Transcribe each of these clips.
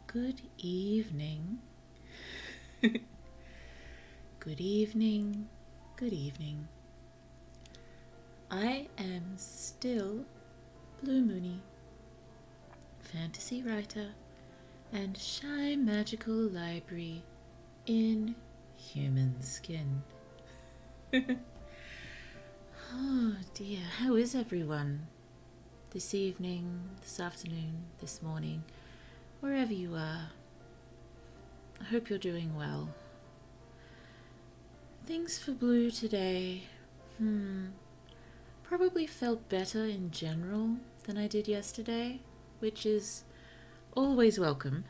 Good evening. Good evening. Good evening. I am still Blue Moony, fantasy writer and shy magical library in human skin. Oh dear, how is everyone? This evening, this afternoon, this morning, wherever you are. I hope you're doing well. Things for Blue today, probably felt better in general than I did yesterday, which is always welcome.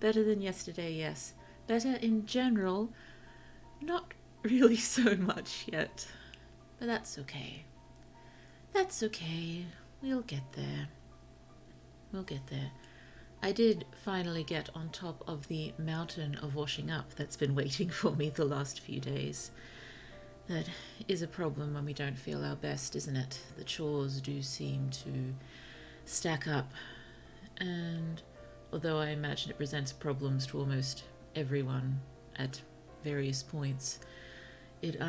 Better than yesterday, yes. Better in general, not really so much yet. But that's okay. That's okay. We'll get there. We'll get there. I did finally get on top of the mountain of washing up that's been waiting for me the last few days. That is a problem when we don't feel our best, isn't it? The chores do seem to stack up. And although I imagine it presents problems to almost everyone at various points, it,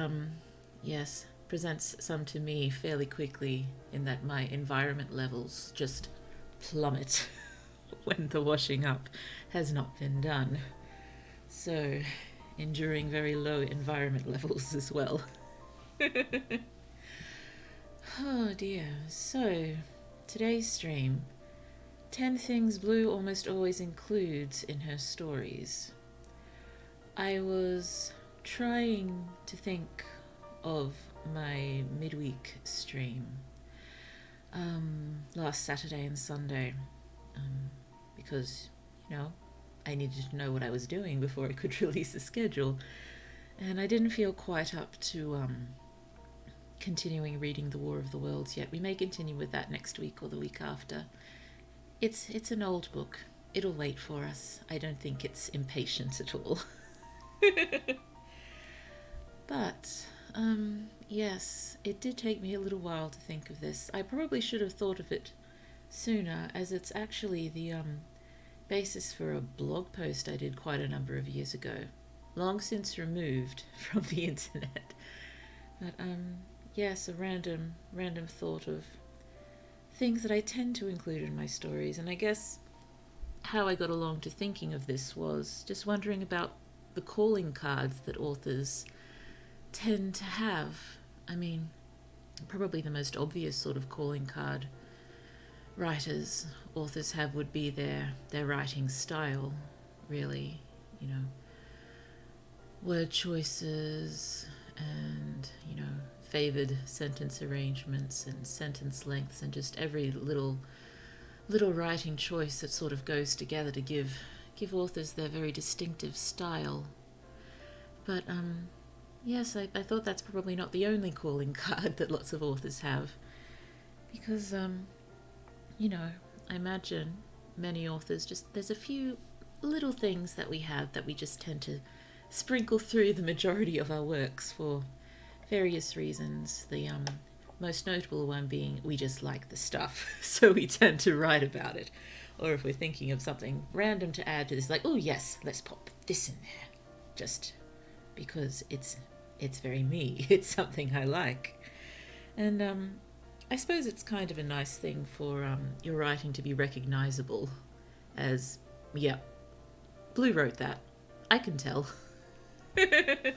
yes, presents some to me fairly quickly in that my environment levels just plummet when the washing up has not been done. So, enduring very low environment levels as well. Oh dear. So, today's stream, 10 things Blue almost always includes in her stories. I was trying to think of my midweek stream last Saturday and Sunday because, I needed to know what I was doing before I could release a schedule, and I didn't feel quite up to continuing reading The War of the Worlds yet. We may continue with that next week or the week after. It's an old book. It'll wait for us. I don't think it's impatient at all. But yes, it did take me a little while to think of this. I probably should have thought of it sooner, as it's actually the basis for a blog post I did quite a number of years ago, long since removed from the internet. But yes, a random thought of things that I tend to include in my stories. And I guess how I got along to thinking of this was just wondering about the calling cards that authors tend to have. I mean, probably the most obvious sort of calling card authors have would be their writing style, really. Word choices and, favoured sentence arrangements and sentence lengths and just every little writing choice that sort of goes together to give authors their very distinctive style. But yes, I thought that's probably not the only calling card that lots of authors have, because I imagine many authors there's a few little things that we have that we just tend to sprinkle through the majority of our works for various reasons. The most notable one being we just like the stuff, so we tend to write about it. Or if we're thinking of something random to add to this, like, oh yes, let's pop this in there, just because it's very me. It's something I like. And I suppose it's kind of a nice thing for your writing to be recognizable as, yeah, Blue wrote that. I can tell. I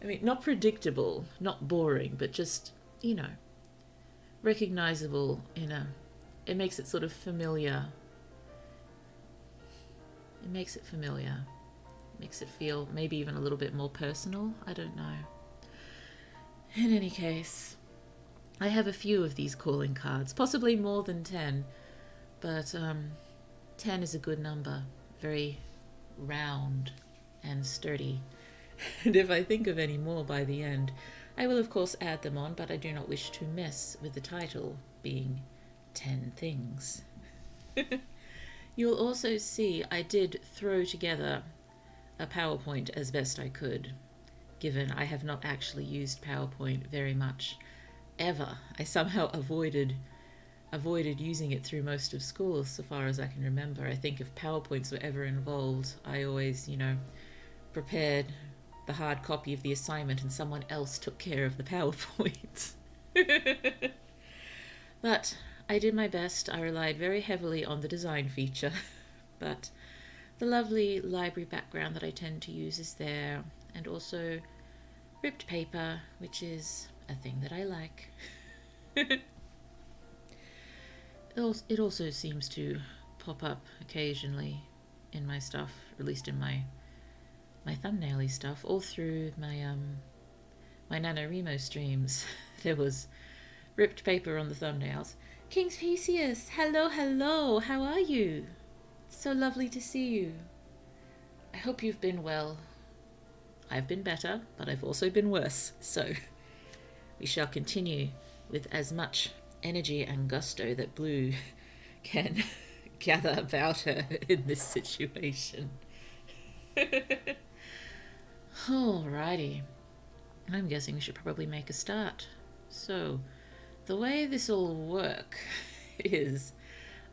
mean, not predictable, not boring, but just, recognizable it makes it sort of familiar. It makes it familiar. Makes it feel maybe even a little bit more personal. I don't know. In any case, I have a few of these calling cards, possibly more than 10, but 10 is a good number, very round and sturdy. And if I think of any more by the end, I will of course add them on, but I do not wish to mess with the title being 10 things. You'll also see I did throw together a PowerPoint as best I could, given I have not actually used PowerPoint very much ever. I somehow avoided avoided using it through most of school, so far as I can remember. I think if PowerPoints were ever involved, I always, prepared the hard copy of the assignment and someone else took care of the PowerPoint. But I did my best. I relied very heavily on the design feature, but the lovely library background that I tend to use is there, and also ripped paper, which is a thing that I like. It also seems to pop up occasionally in my stuff, or at least in my thumbnail-y stuff, all through my NaNoWriMo streams. There was ripped paper on the thumbnails. King Theseus, hello, how are you? It's so lovely to see you. I hope you've been well. I've been better, but I've also been worse, so we shall continue with as much energy and gusto that Blue can gather about her in this situation. Alrighty. I'm guessing we should probably make a start. So, the way this will work is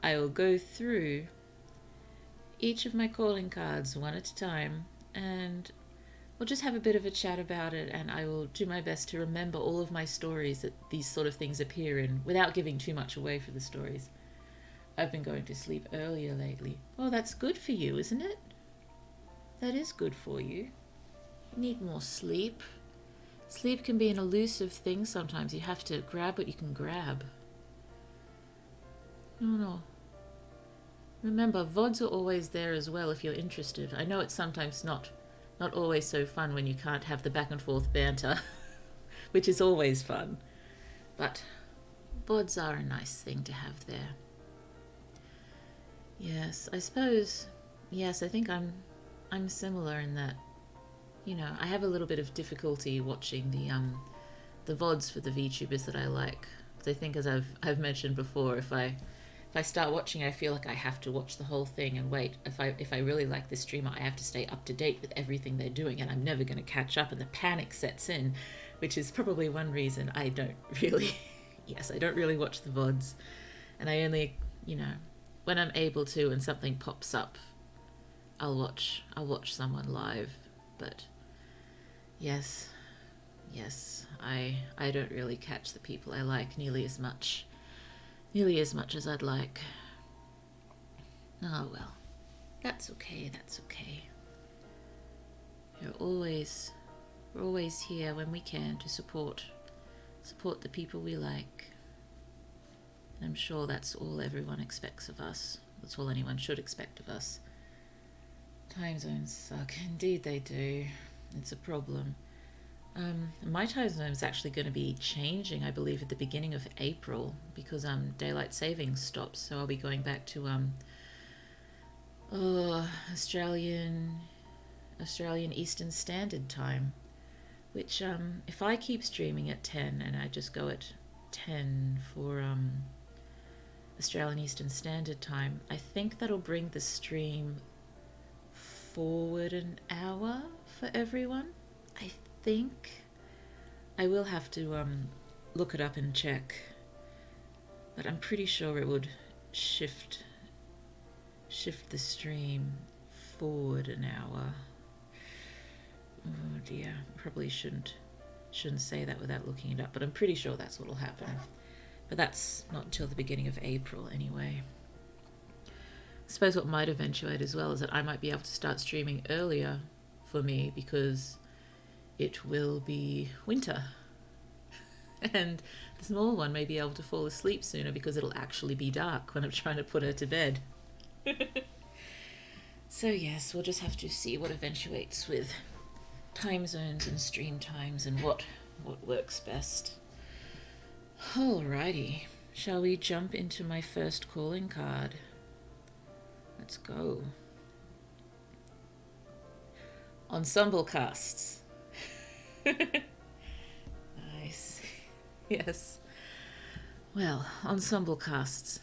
I will go through each of my calling cards one at a time, and we'll just have a bit of a chat about it, and I will do my best to remember all of my stories that these sort of things appear in without giving too much away for the stories. I've been going to sleep earlier lately. Oh, that's good for you, isn't it? That is good for you. You need more sleep. Sleep can be an elusive thing sometimes. You have to grab what you can grab. No. Remember, VODs are always there as well if you're interested. I know it's sometimes not always so fun when you can't have the back and forth banter, which is always fun. But VODs are a nice thing to have there. Yes, I suppose, yes, I think I'm similar in that, I have a little bit of difficulty watching the VODs for the VTubers that I like. Because I think, as I've mentioned before, if I start watching, I feel like I have to watch the whole thing and wait. If I really like this streamer, I have to stay up to date with everything they're doing, and I'm never going to catch up, and the panic sets in, which is probably one reason I don't really watch the VODs. And I only, when I'm able to and something pops up, I'll watch someone live. But yes, I don't really catch the people I like nearly as much as I'd like. Oh well, that's okay. We're always here when we can to support the people we like. I'm sure that's all everyone expects of us. That's all anyone should expect of us. Time zones suck. Indeed they do. It's a problem. My time zone is actually going to be changing, I believe, at the beginning of April, because daylight savings stops, so I'll be going back to Australian Eastern Standard Time, which if I keep streaming at 10 and I just go at 10 for Australian Eastern Standard Time, I think that'll bring the stream forward an hour for everyone. I think I will have to look it up and check, but I'm pretty sure it would shift the stream forward an hour. Oh dear, probably shouldn't say that without looking it up, but I'm pretty sure that's what'll happen. But that's not until the beginning of April anyway. I suppose what might eventuate as well is that I might be able to start streaming earlier for me, because it will be winter. And the small one may be able to fall asleep sooner because it'll actually be dark when I'm trying to put her to bed. So yes, we'll just have to see what eventuates with time zones and stream times and what works best. Alrighty, shall we jump into my first calling card? Let's go. Ensemble casts. Nice. Yes. Well, ensemble casts.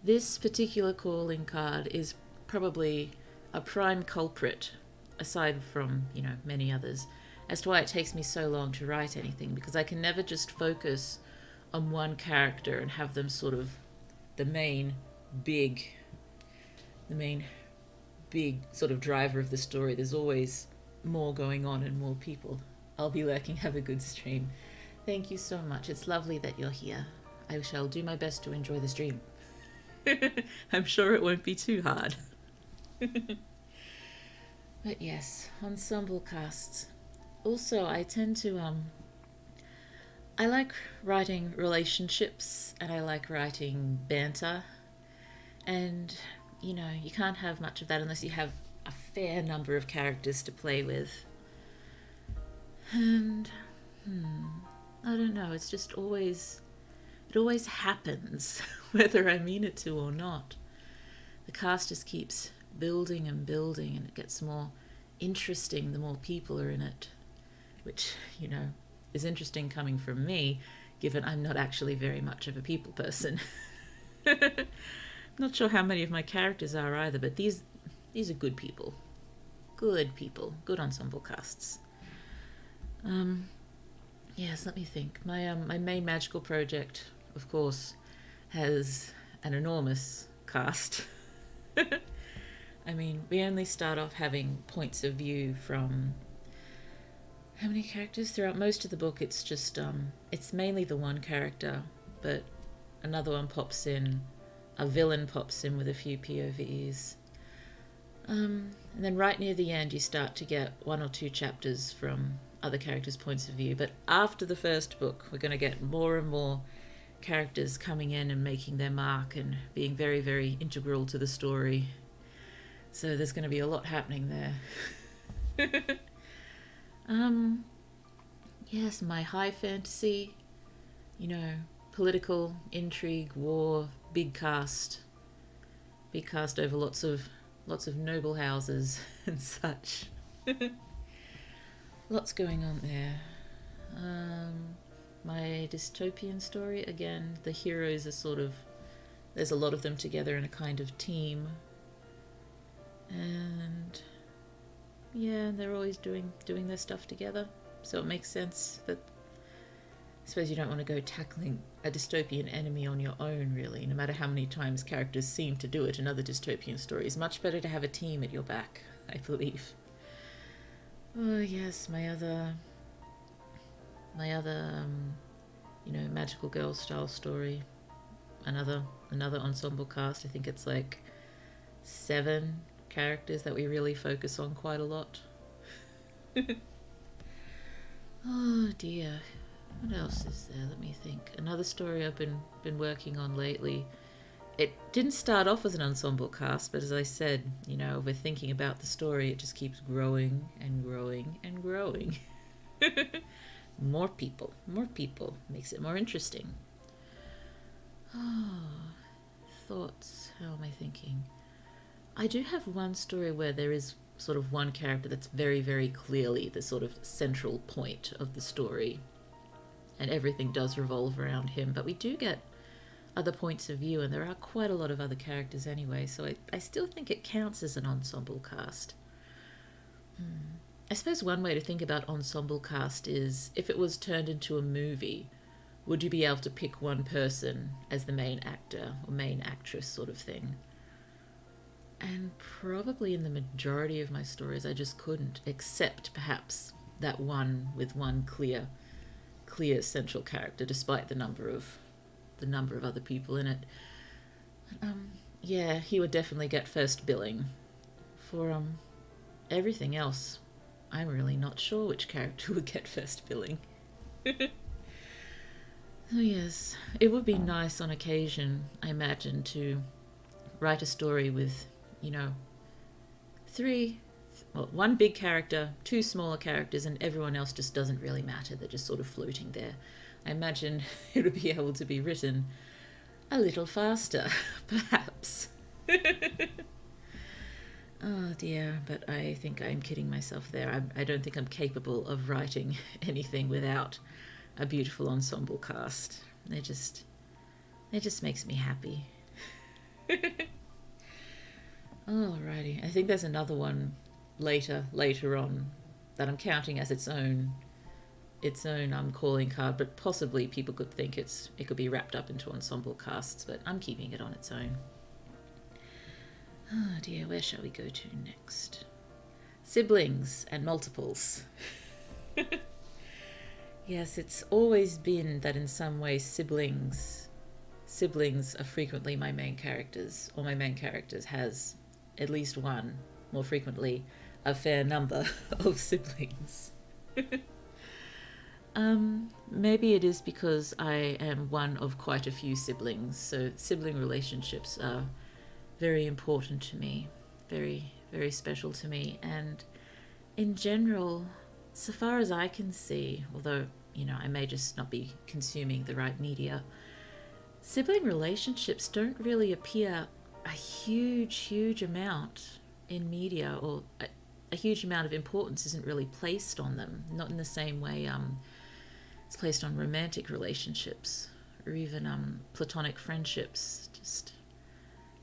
This particular calling card is probably a prime culprit, aside from, many others, as to why it takes me so long to write anything, because I can never just focus on one character and have them sort of the main big the main big sort of driver of the story. There's always more going on and more people. I'll be lurking. Have a good stream. Thank you so much. It's lovely that you're here. I shall do my best to enjoy the stream. I'm sure it won't be too hard. But yes, ensemble casts. Also, I tend to I like writing relationships and I like writing banter. And you know, you can't have much of that unless you have a fair number of characters to play with. And I don't know, it's just always it always happens whether I mean it to or not. The cast just keeps building and building, and it gets more interesting the more people are in it, which, you know, is interesting coming from me, given I'm not actually very much of a people person. Not sure how many of my characters are either, but these are good people. Good people. Good ensemble casts. Yes, let me think. My main magical project, of course, has an enormous cast. I mean, we only start off having points of view from how many characters? Throughout most of the book, it's just it's mainly the one character, but another one pops in, a villain pops in with a few POVs. And then right near the end, you start to get one or two chapters from other characters' points of view. But after the first book, we're going to get more and more characters coming in and making their mark and being very, very integral to the story. So there's going to be a lot happening there. Yes, my high fantasy, you know, political intrigue, war, big cast over lots of noble houses and such. Lots going on there. My dystopian story, again, the heroes are sort of, there's a lot of them together in a kind of team. And yeah, they're always doing their stuff together. So it makes sense that I suppose you don't want to go tackling a dystopian enemy on your own, really, no matter how many times characters seem to do it in other dystopian stories. Much better to have a team at your back, I believe. Oh yes, my other you know, magical girl style story. Another ensemble cast. I think it's like 7 characters that we really focus on quite a lot. Oh dear. What else is there? Let me think. Another story I've been working on lately. It didn't start off as an ensemble cast, but as I said, you know, we're thinking about the story, it just keeps growing and growing and growing. More people makes it more interesting. Oh, thoughts. How am I thinking? I do have one story where there is sort of one character that's very, very clearly the sort of central point of the story, and everything does revolve around him, but we do get other points of view, and there are quite a lot of other characters anyway, so I still think it counts as an ensemble cast. I suppose one way to think about ensemble cast is, if it was turned into a movie, would you be able to pick one person as the main actor or main actress sort of thing? And probably in the majority of my stories I just couldn't, except perhaps that one with one clear central character, despite the number of other people in it. Yeah, he would definitely get first billing. For everything else, I'm really not sure which character would get first billing. Oh yes, it would be nice on occasion, I imagine, to write a story with, you know, 1 big character, 2 smaller characters, and everyone else just doesn't really matter. They're just sort of floating there. I imagine it would be able to be written a little faster, perhaps. Oh dear, but I think I'm kidding myself there. I don't think I'm capable of writing anything without a beautiful ensemble cast. It just makes me happy. Alrighty, I think there's another one later on that I'm counting as its own its own calling card, but possibly people could think it could be wrapped up into ensemble casts, but I'm keeping it on its own. Oh dear, where shall we go to next? Siblings and multiples. Yes, it's always been that in some way siblings are frequently my main characters, or my main characters has at least one, more frequently a fair number of siblings. Maybe it is because I am one of quite a few siblings, so sibling relationships are very important to me, very, very special to me, and in general, so far as I can see, although, I may just not be consuming the right media, sibling relationships don't really appear a huge amount in media, or a huge amount of importance isn't really placed on them, not in the same way it's placed on romantic relationships or even platonic friendships. Just,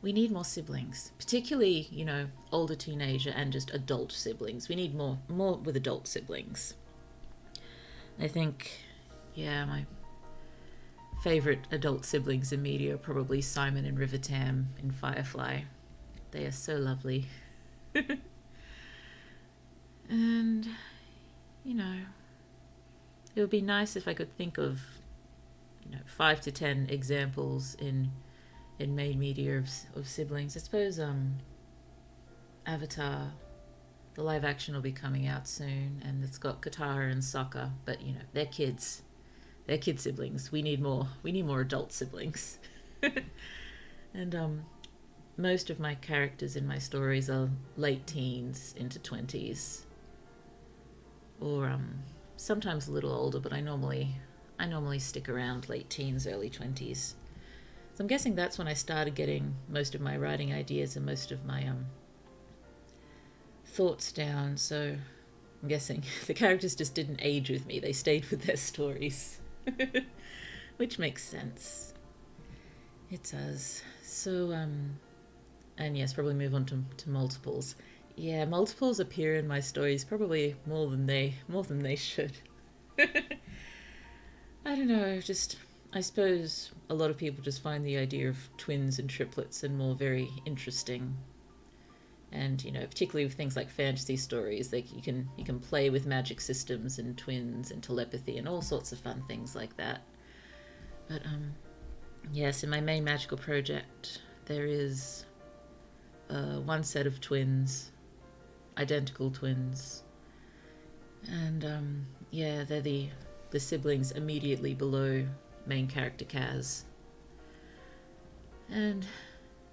we need more siblings, particularly, older teenager and just adult siblings. We need more with adult siblings. I think, my favorite adult siblings in media are probably Simon and River Tam in Firefly. They are so lovely. And, it would be nice if I could think of, 5 to 10 examples in main media of siblings. I suppose Avatar, the live action, will be coming out soon, and it's got Katara and Sokka, but they're kids. They're kid siblings. We need more adult siblings. And most of my characters in my stories are late teens into 20s, or sometimes a little older, but I normally stick around late teens, early 20s. So I'm guessing that's when I started getting most of my writing ideas and most of my thoughts down. So I'm guessing the characters just didn't age with me. They stayed with their stories. Which makes sense. It does. So, and yes, probably move on to multiples. Yeah, multiples appear in my stories probably more than they should. I don't know, I suppose a lot of people just find the idea of twins and triplets and more very interesting. And, particularly with things like fantasy stories, you can play with magic systems and twins and telepathy and all sorts of fun things like that. But, yes, in my main magical project, there is one set of twins, identical twins. And, they're the siblings immediately below main character Kaz. And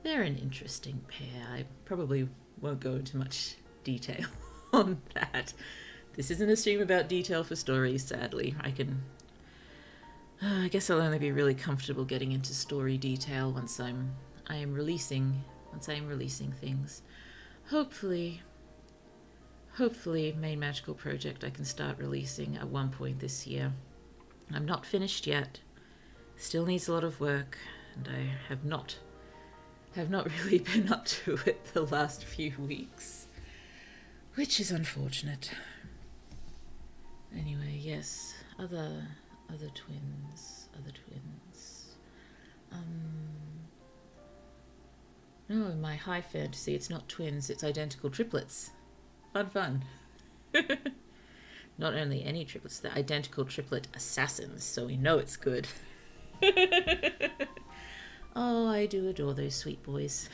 they're an interesting pair. I probably won't go into much detail on that. This isn't a stream about detail for stories, sadly. I guess I'll only be really comfortable getting into story detail once I am releasing things. Hopefully, main magical project I can start releasing at one point this year. I'm not finished yet. Still needs a lot of work, and I have not really been up to it the last few weeks, which is unfortunate. Anyway, yes, other twins. No, in my high fantasy, it's not twins, it's identical triplets. Fun. Not only any triplets, they're identical triplet assassins, so we know it's good. Oh, I do adore those sweet boys.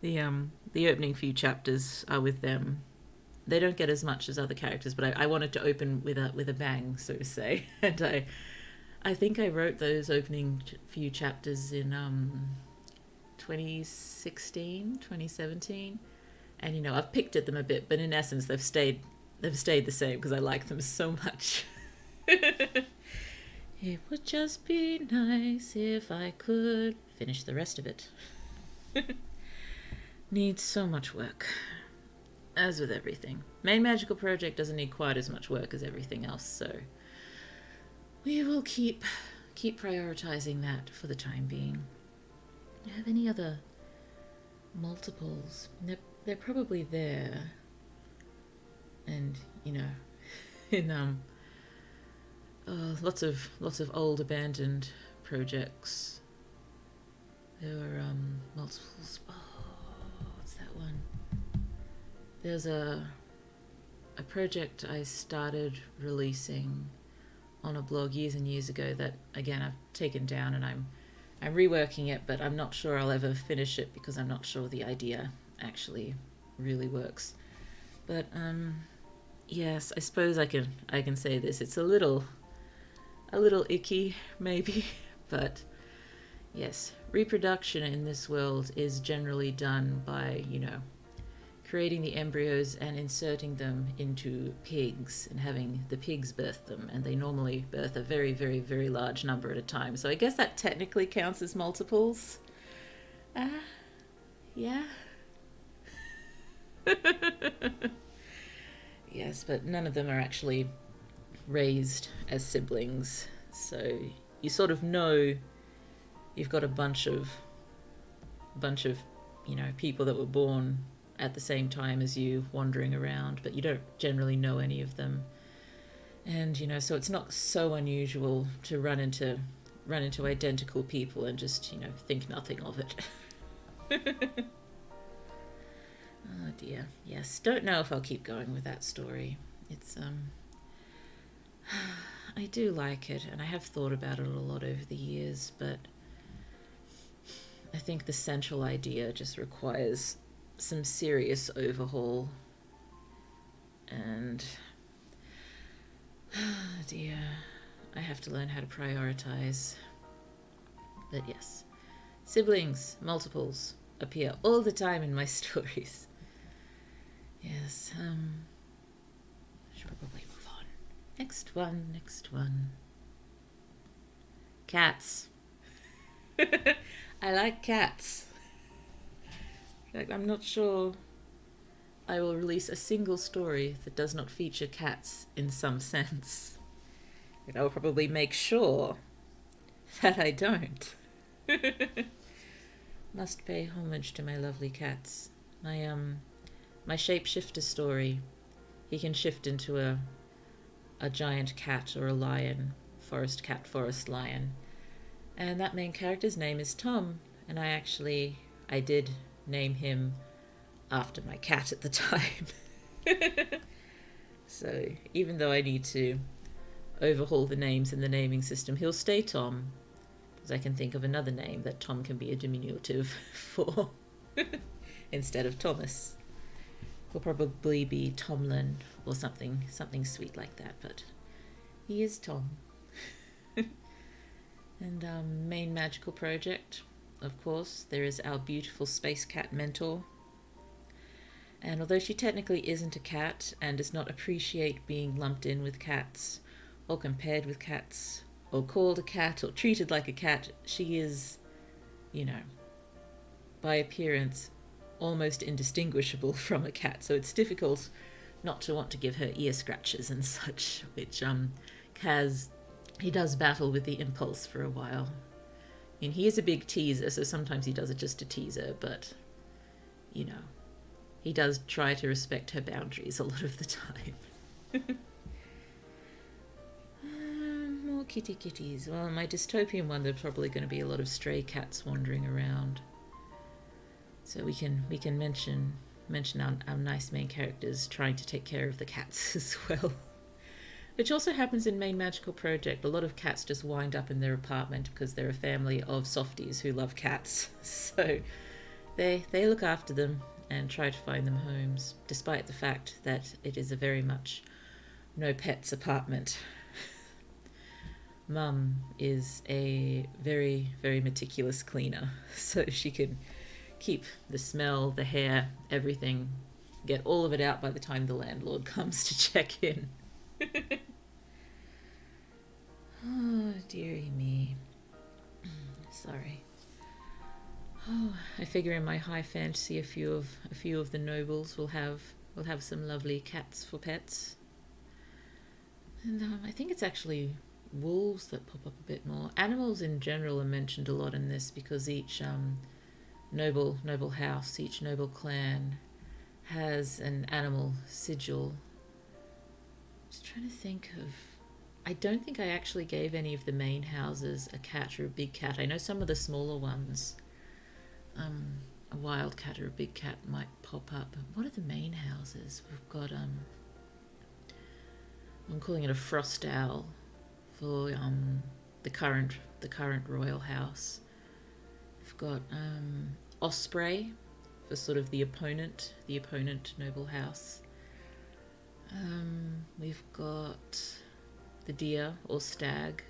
The opening few chapters are with them. They don't get as much as other characters, but I wanted to open with a bang, so to say. And I think I wrote those opening few chapters in 2016, 2017. And I've picked at them a bit, but in essence they've stayed the same because I like them so much. It would just be nice if I could finish the rest of it. Needs so much work. As with everything. Main magical project doesn't need quite as much work as everything else, so we will keep prioritizing that for the time being. Do you have any other multiples? They're probably there. And, in lots of old abandoned projects. There were multiples. Oh, what's that one? There's a project I started releasing on a blog years and years ago that again I've taken down, and I'm reworking it, but I'm not sure I'll ever finish it because I'm not sure the idea actually really works. But yes, I suppose I can say this. It's a little icky maybe, but yes, reproduction in this world is generally done by, creating the embryos and inserting them into pigs and having the pigs birth them, and they normally birth a very, very, very large number at a time. So I guess that technically counts as multiples. Yeah. Yes, but none of them are actually raised as siblings. So you sort of know you've got a bunch of people that were born at the same time as you wandering around, but you don't generally know any of them. And so it's not so unusual to run into identical people and just think nothing of it. Oh dear. Yes, don't know if I'll keep going with that story. It's I do like it, and I have thought about it a lot over the years, but I think the central idea just requires some serious overhaul. And oh dear, I have to learn how to prioritize. But yes, siblings, multiples, appear all the time in my stories. Yes, should probably move on. Next one. Cats. I like cats. In fact, I'm not sure I will release a single story that does not feature cats in some sense. And I will probably make sure that I don't. Must pay homage to my lovely cats. My shapeshifter story, he can shift into a giant cat or a lion, forest cat, forest lion. And that main character's name is Tom, and I did name him after my cat at the time. So even though I need to overhaul the names in the naming system, he'll stay Tom, because I can think of another name that Tom can be a diminutive for instead of Thomas. He'll probably be Tomlin or something sweet like that, but he is Tom. And main magical project, of course, there is our beautiful space cat mentor. And although she technically isn't a cat and does not appreciate being lumped in with cats or compared with cats or called a cat or treated like a cat, she is, by appearance, almost indistinguishable from a cat. So it's difficult not to want to give her ear scratches and such, which Kaz, he does battle with the impulse for a while. I mean, he is a big teaser, so sometimes he does it just to tease her, but, he does try to respect her boundaries a lot of the time. More kitties. Well, in my dystopian one, there's probably going to be a lot of stray cats wandering around. So we can mention our nice main characters trying to take care of the cats as well. Which also happens in Main Magical Project. A lot of cats just wind up in their apartment because they're a family of softies who love cats. So they look after them and try to find them homes, despite the fact that it is a very much no pets apartment. Mum is a very, very meticulous cleaner, so she can keep the smell, the hair, everything, get all of it out by the time the landlord comes to check in. Oh, dearie me. Sorry. Oh, I figure in my high fantasy a few of the nobles will have some lovely cats for pets. And I think it's actually wolves that pop up a bit more. Animals in general are mentioned a lot in this because each noble house, each noble clan has an animal sigil Just trying to think of. I don't think I actually gave any of the main houses a cat or a big cat. I know some of the smaller ones, a wild cat or a big cat might pop up. What are the main houses? We've got I'm calling it a frost owl for the current royal house. We've got osprey for sort of the opponent noble house. We've got the deer or stag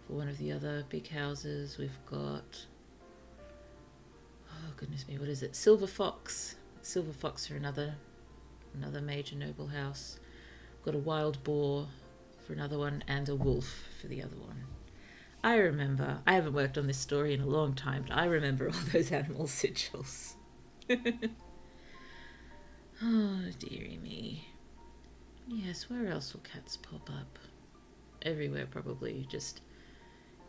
for one of the other big houses. We've got, oh goodness me, what is it? Silver fox for another major noble house. We've got a wild boar for another one, and a wolf for the other one. I remember, I haven't worked on this story in a long time, but I remember all those animal sigils. Oh, dearie me. Yes, where else will cats pop up? Everywhere, probably. Just,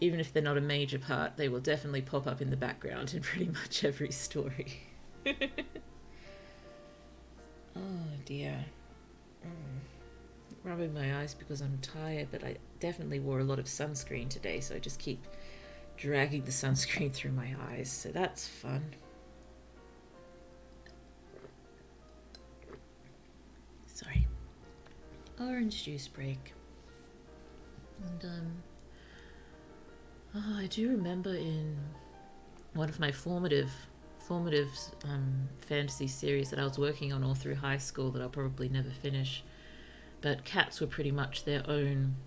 even if they're not a major part, they will definitely pop up in the background in pretty much every story. Oh, dear. Rubbing my eyes because I'm tired, but I definitely wore a lot of sunscreen today, so I just keep dragging the sunscreen through my eyes, so that's fun. Sorry. Orange juice break. And I do remember in one of my formative fantasy series that I was working on all through high school that I'll probably never finish, but cats were pretty much their own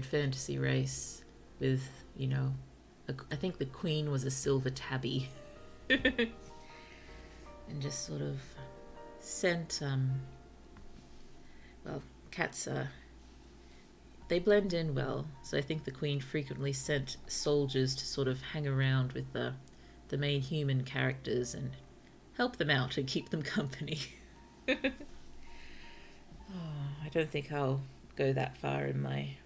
fantasy race with, I think the queen was a silver tabby. And just sort of sent, cats they blend in well, so I think the queen frequently sent soldiers to sort of hang around with the main human characters and help them out and keep them company. I don't think I'll go that far in my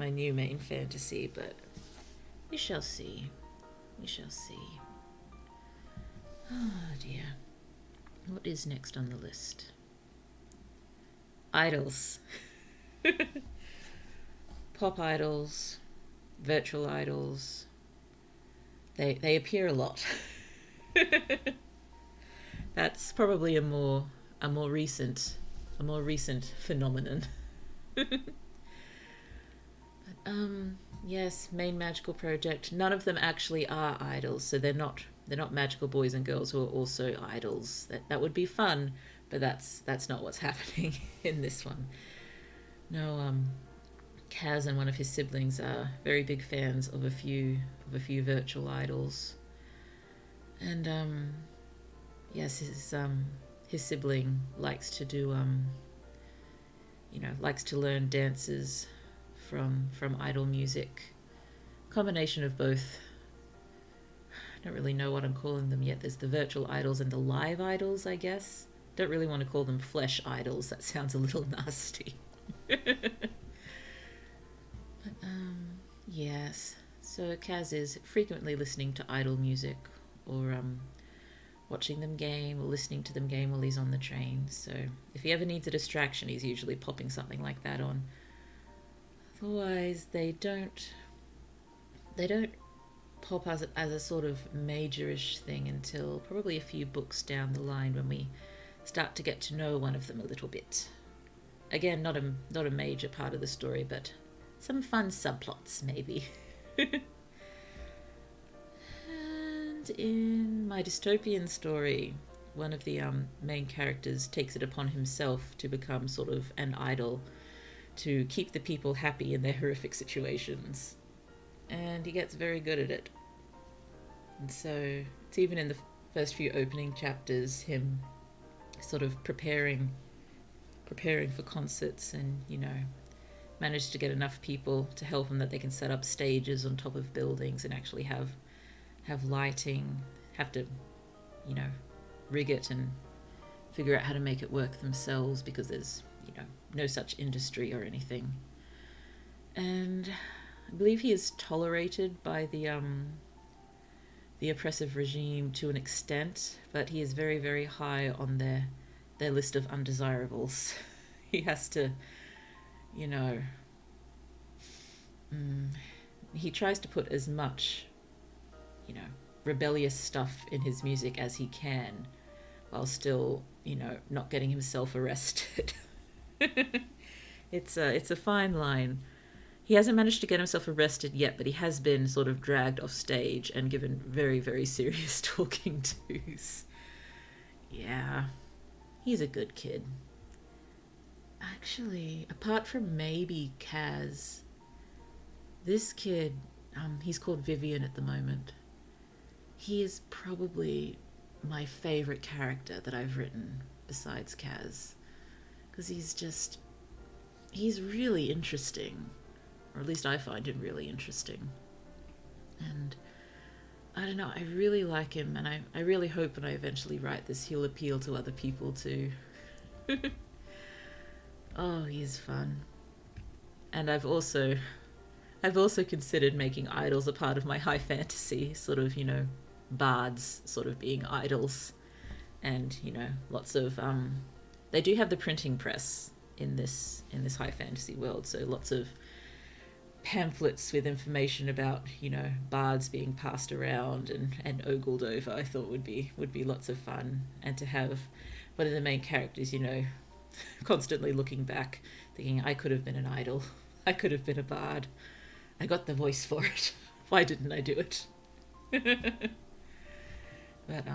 new main fantasy, but we shall see. We shall see. Oh dear. What is next on the list? Idols. Pop idols, virtual idols. They appear a lot. That's probably a more recent phenomenon. But, yes, main magical project. None of them actually are idols, so they're not magical boys and girls who are also idols. That would be fun, but that's not what's happening in this one. No, Kaz and one of his siblings are very big fans of a few virtual idols, and yes, his sibling likes to do likes to learn dances from idol music. Combination of both. I don't really know what I'm calling them yet. There's the virtual idols and the live idols, I guess. Don't really want to call them flesh idols. That sounds a little nasty. But yes. So Kaz is frequently listening to idol music, or watching them game, or listening to them game while he's on the train. So if he ever needs a distraction, he's usually popping something like that on. Otherwise, they don't pop as a sort of majorish thing until probably a few books down the line, when we start to get to know one of them a little bit. Again, not a major part of the story, but some fun subplots maybe. And in my dystopian story, one of the main characters takes it upon himself to become sort of an idol to keep the people happy in their horrific situations. And he gets very good at it. And so it's even in the first few opening chapters, him sort of preparing for concerts, and managed to get enough people to help him that they can set up stages on top of buildings and actually have lighting, have to rig it and figure out how to make it work themselves, because there's no such industry or anything. And I believe he is tolerated by the oppressive regime to an extent, but he is very, very high on their list of undesirables. he has to, you know, he tries to put as much, you know, rebellious stuff in his music as he can, while still, you know, not getting himself arrested. It's a fine line. He hasn't managed to get himself arrested yet, but he has been sort of dragged off stage and given very, very serious talking tos. Yeah, he's a good kid. Actually, apart from maybe Kaz, this kid, he's called Vivian at the moment. He is probably my favorite character that I've written besides Kaz, because he's really interesting, or at least I find him really interesting. And I don't know, I really like him, and I really hope when I eventually write this he'll appeal to other people too. Oh, he's fun. And I've also considered making idols a part of my high fantasy, sort of, you know, bards sort of being idols. And, you know, lots of they do have the printing press in this high fantasy world, so lots of pamphlets with information about, you know, bards being passed around and ogled over. I thought would be lots of fun, and to have one of the main characters, you know, constantly looking back, thinking, I could have been an idol, I could have been a bard, I got the voice for it, why didn't I do it? But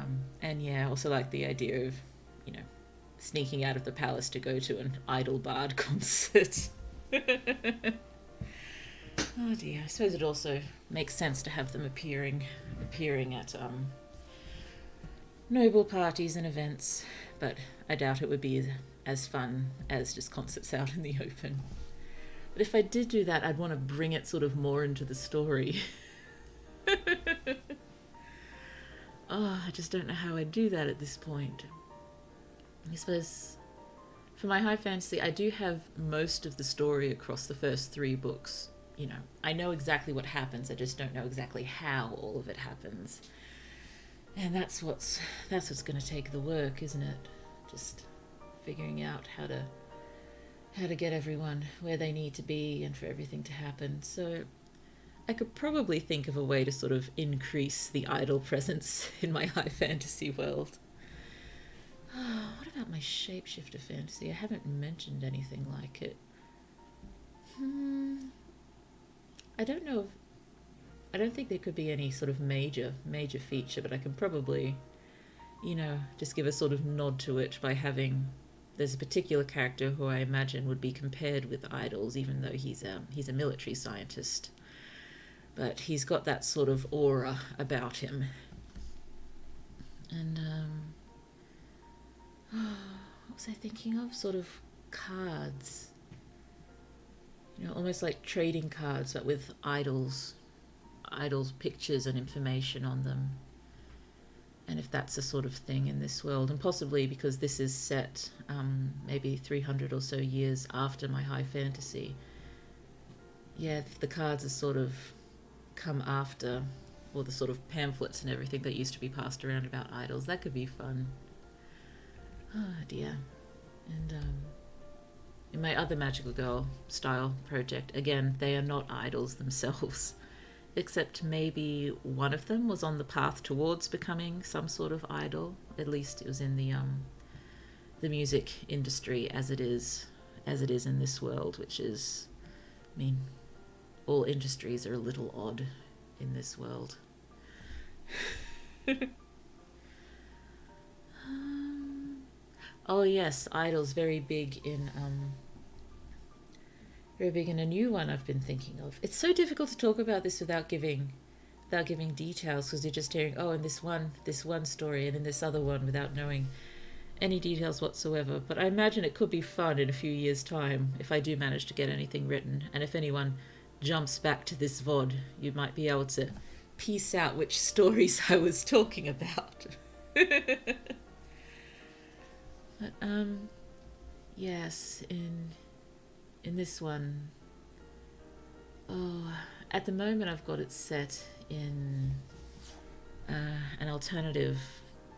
and yeah, also like the idea of, you know, sneaking out of the palace to go to an idol bard concert. Oh dear, I suppose it also makes sense to have them appearing at noble parties and events, but I doubt it would be as fun as just concerts out in the open. But if I did do that, I'd want to bring it sort of more into the story. Oh, I just don't know how I'd do that at this point. I suppose for my high fantasy, I do have most of the story across the first 3 books. You know, I know exactly what happens, I just don't know exactly how all of it happens. And that's what's going to take the work, isn't it? Just figuring out how to get everyone where they need to be and for everything to happen. So I could probably think of a way to sort of increase the idol presence in my high fantasy world. Oh, what about my shapeshifter fantasy? I haven't mentioned anything like it. I don't know if, I don't think there could be any sort of major feature, but I can probably, you know, just give a sort of nod to it by having, there's a particular character who I imagine would be compared with idols, even though he's a military scientist. But he's got that sort of aura about him. And what was I thinking of? Sort of cards. You know, almost like trading cards, but with idols' pictures and information on them. And if that's a sort of thing in this world, and possibly because this is set maybe 300 or so years after my high fantasy, yeah, if the cards are sort of come after, or the sort of pamphlets and everything that used to be passed around about idols, that could be fun. Oh dear. And in my other Magical Girl style project, again, they are not idols themselves, except maybe one of them was on the path towards becoming some sort of idol. At least it was in the music industry as it is in this world, which is, I mean, all industries are a little odd in this world. Oh yes, idols, very big in a new one I've been thinking of. It's so difficult to talk about this without giving details, because you're just hearing, oh, in this one story and in this other one, without knowing any details whatsoever. But I imagine it could be fun in a few years' time if I do manage to get anything written, and if anyone jumps back to this VOD, you might be able to piece out which stories I was talking about. But yes, in this one, oh, at the moment I've got it set in an alternative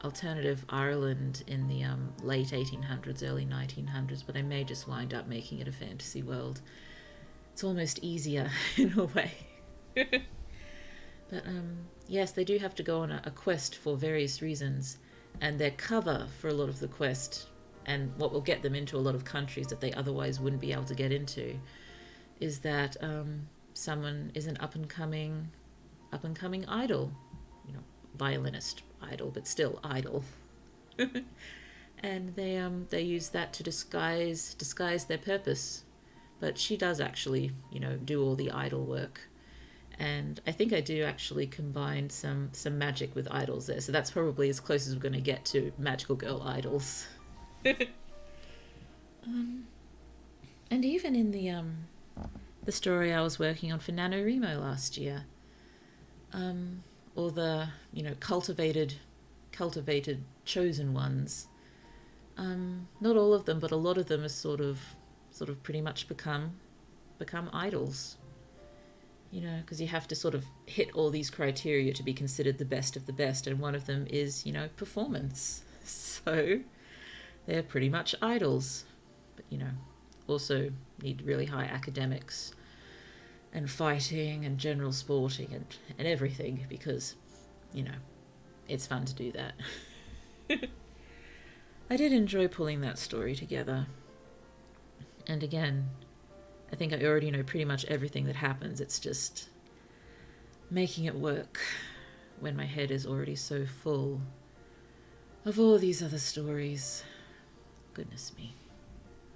alternative Ireland in the late 1800s, early 1900s, but I may just wind up making it a fantasy world. It's almost easier in a way. But yes, they do have to go on a quest for various reasons, and their cover for a lot of the quest, and what will get them into a lot of countries that they otherwise wouldn't be able to get into, is that someone is an up and coming idol, violinist idol, but still idol. And they use that to disguise their purpose. But she does actually, do all the idol work. And I think I do actually combine some magic with idols there. So that's probably as close as we're going to get to magical girl idols. And even in the story I was working on for NaNoWriMo last year, or the cultivated chosen ones. Not all of them, but a lot of them are sort of pretty much become idols. Because you have to sort of hit all these criteria to be considered the best of the best, and one of them is performance. So they're pretty much idols, but also need really high academics and fighting and general sporting and everything, because it's fun to do that. I did enjoy pulling that story together, and again, I think I already know pretty much everything that happens. It's just making it work when my head is already so full of all these other stories. Goodness me.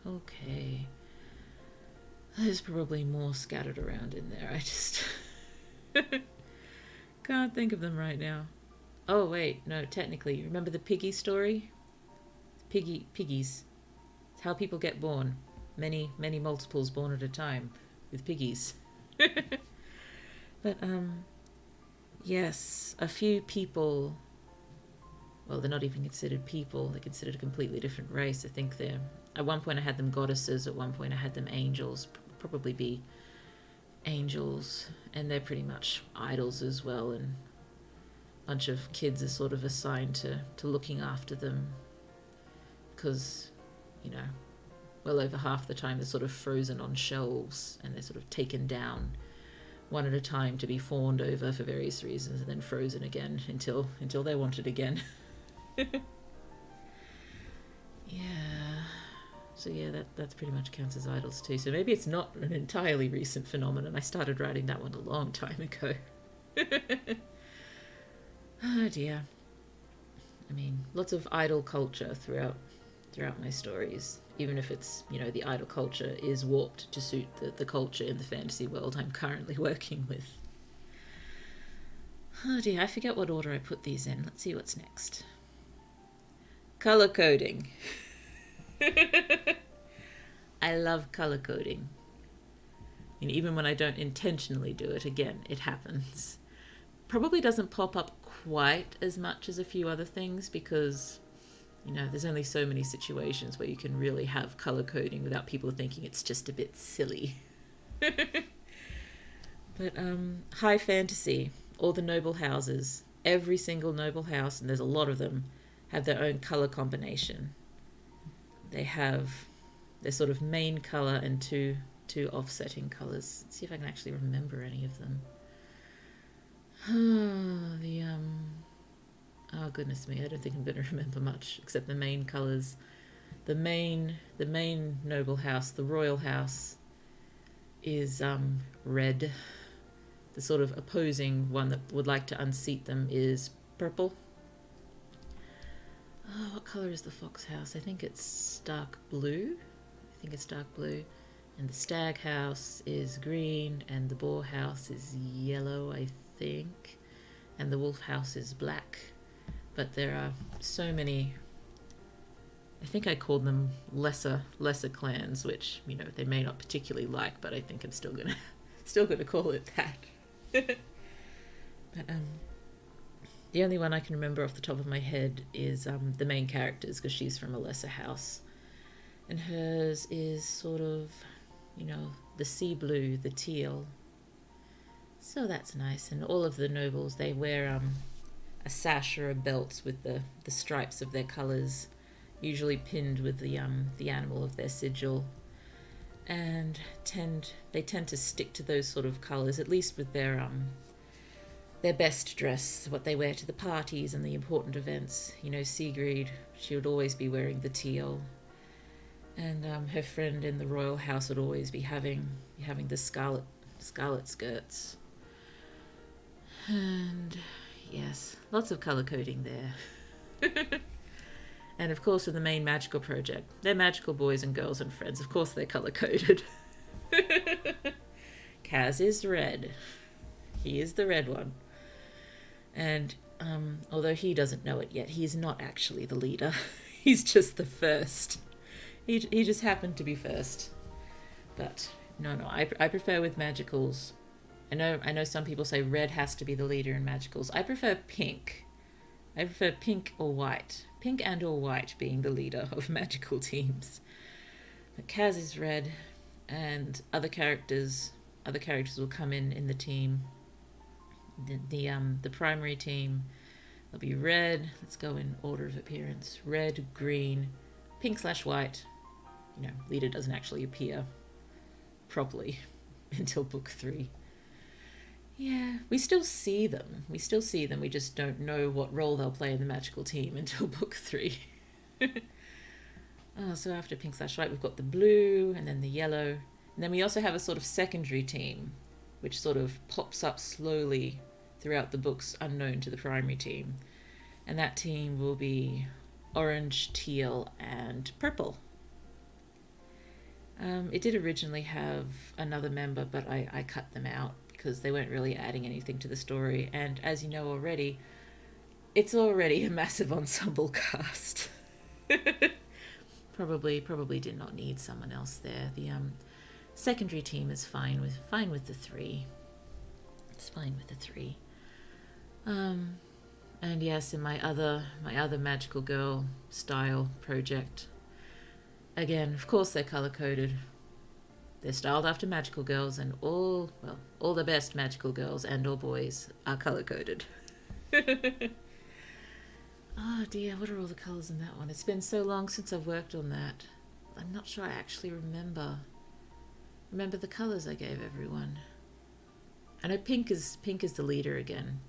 Okay. There's probably more scattered around in there. I just can't think of them right now. Oh, wait. No, technically. Remember the piggy story? Piggies. It's how people get born. Many multiples born at a time with piggies. But, yes, a few people, well, they're not even considered people. They're considered a completely different race. I think they're, at one point I had them goddesses, at one point I had them angels, probably be angels, and they're pretty much idols as well, and a bunch of kids are sort of assigned to looking after them, because, well over half the time they're sort of frozen on shelves, and they're sort of taken down one at a time to be fawned over for various reasons, and then frozen again until they're wanted again. Yeah. So yeah, that's pretty much counts as idols too. So maybe it's not an entirely recent phenomenon. I started writing that one a long time ago. Oh dear. I mean, lots of idol culture throughout my stories, even if it's, the idol culture is warped to suit the culture in the fantasy world I'm currently working with. Oh dear, I forget what order I put these in. Let's see what's next. Color coding. I love color coding. Even when I don't intentionally do it, again, it happens. Probably doesn't pop up quite as much as a few other things, because there's only so many situations where you can really have color coding without people thinking it's just a bit silly. But high fantasy, all the noble houses, every single noble house, and there's a lot of them, have their own color combination. They have their sort of main color and two offsetting colors. Let's see if I can actually remember any of them. Oh goodness me, I don't think I'm going to remember much except the main colors. The main noble house, the royal house, is red. The sort of opposing one that would like to unseat them is purple. Oh, what color is the fox house? I think it's dark blue. And the stag house is green, and the boar house is yellow, I think. And the wolf house is black. But there are so many, I think I called them lesser clans, which, they may not particularly like, but I think I'm still gonna call it that. But the only one I can remember off the top of my head is the main character's, because she's from a lesser house. And hers is sort of, the sea blue, the teal. So that's nice. And all of the nobles, they wear a sash or a belt with the stripes of their colours, usually pinned with the animal of their sigil, and they tend to stick to those sort of colours, at least with their best dress, what they wear to the parties and the important events. You know, Sigrid, she would always be wearing the teal, and her friend in the royal house would always be having the scarlet skirts. And yes, lots of colour coding there. And of course, in the main magical project, they're magical boys and girls and friends. Of course, they're colour coded. Kaz is red. He is the red one. And although he doesn't know it yet, he's not actually the leader. He's just the first. He just happened to be first. But no, I prefer with magicals. I know some people say red has to be the leader in magicals. I prefer pink. I prefer pink or white. Pink and or white being the leader of magical teams. But Kaz is red, and other characters will come in the team. The primary team, they'll be red. Let's go in order of appearance. Red, green, pink/white. You know, leader doesn't actually appear properly until book 3. Yeah, we still see them. We just don't know what role they'll play in the magical team until book 3. So after pink/white, we've got the blue and then the yellow. And then we also have a sort of secondary team, which sort of pops up slowly throughout the books, unknown to the primary team. And that team will be orange, teal, and purple. It did originally have another member, but I cut them out because they weren't really adding anything to the story. And as you know already, it's already a massive ensemble cast. Probably did not need someone else there. The secondary team is fine with the 3. It's fine with the 3. And yes, in my other magical girl style project, again, of course they're color coded. They're styled after magical girls, and all the best magical girls and or boys are color coded. Oh dear, what are all the colors in that one? It's been so long since I've worked on that. I'm not sure I actually remember the colors I gave everyone. I know pink is the leader again.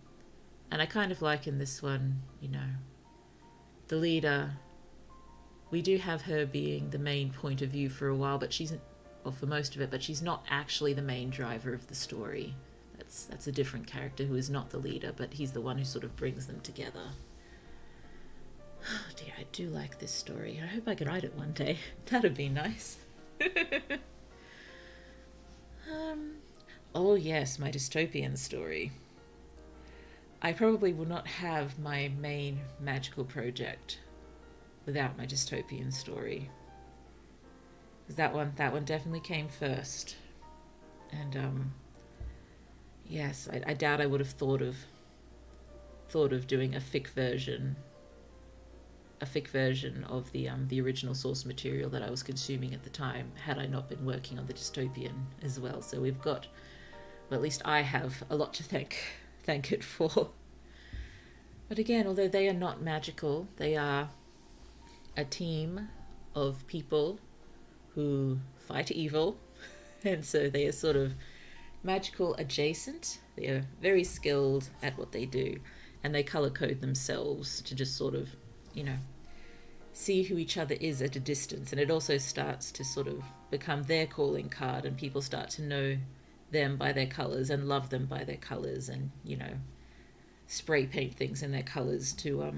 And I kind of like in this one, you know, the leader, we do have her being the main point of view for a while, but for most of it, but she's not actually the main driver of the story. That's a different character who is not the leader, but he's the one who sort of brings them together. Oh dear, I do like this story. I hope I can write it one day. That'd be nice. Oh yes, my dystopian story. I probably will not have my main magical project without my dystopian story. Because that one definitely came first. And yes, I doubt I would have thought of doing a fic version of the original source material that I was consuming at the time, had I not been working on the dystopian as well. So we've got, well, at least I have a lot to thank it for. But again, although they are not magical, they are a team of people who fight evil, and so they are sort of magical adjacent. They are very skilled at what they do, and they color code themselves to just sort of, you know, see who each other is at a distance. And it also starts to sort of become their calling card, and people start to know them by their colors and love them by their colors, and, you know, spray paint things in their colors to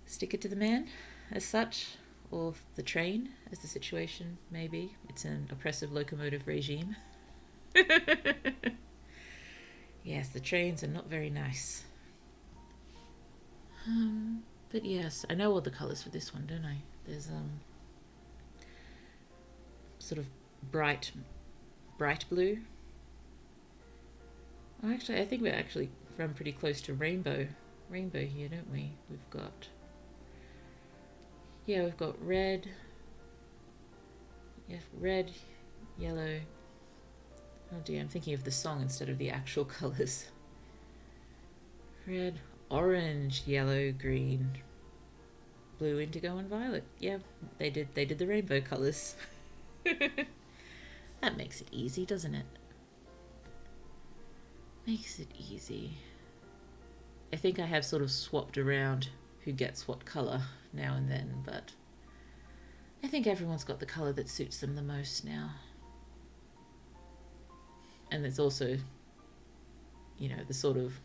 stick it to the man as such, or the train, as the situation may be. It's an oppressive locomotive regime. Yes, the trains are not very nice. But yes, I know all the colours for this one, don't I? There's sort of bright blue. Oh, actually, I think we're actually run pretty close to rainbow here, don't we? We've got red. Yeah, red, yellow. Oh dear, I'm thinking of the song instead of the actual colours. red, orange, yellow, green, blue, indigo, and violet. Yeah, they did the rainbow colours. That makes it easy, doesn't it? Makes it easy. I think I have sort of swapped around who gets what colour now and then, but I think everyone's got the colour that suits them the most now. And there's also, the sort of,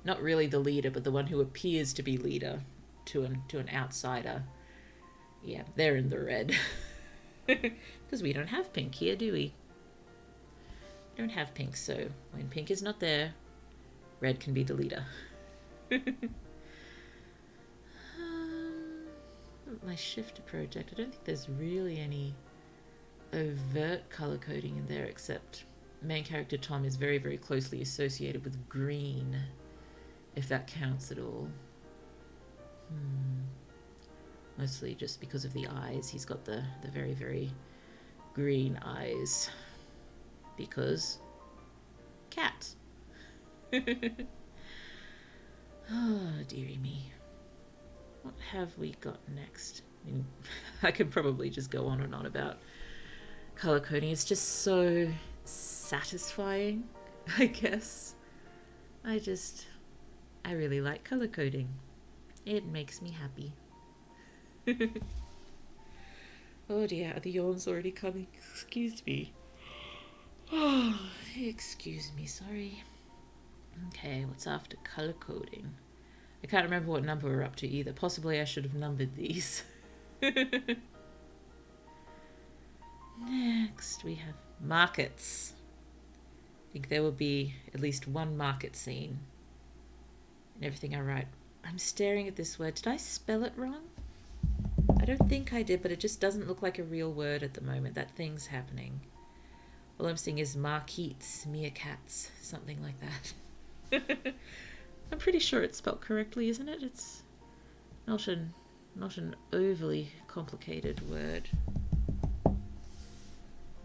not really the leader, but the one who appears to be leader to an outsider. Yeah, they're in the red. Because we don't have pink here, do we? We don't have pink, so when pink is not there, red can be the leader. My shifter project, I don't think there's really any overt colour coding in there, except main character Tom is very, very closely associated with green, if that counts at all. Mostly just because of the eyes. He's got the very, very green eyes. Because cats. Oh, dearie me. What have we got next? I could probably just go on and on about colour coding. It's just so satisfying, I guess. I really like colour coding. It makes me happy. Oh dear, are the yawns already coming? Excuse me. Oh, excuse me, sorry. Okay, what's after colour coding? I can't remember what number we're up to either. Possibly I should have numbered these. Next we have markets. I think there will be at least one market scene in everything I write. I'm staring at this word. Did I spell it wrong? I don't think I did, but it just doesn't look like a real word at the moment. That thing's happening. All I'm seeing is markeets, meerkats, something like that. I'm pretty sure it's spelled correctly, isn't it? It's not an overly complicated word.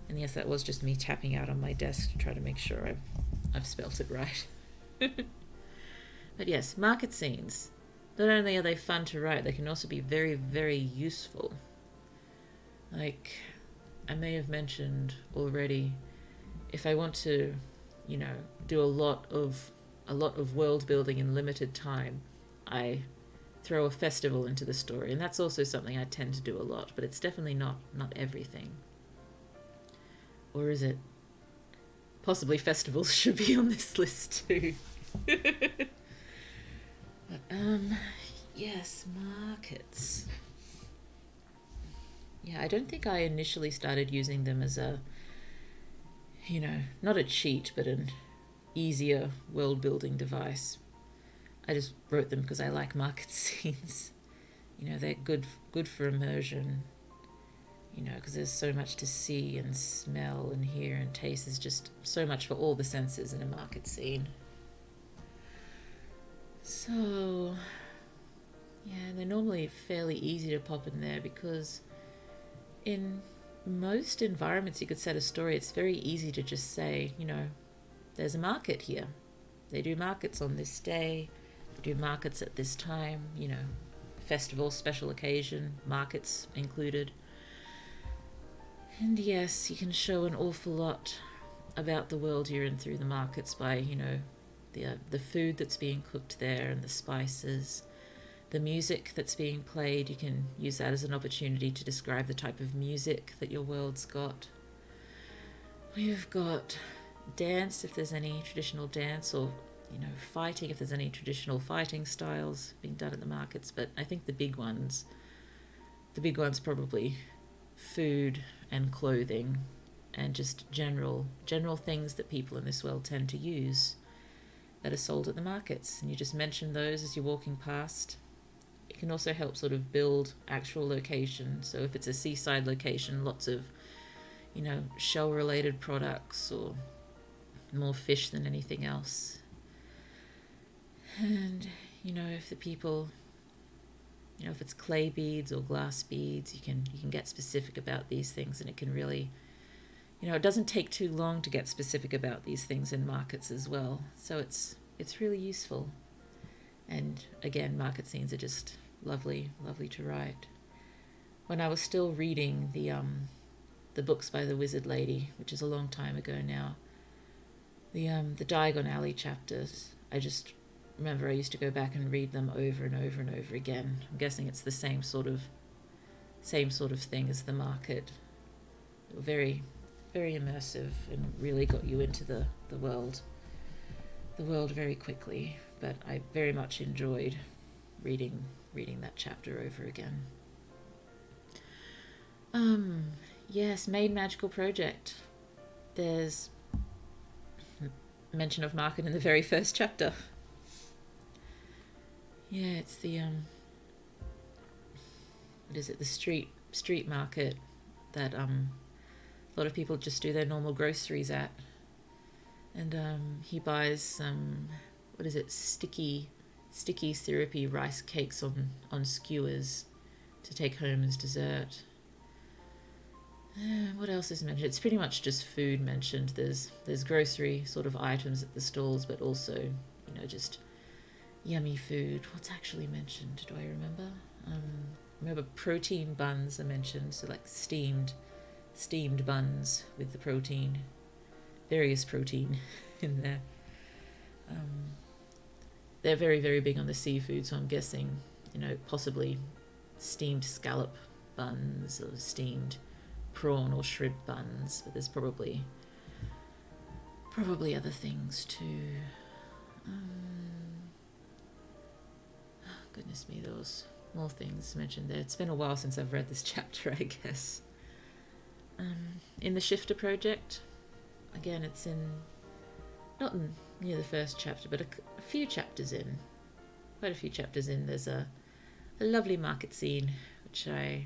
And yes, that was just me tapping out on my desk to try to make sure I've spelt it right. But yes, market scenes. Not only are they fun to write, they can also be very, very useful. Like, I may have mentioned already, if I want to, do a lot of world building in limited time, I throw a festival into the story, and that's also something I tend to do a lot, but it's definitely not everything. Or is it? Possibly festivals should be on this list too. But, yes, markets. Yeah, I don't think I initially started using them as a, not a cheat, but an easier world building device. I just wrote them because I like market scenes. They're good for immersion. Because there's so much to see and smell and hear and taste. There's just so much for all the senses in a market scene. So, yeah, they're normally fairly easy to pop in there because in most environments you could set a story, it's very easy to just say, there's a market here. They do markets on this day. They do markets at this time, festival, special occasion, markets included. And yes, you can show an awful lot about the world you're in through the markets by, the food that's being cooked there and the spices, the music that's being played. You can use that as an opportunity to describe the type of music that your world's got. We've got dance, if there's any traditional dance, or fighting, if there's any traditional fighting styles being done at the markets. But I think the big ones probably food and clothing and just general things that people in this world tend to use that are sold at the markets, and you just mention those as you're walking past. It can also help sort of build actual location. So if it's a seaside location, lots of shell related products or more fish than anything else. And if the people, if it's clay beads or glass beads, you can get specific about these things, and it can really, it doesn't take too long to get specific about these things in markets as well. So it's really useful. And again, market scenes are just lovely, lovely to write. When I was still reading the books by the Wizard Lady, which is a long time ago now, the Diagon Alley chapters, I just remember I used to go back and read them over and over and over again. I'm guessing it's the same sort of thing as the market. Very, very immersive and really got you into the world very quickly. But I very much enjoyed reading that chapter over again. Yes, Main Magical Project. There's mention of market in the very first chapter. Yeah, it's the what is it? The street market that a lot of people just do their normal groceries at. And he buys some, what is it, sticky syrupy rice cakes on skewers to take home as dessert. What else is mentioned? It's pretty much just food mentioned. There's grocery sort of items at the stalls, but also, just yummy food. What's actually mentioned? Do I remember? Remember protein buns are mentioned, so like steamed buns with the protein, various protein in there. They're very, very big on the seafood, so I'm guessing, possibly steamed scallop buns or steamed prawn or shrimp buns, but there's probably other things too. Goodness me, there was more things mentioned there. It's been a while since I've read this chapter, I guess. In the Shifter Project, again, it's not near the first chapter, but a few chapters in, quite a few chapters in, there's a lovely market scene, which I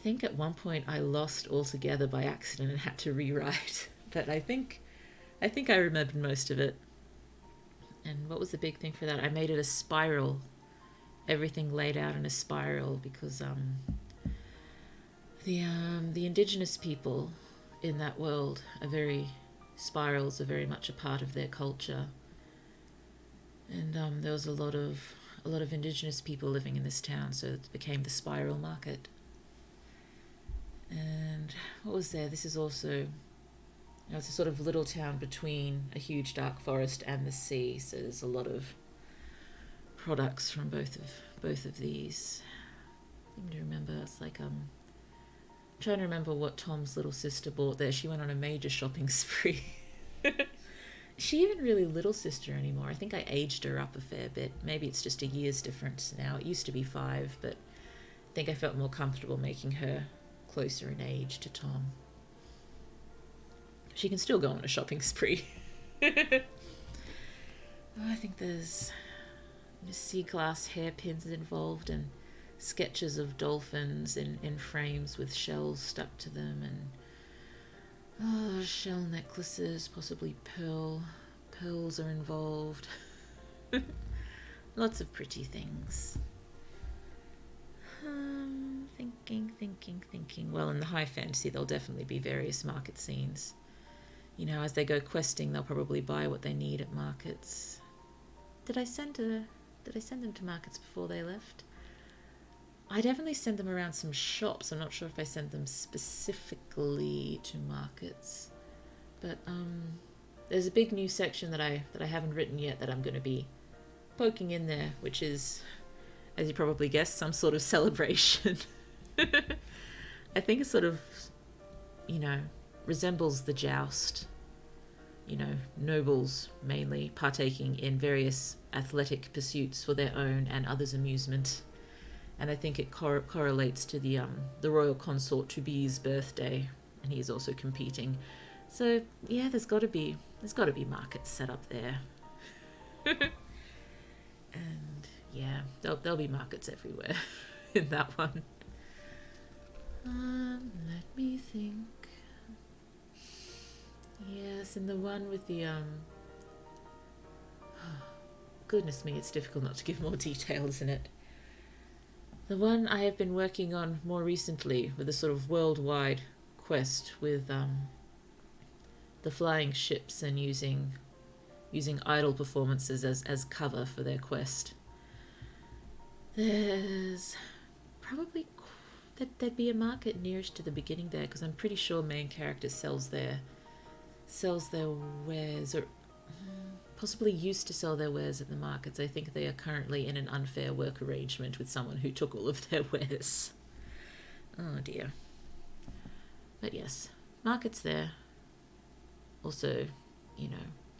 think at one point I lost altogether by accident and had to rewrite. But I think I remembered most of it. And what was the big thing for that? I made it a spiral. Everything laid out in a spiral because the indigenous people in that world spirals are very much a part of their culture. And there was a lot of indigenous people living in this town, so it became the spiral market. And what was there? This is also, it's a sort of little town between a huge dark forest and the sea, so there's a lot of products from both of these. I seem to remember, it's like I'm trying to remember what Tom's little sister bought there. She went on a major shopping spree. Is she even really little sister anymore? I think I aged her up a fair bit. Maybe it's just a year's difference now. It used to be 5, but I think I felt more comfortable making her closer in age to Tom. She can still go on a shopping spree. I think there's sea glass hairpins involved and sketches of dolphins in frames with shells stuck to them, and shell necklaces, possibly pearls are involved. Lots of pretty things. Thinking. Well, in the high fantasy, there'll definitely be various market scenes. As they go questing, they'll probably buy what they need at markets. Did I send them to markets before they left? I definitely sent them around some shops. I'm not sure if I sent them specifically to markets, but there's a big new section that I haven't written yet that I'm going to be poking in there, which is, as you probably guessed, some sort of celebration. I think it sort of, resembles the joust. Nobles mainly partaking in various athletic pursuits for their own and others' amusement. And I think it correlates to the royal consort to-be's birthday, and he's also competing. So yeah, there's got to be markets set up there. And yeah, there'll be markets everywhere in that one. Let me think. Yes, and the one with the goodness me, it's difficult not to give more detail, isn't it? The one I have been working on more recently with a sort of worldwide quest with the flying ships and using using idol performances as cover for their quest. There's probably there'd be a market nearest to the beginning there, because I'm pretty sure main character sells their wares, or possibly used to sell their wares at the markets. I think they are currently in an unfair work arrangement with someone who took all of their wares. Oh dear. But yes, markets there. Also,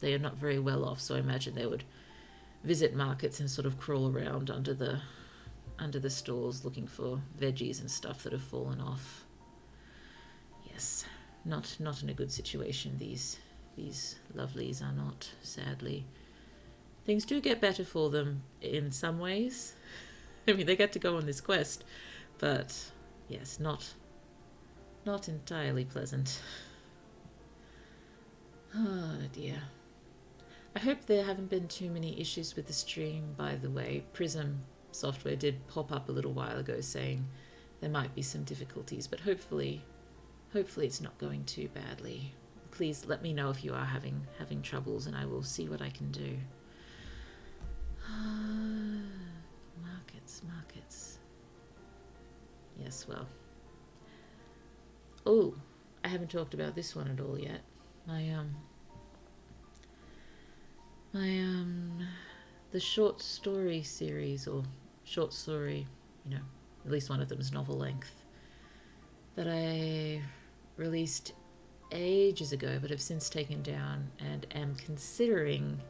they are not very well off, so I imagine they would visit markets and sort of crawl around under the stalls looking for veggies and stuff that have fallen off. Yes, not in a good situation. These lovelies are not, sadly. Things do get better for them in some ways. I mean, they get to go on this quest, but yes, not entirely pleasant. Oh dear. I hope there haven't been too many issues with the stream, by the way. Prism software did pop up a little while ago saying there might be some difficulties, but hopefully it's not going too badly. Please let me know if you are having troubles, and I will see what I can do. Markets. Yes, well. Oh, I haven't talked about this one at all yet. The short story series, or short story, at least one of them is novel length, that I released ages ago but have since taken down, and am considering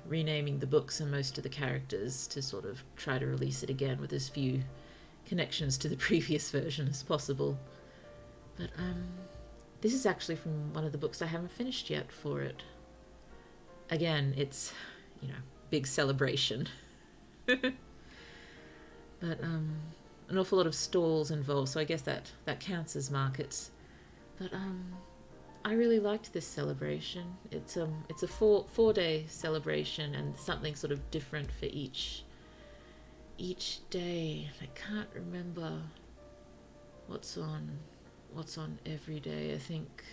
renaming the books and most of the characters to sort of try to release it again with as few connections to the previous version as possible. But this is actually from one of the books I haven't finished yet for it. Again, it's big celebration. But an awful lot of stalls involved, so I guess that counts as markets. But I really liked this celebration. It's a 4-day celebration, and something sort of different for each day. I can't remember what's on every day. I think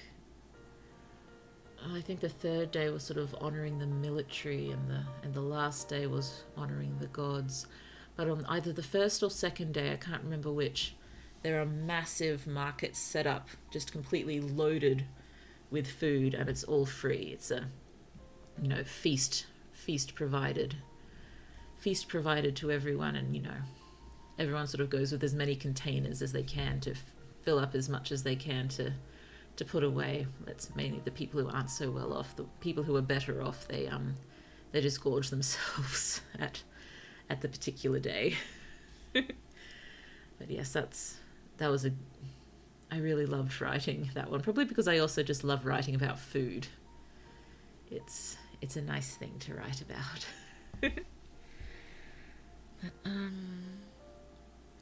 the third day was sort of honoring the military, and the last day was honoring the gods. But on either the first or second day, I can't remember which, there are massive markets set up, just completely loaded with food, and it's all free. It's a feast provided to everyone, and everyone sort of goes with as many containers as they can to fill up as much as they can to put away. That's mainly the people who aren't so well off. The people who are better off, they just gorge themselves at the particular day. But yes, I really loved writing that one, probably because I also just love writing about food. It's a nice thing to write about. But,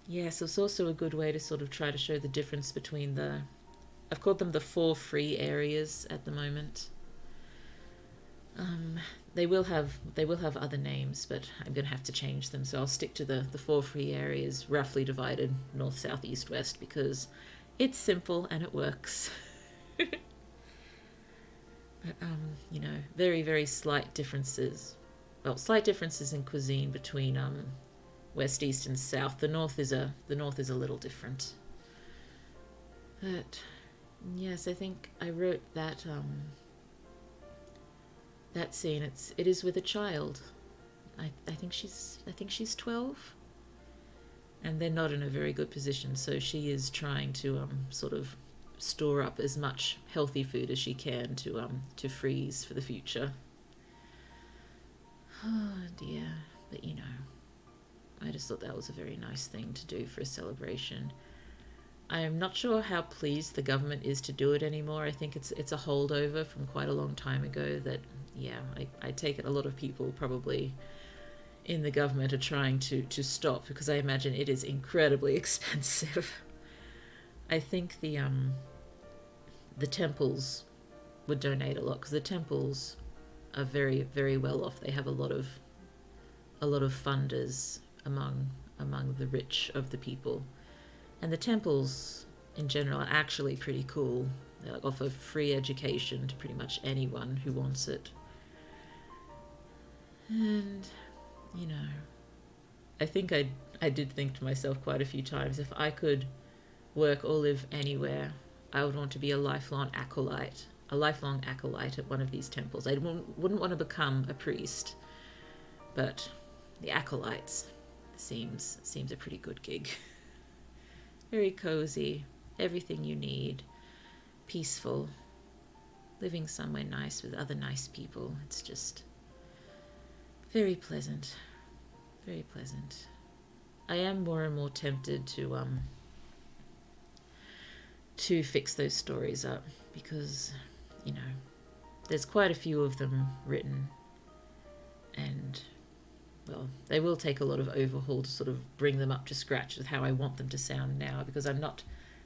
yes, it's also a good way to sort of try to show the difference between I've called them the 4 free areas at the moment. They will have other names, but I'm going to have to change them, so I'll stick to the 4 free areas, roughly divided north, south, east, west, because it's simple and it works. But very, very slight differences. Well, slight differences in cuisine between west, east, and south. The north is a little different. But yes, I think I wrote that scene. It is with a child. I think she's 12, and they're not in a very good position. So she is trying to sort of store up as much healthy food as she can to freeze for the future. Oh dear, but I just thought that was a very nice thing to do for a celebration. I'm not sure how pleased the government is to do it anymore. I think it's a holdover from quite a long time ago that, I take it a lot of people probably in the government are trying to stop, because I imagine it is incredibly expensive. I think the temples would donate a lot, because the temples are very, very well off. They have a lot of funders among the rich of the people. And the temples in general are actually pretty cool. They like offer free education to pretty much anyone who wants it. And, you know, I think I did think to myself quite a few times, if I could work or live anywhere, I would want to be a lifelong acolyte at one of these temples. I wouldn't want to become a priest, but the acolytes seems a pretty good gig. Very cozy, everything you need, peaceful, living somewhere nice with other nice people. It's just very pleasant, very pleasant. I am more and more tempted to fix those stories up because, you know, there's quite a few of them written, and well, they will take a lot of overhaul to sort of bring them up to scratch with how I want them to sound now, because I'm not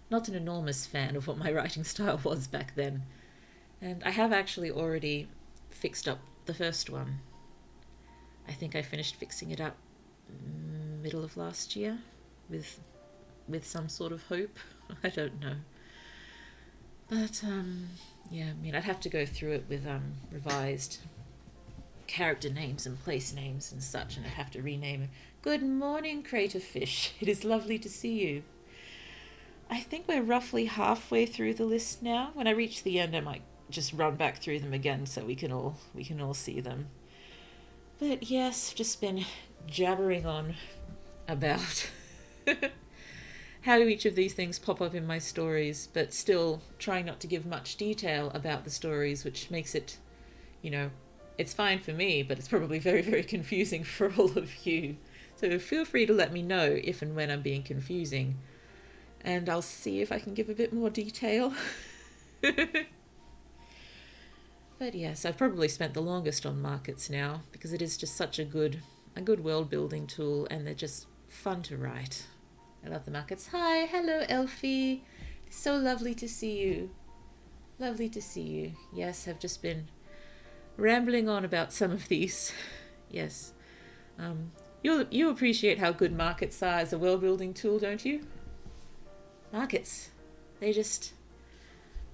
an enormous fan of what my writing style was back then. And I have actually already fixed up the first one. I think I finished fixing it up middle of last year with some sort of hope. I don't know. But, yeah, I mean, I'd have to go through it with revised character names and place names and such, and I'd have to rename it. Good morning, Crater Fish. It is lovely to see you. I think we're roughly halfway through the list now. When I reach the end, I might just run back through them again so we can all see them. But yes, just been jabbering on about how each of these things pop up in my stories, but still trying not to give much detail about the stories, which makes it, you know, it's fine for me, but it's probably very, very confusing for all of you. So feel free to let me know if and when I'm being confusing, and I'll see if I can give a bit more detail. But yes, I've probably spent the longest on markets now, because it is just such a good world building tool, and they're just fun to write. I love the markets. Hi, hello Elfie. It's so lovely to see you. Lovely to see you. Yes, I've just been rambling on about some of these. Yes. You appreciate how good markets are as a world building tool, don't you? Markets. They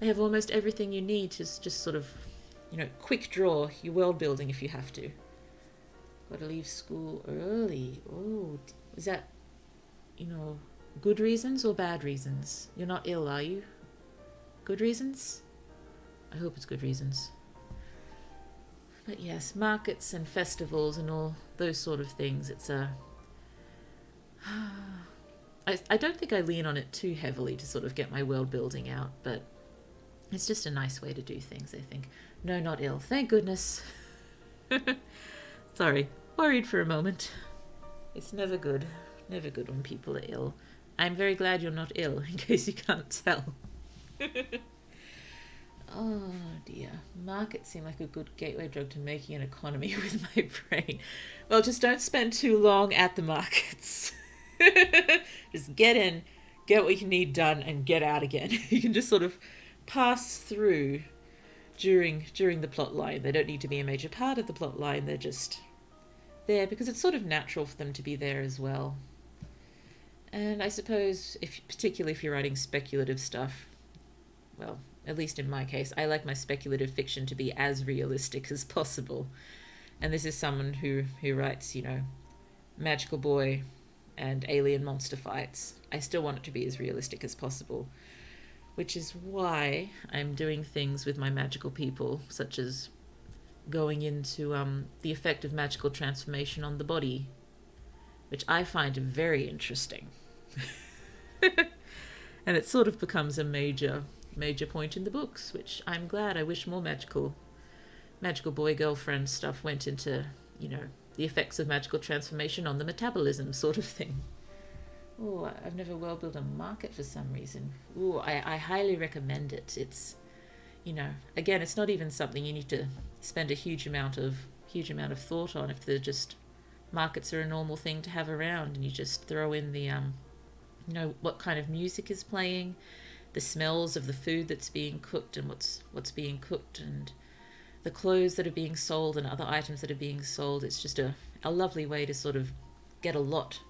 have almost everything you need to just sort of, you know, quick draw your world building if you have to. Got to leave school early. Oh, is that, you know, good reasons or bad reasons? You're not ill, are you? Good reasons? I hope it's good reasons. But yes, markets and festivals and all those sort of things, it's I don't think I lean on it too heavily to sort of get my world building out, but it's just a nice way to do things, I think. No, not ill. Thank goodness. Sorry, worried for a moment. It's never good. Never good when people are ill. I'm very glad you're not ill, in case you can't tell. Oh dear. Markets seem like a good gateway drug to making an economy with my brain. Well, just don't spend too long at the markets. Just get in, get what you need done, and get out again. You can just sort of pass through during the plot line. They don't need to be a major part of the plot line. They're just there because it's sort of natural for them to be there as well. And I suppose, particularly if you're writing speculative stuff, well, at least in my case, I like my speculative fiction to be as realistic as possible. And this is someone who writes, you know, magical boy and alien monster fights. I still want it to be as realistic as possible, which is why I'm doing things with my magical people, such as going into the effect of magical transformation on the body, which I find very interesting. And it sort of becomes a major point in the books, which I'm glad. I wish more magical boy girlfriend stuff went into, you know, the effects of magical transformation on the metabolism sort of thing. Oh, I've never world built a market for some reason. Oh, I highly recommend it. It's, you know, again, it's not even something you need to spend a huge amount of thought on. If they're just markets are a normal thing to have around, and you just throw in the you know, what kind of music is playing, the smells of the food that's being cooked and what's being cooked, and the clothes that are being sold and other items that are being sold. It's just a lovely way to sort of get a lot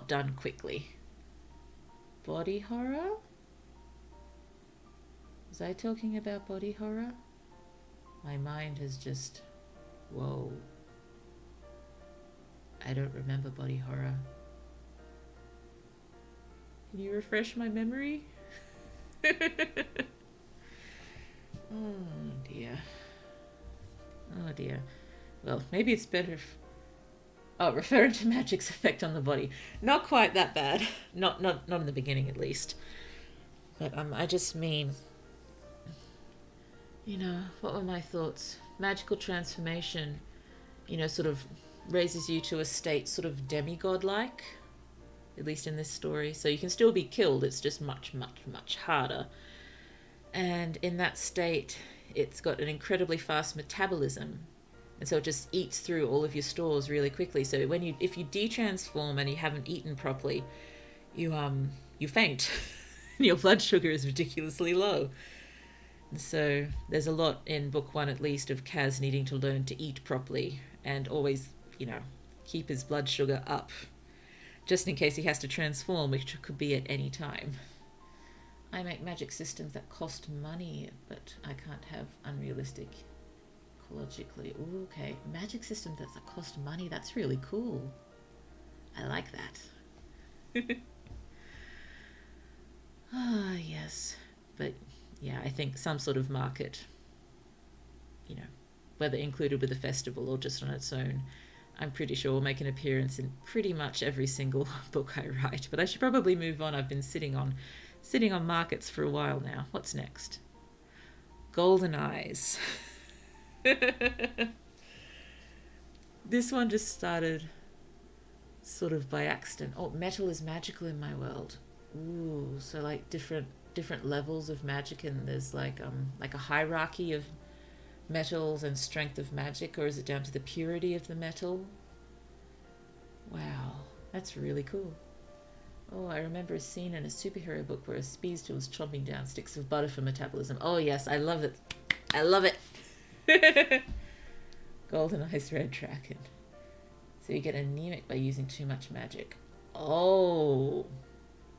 done quickly. Body horror? Was I talking about body horror? My mind has just... Whoa. I don't remember body horror. Can you refresh my memory? Oh dear. Oh dear. Well, maybe it's better if... Oh, referring to magic's effect on the body. Not quite that bad. Not in the beginning, at least. But I just mean... You know, what were my thoughts? Magical transformation, you know, sort of raises you to a state sort of demigod-like, at least in this story. So you can still be killed, it's just much, much, much harder. And in that state, it's got an incredibly fast metabolism. And so it just eats through all of your stores really quickly. So if you de-transform and you haven't eaten properly, you faint. Your blood sugar is ridiculously low. So there's a lot in book 1 at least of Kaz needing to learn to eat properly and always, you know, keep his blood sugar up just in case he has to transform, which could be at any time. I make magic systems that cost money, but I can't have unrealistic ecologically. Ooh, okay, magic systems that cost money, that's really cool. I like that. Ah, yes. But yeah, I think some sort of market, you know, whether included with the festival or just on its own, I'm pretty sure will make an appearance in pretty much every single book I write. But I should probably move on. I've been sitting on markets for a while now. What's next? Golden Eyes. This one just started sort of by accident. Oh, metal is magical in my world. Ooh, so like different levels of magic, and there's like a hierarchy of metals and strength of magic, or is it down to the purity of the metal? Wow, that's really cool. Oh, I remember a scene in a superhero book where a speedster was chomping down sticks of butter for metabolism. Oh yes, I love it. I love it. Golden Eyes Red Dragon. So you get anemic by using too much magic. Oh,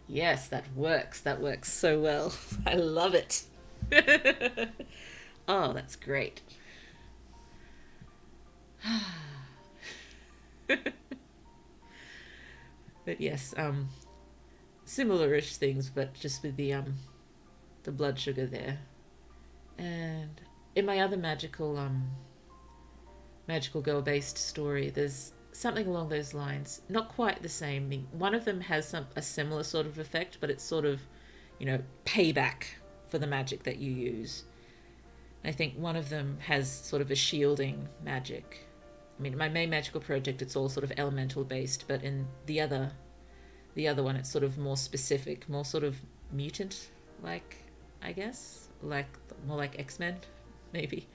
yes, that works. That works so well. I love it. Oh, that's great. But yes, similar-ish things, but just with the blood sugar there. And in my other magical girl-based story, there's something along those lines. Not quite the same. I mean, one of them has a similar sort of effect, but it's sort of, you know, payback for the magic that you use. I think one of them has sort of a shielding magic. I mean, my main magical project, it's all sort of elemental based, but in the other one, it's sort of more specific, more sort of mutant like, I guess, like more like X-Men maybe.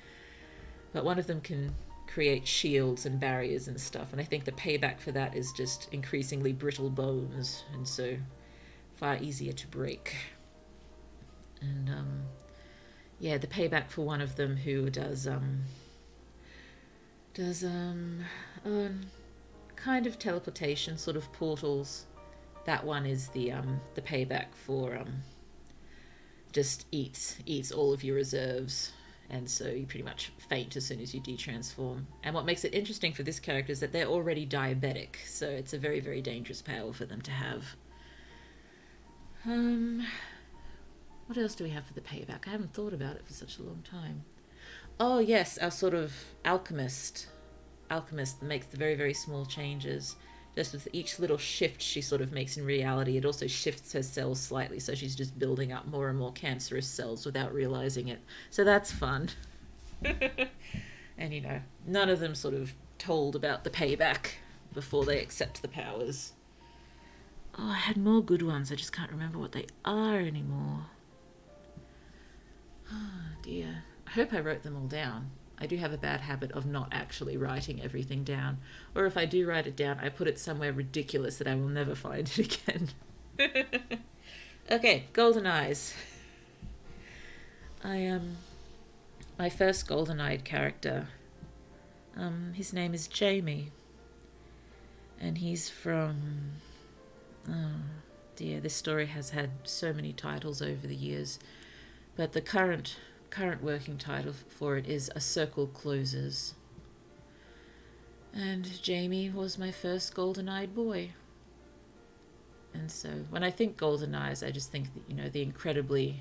But one of them can create shields and barriers and stuff, and I think the payback for that is just increasingly brittle bones, and so far easier to break. And yeah, the payback for one of them who does kind of teleportation, sort of portals. That one is the payback for just eats all of your reserves, and so you pretty much faint as soon as you de-transform. And what makes it interesting for this character is that they're already diabetic, so it's a very, very dangerous power for them to have. What else do we have for the payback? I haven't thought about it for such a long time. Oh yes, our sort of alchemist that makes the very, very small changes. Just with each little shift she sort of makes in reality, it also shifts her cells slightly, so she's just building up more and more cancerous cells without realizing it. So that's fun. And you know, none of them sort of told about the payback before they accept the powers. Oh, I had more good ones, I just can't remember what they are anymore. Oh dear. I hope I wrote them all down. I do have a bad habit of not actually writing everything down. Or if I do write it down, I put it somewhere ridiculous that I will never find it again. Okay, Golden Eyes. My first golden-eyed character, his name is Jamie. And he's from... Oh dear, this story has had so many titles over the years. But the current working title for it is A Circle Closes. And Jamie was my first golden-eyed boy. And so when I think golden eyes, I just think that, you know, the incredibly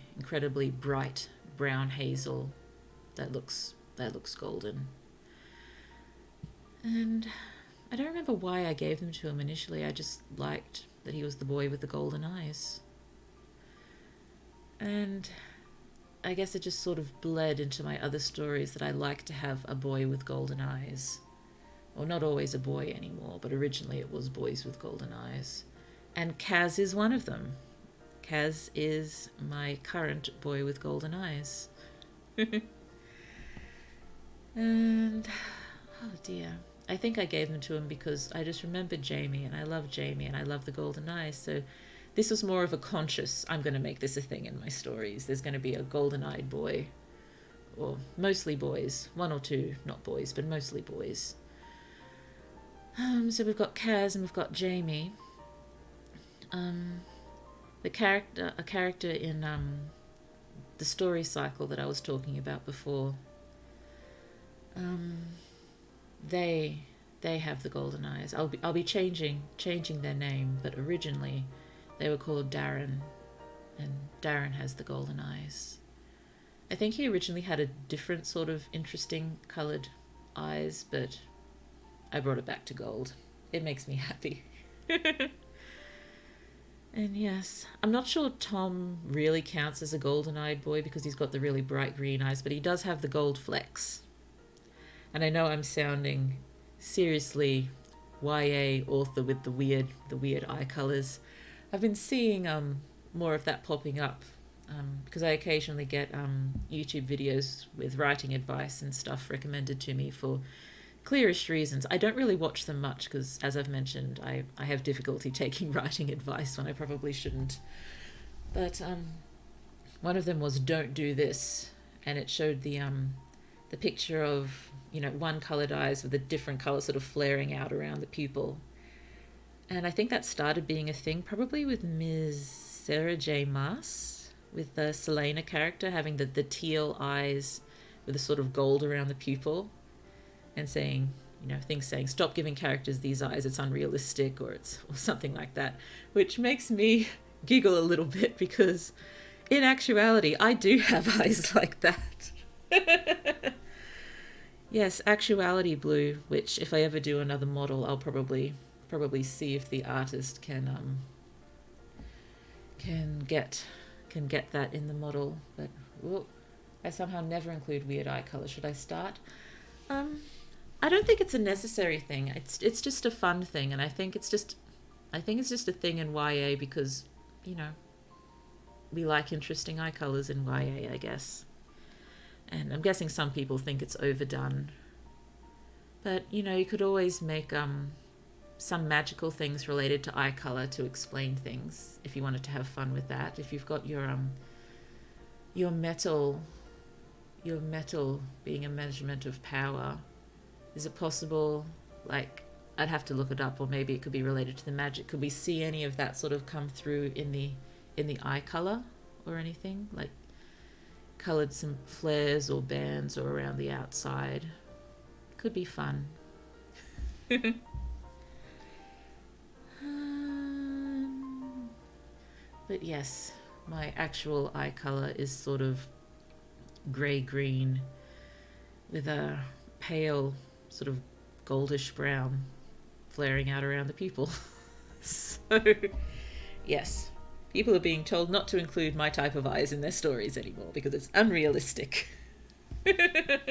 bright brown hazel that looks golden. And I don't remember why I gave them to him initially. I just liked that he was the boy with the golden eyes. And I guess it just sort of bled into my other stories that I like to have a boy with golden eyes. Well, not always a boy anymore, but originally it was boys with golden eyes. And Kaz is one of them. Kaz is my current boy with golden eyes. And, oh dear. I think I gave them to him because I just remembered Jamie, and I love Jamie, and I love the golden eyes. So this was more of a conscious, I'm going to make this a thing in my stories. There's going to be a golden-eyed boy, or mostly boys. One or two, not boys, but mostly boys. So we've got Kaz and we've got Jamie. A character in the story cycle that I was talking about before. They have the golden eyes. I'll be changing their name, but originally they were called Darren, and Darren has the golden eyes. I think he originally had a different sort of interesting coloured eyes, but I brought it back to gold. It makes me happy. And yes, I'm not sure Tom really counts as a golden-eyed boy because he's got the really bright green eyes, but he does have the gold flecks. And I know I'm sounding seriously YA author with the weird eye colours. I've been seeing more of that popping up because I occasionally get YouTube videos with writing advice and stuff recommended to me for clearest reasons. I don't really watch them much because, as I've mentioned, I have difficulty taking writing advice when I probably shouldn't. But one of them was "Don't do this," and it showed the picture of, you know, one coloured eyes with a different colour sort of flaring out around the pupil. And I think that started being a thing probably with Ms. Sarah J. Maas, with the Selena character having the teal eyes with a sort of gold around the pupil. And saying, you know, things saying, stop giving characters these eyes, it's unrealistic, or something like that, which makes me giggle a little bit because in actuality, I do have eyes like that. Yes, Actuality Blue, which if I ever do another model, I'll probably see if the artist can get that in the model. But I somehow never include weird eye color. Should I start? I don't think it's a necessary thing. It's just a fun thing, and I think it's just a thing in YA because, you know, we like interesting eye colours in YA, I guess. And I'm guessing some people think it's overdone. But, you know, you could always make some magical things related to eye colour to explain things if you wanted to have fun with that. If you've got your metal being a measurement of power, is it possible, like, I'd have to look it up, or maybe it could be related to the magic. Could we see any of that sort of come through in the eye color or anything? Like, colored some flares or bands or around the outside. Could be fun. But yes, my actual eye color is sort of grey-green with a pale sort of goldish brown flaring out around the pupil. So, yes, people are being told not to include my type of eyes in their stories anymore because it's unrealistic. The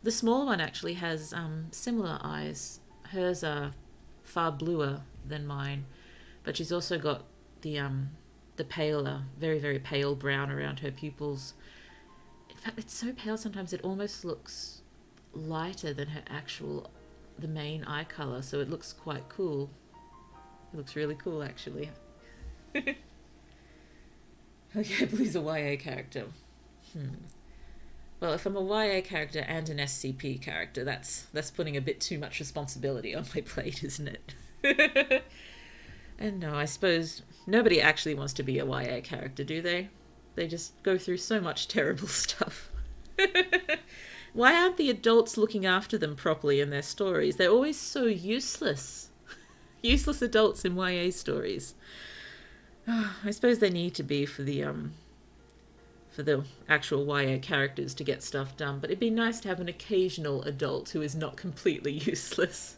small one actually has similar eyes. Hers are far bluer than mine, but she's also got the paler, very, very pale brown around her pupils. In fact, it's so pale sometimes it almost looks lighter than the main eye color, so it looks quite cool. It looks really cool, actually. Okay, Blue's a YA character. Well, if I'm a YA character and an SCP character, that's putting a bit too much responsibility on my plate, isn't it? And no, I suppose nobody actually wants to be a YA character, do they? They just go through so much terrible stuff. Why aren't the adults looking after them properly in their stories? They're always so useless. Useless adults in YA stories. I suppose they need to be for the actual YA characters to get stuff done, but it'd be nice to have an occasional adult who is not completely useless.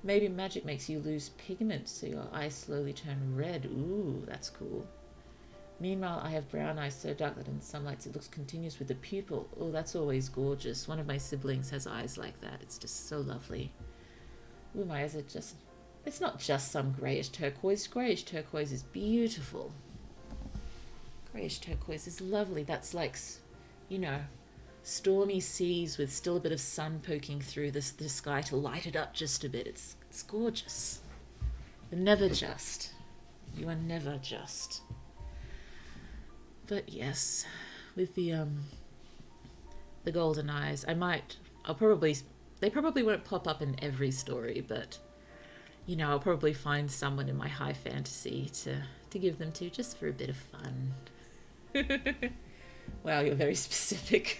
Maybe magic makes you lose pigment so your eyes slowly turn red. Ooh, that's cool. Meanwhile, I have brown eyes so dark that in some lights it looks continuous with the pupil. Oh, that's always gorgeous. One of my siblings has eyes like that. It's just so lovely. Ooh, my eyes are just... It's not just some greyish turquoise. Greyish turquoise is beautiful. Greyish turquoise is lovely. That's like, you know, stormy seas with still a bit of sun poking through the sky to light it up just a bit. It's gorgeous. You're never just. You are never just. But yes, with the golden eyes, they probably won't pop up in every story, but you know, I'll probably find someone in my high fantasy to give them to, just for a bit of fun. Wow, you're very specific.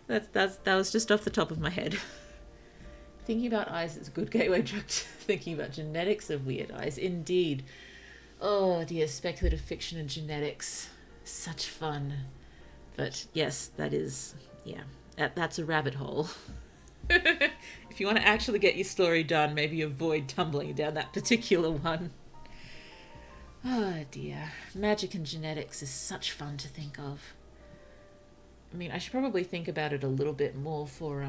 That was just off the top of my head. Thinking about eyes is a good gateway drug to thinking about genetics of weird eyes. Indeed. Oh dear, speculative fiction and genetics. Such fun. But yes, that's a rabbit hole. If you want to actually get your story done, maybe avoid tumbling down that particular one. Oh dear. Magic and genetics is such fun to think of. I mean, I should probably think about it a little bit more for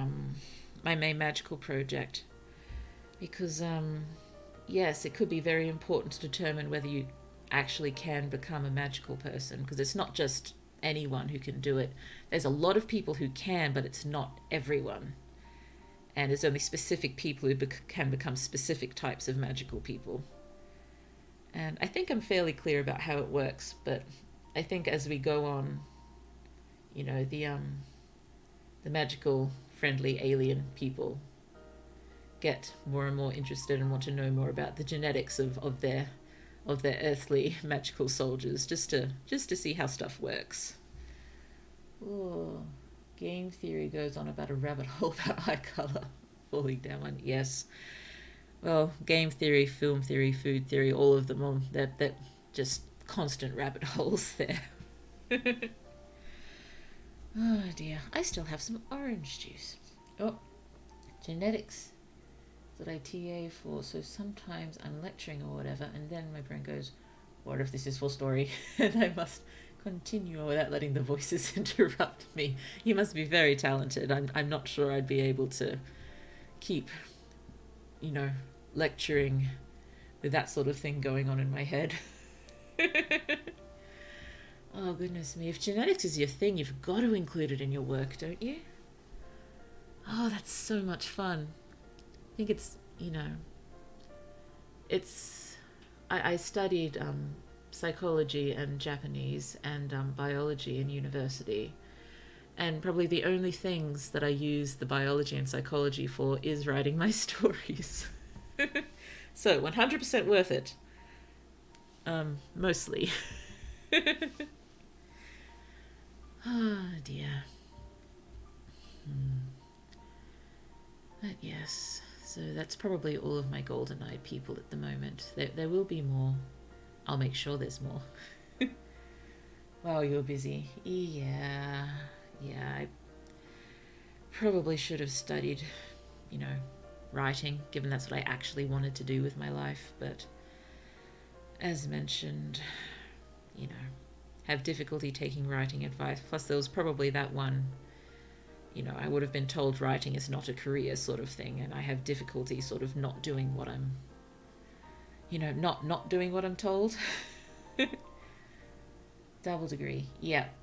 my main magical project. Because, yes, it could be very important to determine whether you actually can become a magical person. Because it's not just anyone who can do it. There's a lot of people who can, but it's not everyone. And there's only specific people who can become specific types of magical people. And I think I'm fairly clear about how it works, but I think as we go on, you know, the magical, friendly alien people get more and more interested and want to know more about the genetics of their earthly magical soldiers, just to see how stuff works. Oh, game theory goes on about a rabbit hole about eye color falling down one. Yes. Well, game theory, film theory, food theory, all of them, they're just constant rabbit holes there. Oh dear, I still have some orange juice. Oh, genetics that I TA for, so sometimes I'm lecturing or whatever, and then my brain goes, what if this is full story? And I must continue without letting the voices interrupt me. You must be very talented. I'm not sure I'd be able to keep, you know, lecturing with that sort of thing going on in my head. Oh goodness me, if genetics is your thing, you've got to include it in your work, don't you? Oh, that's so much fun. I think it's, you know, I studied psychology and Japanese and biology in university, and probably the only things that I use the biology and psychology for is writing my stories. So 100% worth it. Mostly. Oh dear. But yes, so that's probably all of my golden-eyed people at the moment. There will be more. I'll make sure there's more. Wow, you're busy. Yeah, I probably should have studied, you know, writing, given that's what I actually wanted to do with my life, but as mentioned, you know, have difficulty taking writing advice. Plus there was probably that one, you know, I would have been told writing is not a career sort of thing, and I have difficulty sort of not doing what I'm, you know, not doing what I'm told. Double degree. Yep,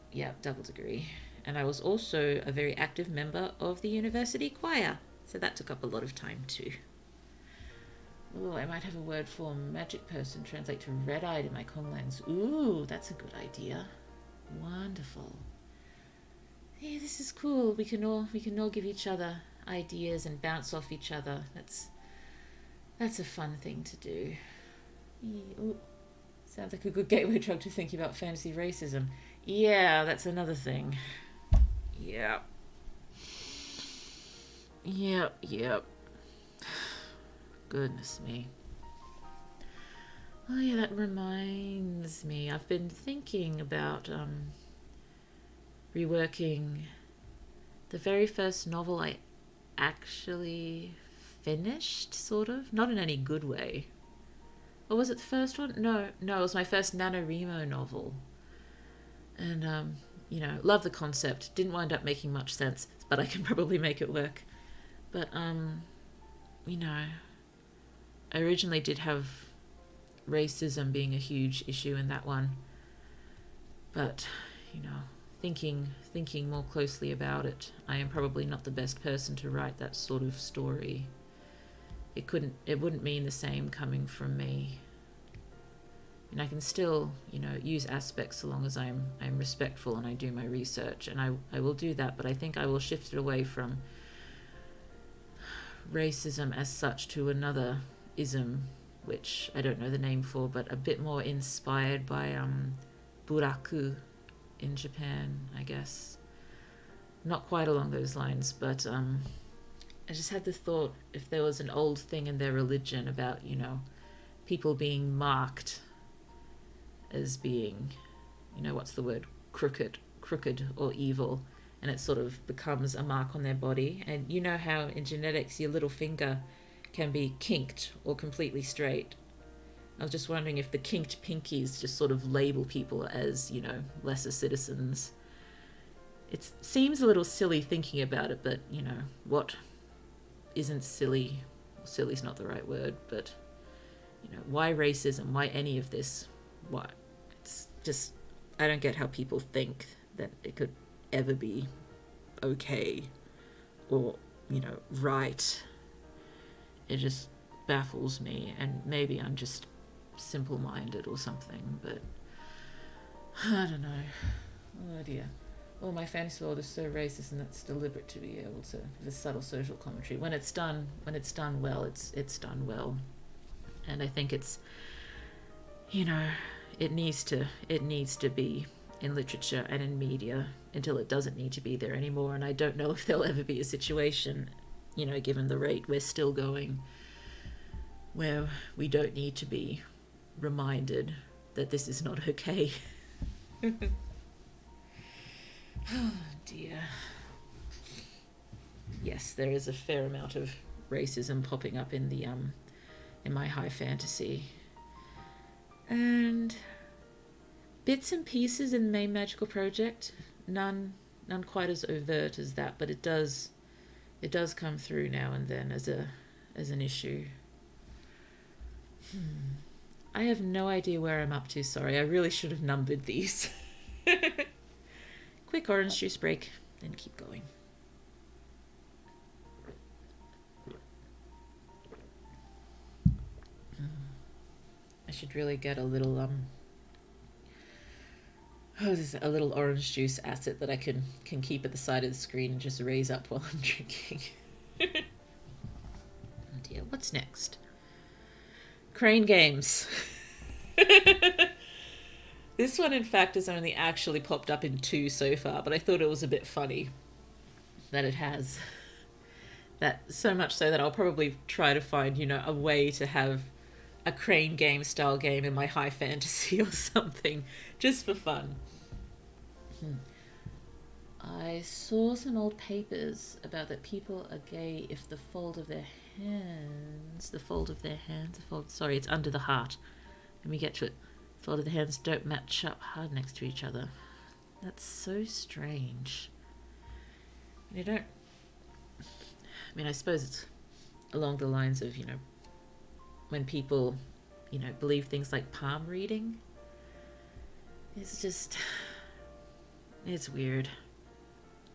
double degree. And I was also a very active member of the university choir, so that took up a lot of time too. Oh, I might have a word for magic person translate to red-eyed in my Konglans. Ooh, that's a good idea. Wonderful. Yeah, this is cool. We can all give each other ideas and bounce off each other. That's a fun thing to do. Yeah, ooh, Sounds like a good gateway drug to thinking about fantasy racism. Yeah, that's another thing. Yeah. Yep. Goodness me. Oh yeah, that reminds me. I've been thinking about reworking the very first novel I actually finished, sort of. Not in any good way. Or was it the first one? No, it was my first NaNoWriMo novel. And, love the concept. Didn't wind up making much sense, but I can probably make it work. But, I originally did have racism being a huge issue in that one. But, thinking more closely about it, I am probably not the best person to write that sort of story. It wouldn't mean the same coming from me. And I can still, use aspects so long as I'm respectful and I do my research, and I will do that, but I think I will shift it away from racism as such to another ism, which I don't know the name for, but a bit more inspired by buraku in Japan, I guess. Not quite along those lines, but I just had the thought, if there was an old thing in their religion about, people being marked as being, what's the word, crooked or evil, and it sort of becomes a mark on their body. And you know how in genetics your little finger can be kinked or completely straight. I was just wondering if the kinked pinkies just sort of label people as, lesser citizens. It seems a little silly thinking about it, but, what isn't silly? Well, silly's not the right word, but, why racism? Why any of this? Why? It's just, I don't get how people think that it could ever be okay or, right. It just baffles me, and maybe I'm just simple-minded or something, but I don't know. Oh dear. Oh, my fantasy world is so racist, and it's deliberate to be able to, the subtle social commentary. When it's done well, it's done well. And I think it's, it needs to be in literature and in media until it doesn't need to be there anymore. And I don't know if there'll ever be a situation, given the rate we're still going, where we don't need to be reminded that this is not okay. Oh dear. Yes, there is a fair amount of racism popping up in the in my high fantasy, and bits and pieces in the main magical project. None quite as overt as that, but it does come through now and then as an issue. I have no idea where I'm up to. Sorry, I really should have numbered these. Quick orange juice break, then keep going. I should really get a little there's a little orange juice asset that I can keep at the side of the screen and just raise up while I'm drinking. Oh dear, what's next? Crane games. This one, in fact, has only actually popped up in 2 so far, but I thought it was a bit funny that it has. That so much so that I'll probably try to find, a way to have a crane game style game in my high fantasy or something, just for fun. I saw some old papers about that people are gay if the fold of their hands, sorry, it's under the heart. Let me get to it. Fold of the hands don't match up hard next to each other. That's so strange. I suppose it's along the lines of, when people, believe things like palm reading. It's weird.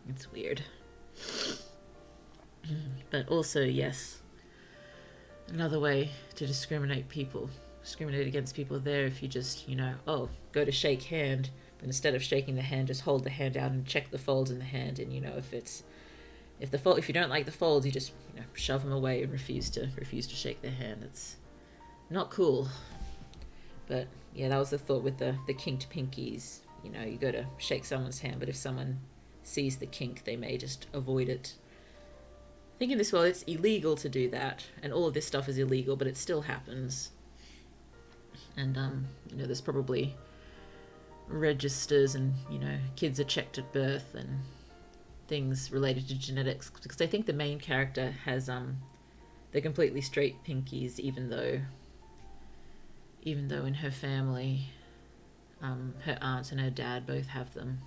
It's weird. But also, yes, another way to discriminate against people there, if you just, go to shake hand, but instead of shaking the hand, just hold the hand out and check the folds in the hand, and if you don't like the folds, you just shove them away and refuse to shake their hand. It's not cool. But yeah, that was the thought with the kinked pinkies. You know, you go to shake someone's hand, but if someone sees the kink, they may just avoid it. I think in this world it's illegal to do that, and all of this stuff is illegal, but it still happens. And you know, there's probably registers, and you know, kids are checked at birth and things related to genetics, because I think the main character has they're completely straight pinkies, even though in her family her aunt and her dad both have them.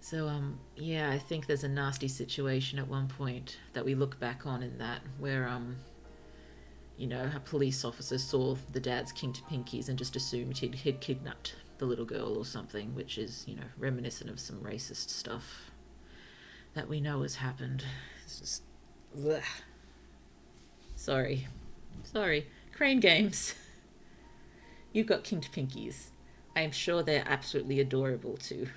So yeah, I think there's a nasty situation at one point that we look back on in that, where you know, a police officer saw the dad's kinked pinkies and just assumed he'd kidnapped the little girl or something, which is, you know, reminiscent of some racist stuff that we know has happened. It's just, blech. Sorry. Crane Games. You've got kinked pinkies. I am sure they're absolutely adorable too.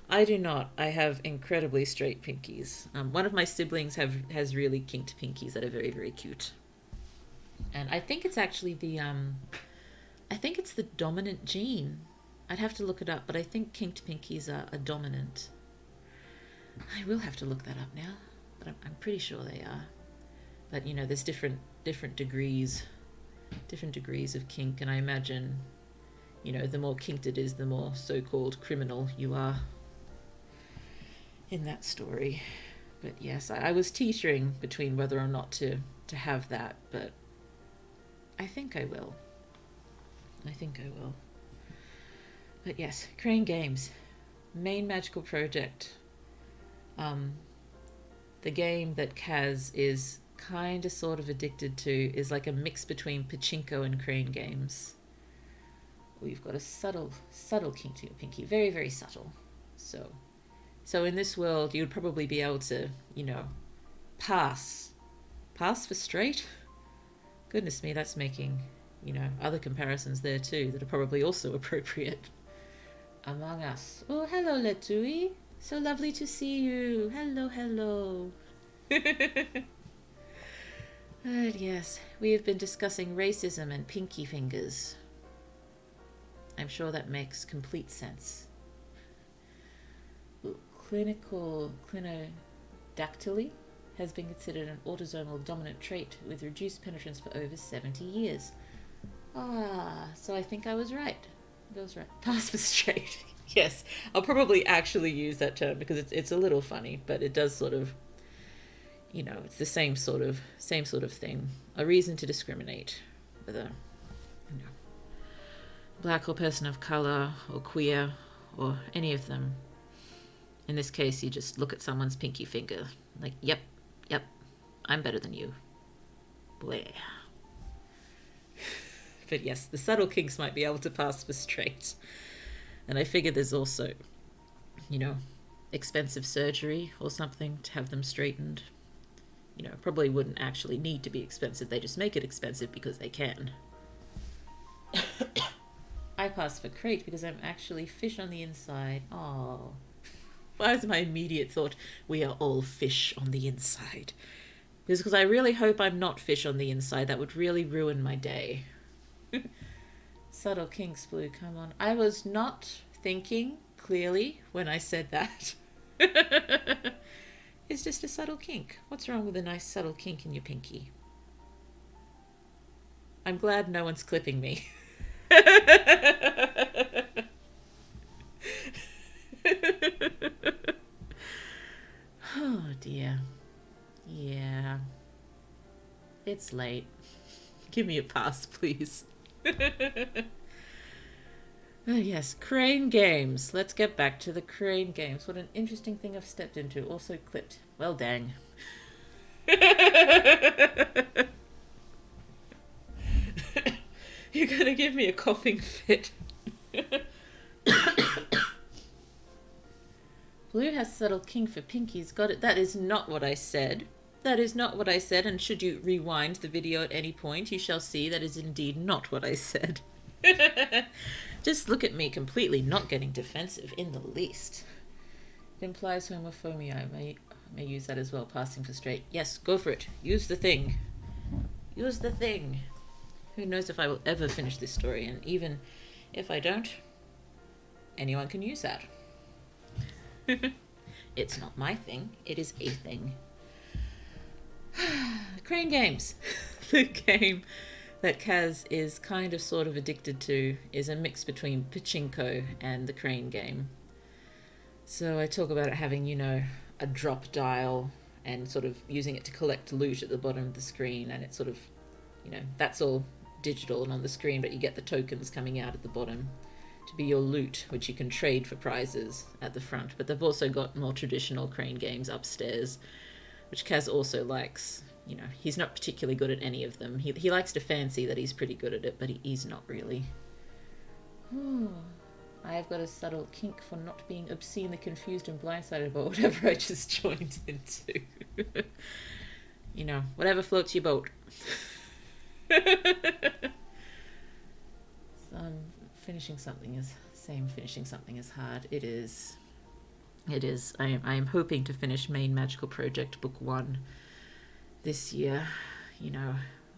I do not. I have incredibly straight pinkies. One of my siblings has really kinked pinkies that are very, very cute. And I think it's actually the dominant gene. I'd have to look it up, but I think kinked pinkies are dominant. I will have to look that up now, but I'm pretty sure they are. But you know, there's different degrees of kink, and I imagine, you know, the more kinked it is, the more so-called criminal you are in that story. But yes, I was teetering between whether or not to have that, but I think I will. But yes, Crane Games, main magical project. The game that Kaz is kind of sort of addicted to is like a mix between pachinko and Crane Games. We've got a subtle kink to your pinky, very, very subtle. So in this world, you would probably be able to, you know, pass for straight. Goodness me, that's making, you know, other comparisons there too that are probably also appropriate. Among Us. Oh, hello, Letui. So lovely to see you. Hello. Yes, we have been discussing racism and pinky fingers. I'm sure that makes complete sense. Clinodactyly has been considered an autosomal dominant trait with reduced penetrance for over 70 years. So I think I was right. Pass for straight. Yes, I'll probably actually use that term because it's a little funny, but it does sort of, you know, it's the same sort of thing. A reason to discriminate, whether, you know, black or person of color or queer or any of them. In this case, you just look at someone's pinky finger, like, yep, I'm better than you. Bleh. But yes, the subtle kinks might be able to pass for straight. And I figure there's also, you know, expensive surgery or something to have them straightened. You know, probably wouldn't actually need to be expensive. They just make it expensive because they can. I pass for crate because I'm actually fish on the inside. Oh. Why is my immediate thought, we are all fish on the inside? Because I really hope I'm not fish on the inside. That would really ruin my day. Subtle kinks, Blue, come on. I was not thinking clearly when I said that. It's just a subtle kink. What's wrong with a nice subtle kink in your pinky? I'm glad no one's clipping me. Oh dear. Yeah. It's late. Give me a pass, please. Oh yes, Crane Games. Let's get back to the Crane Games. What an interesting thing I've stepped into. Also clipped. Well, dang. You're gonna give me a coughing fit. Blue has subtle kink for pinkies. Got it. That is not what I said. That is not what I said, and should you rewind the video at any point, you shall see that is indeed not what I said. Just look at me, completely not getting defensive in the least. It implies homophobia. I may use that as well, passing for straight. Yes, go for it. Use the thing. Use the thing. who knows if I will ever finish this story, and even if I don't, anyone can use that. It's not my thing, it is a thing. Crane Games. The game that Kaz is kind of sort of addicted to is a mix between pachinko and the crane game. So I talk about it having, a drop dial and sort of using it to collect loot at the bottom of the screen, and it's sort of, that's all digital and on the screen, but you get the tokens coming out at the bottom to be your loot, which you can trade for prizes at the front. But they've also got more traditional crane games upstairs, which Kaz also likes. He's not particularly good at any of them. He likes to fancy that he's pretty good at it, but he's not really. I have got a subtle kink for not being obscenely confused and blindsided about whatever I just joined into. Whatever floats your boat. So finishing something is hard. It is. I am hoping to finish Main Magical Project Book 1 this year. I've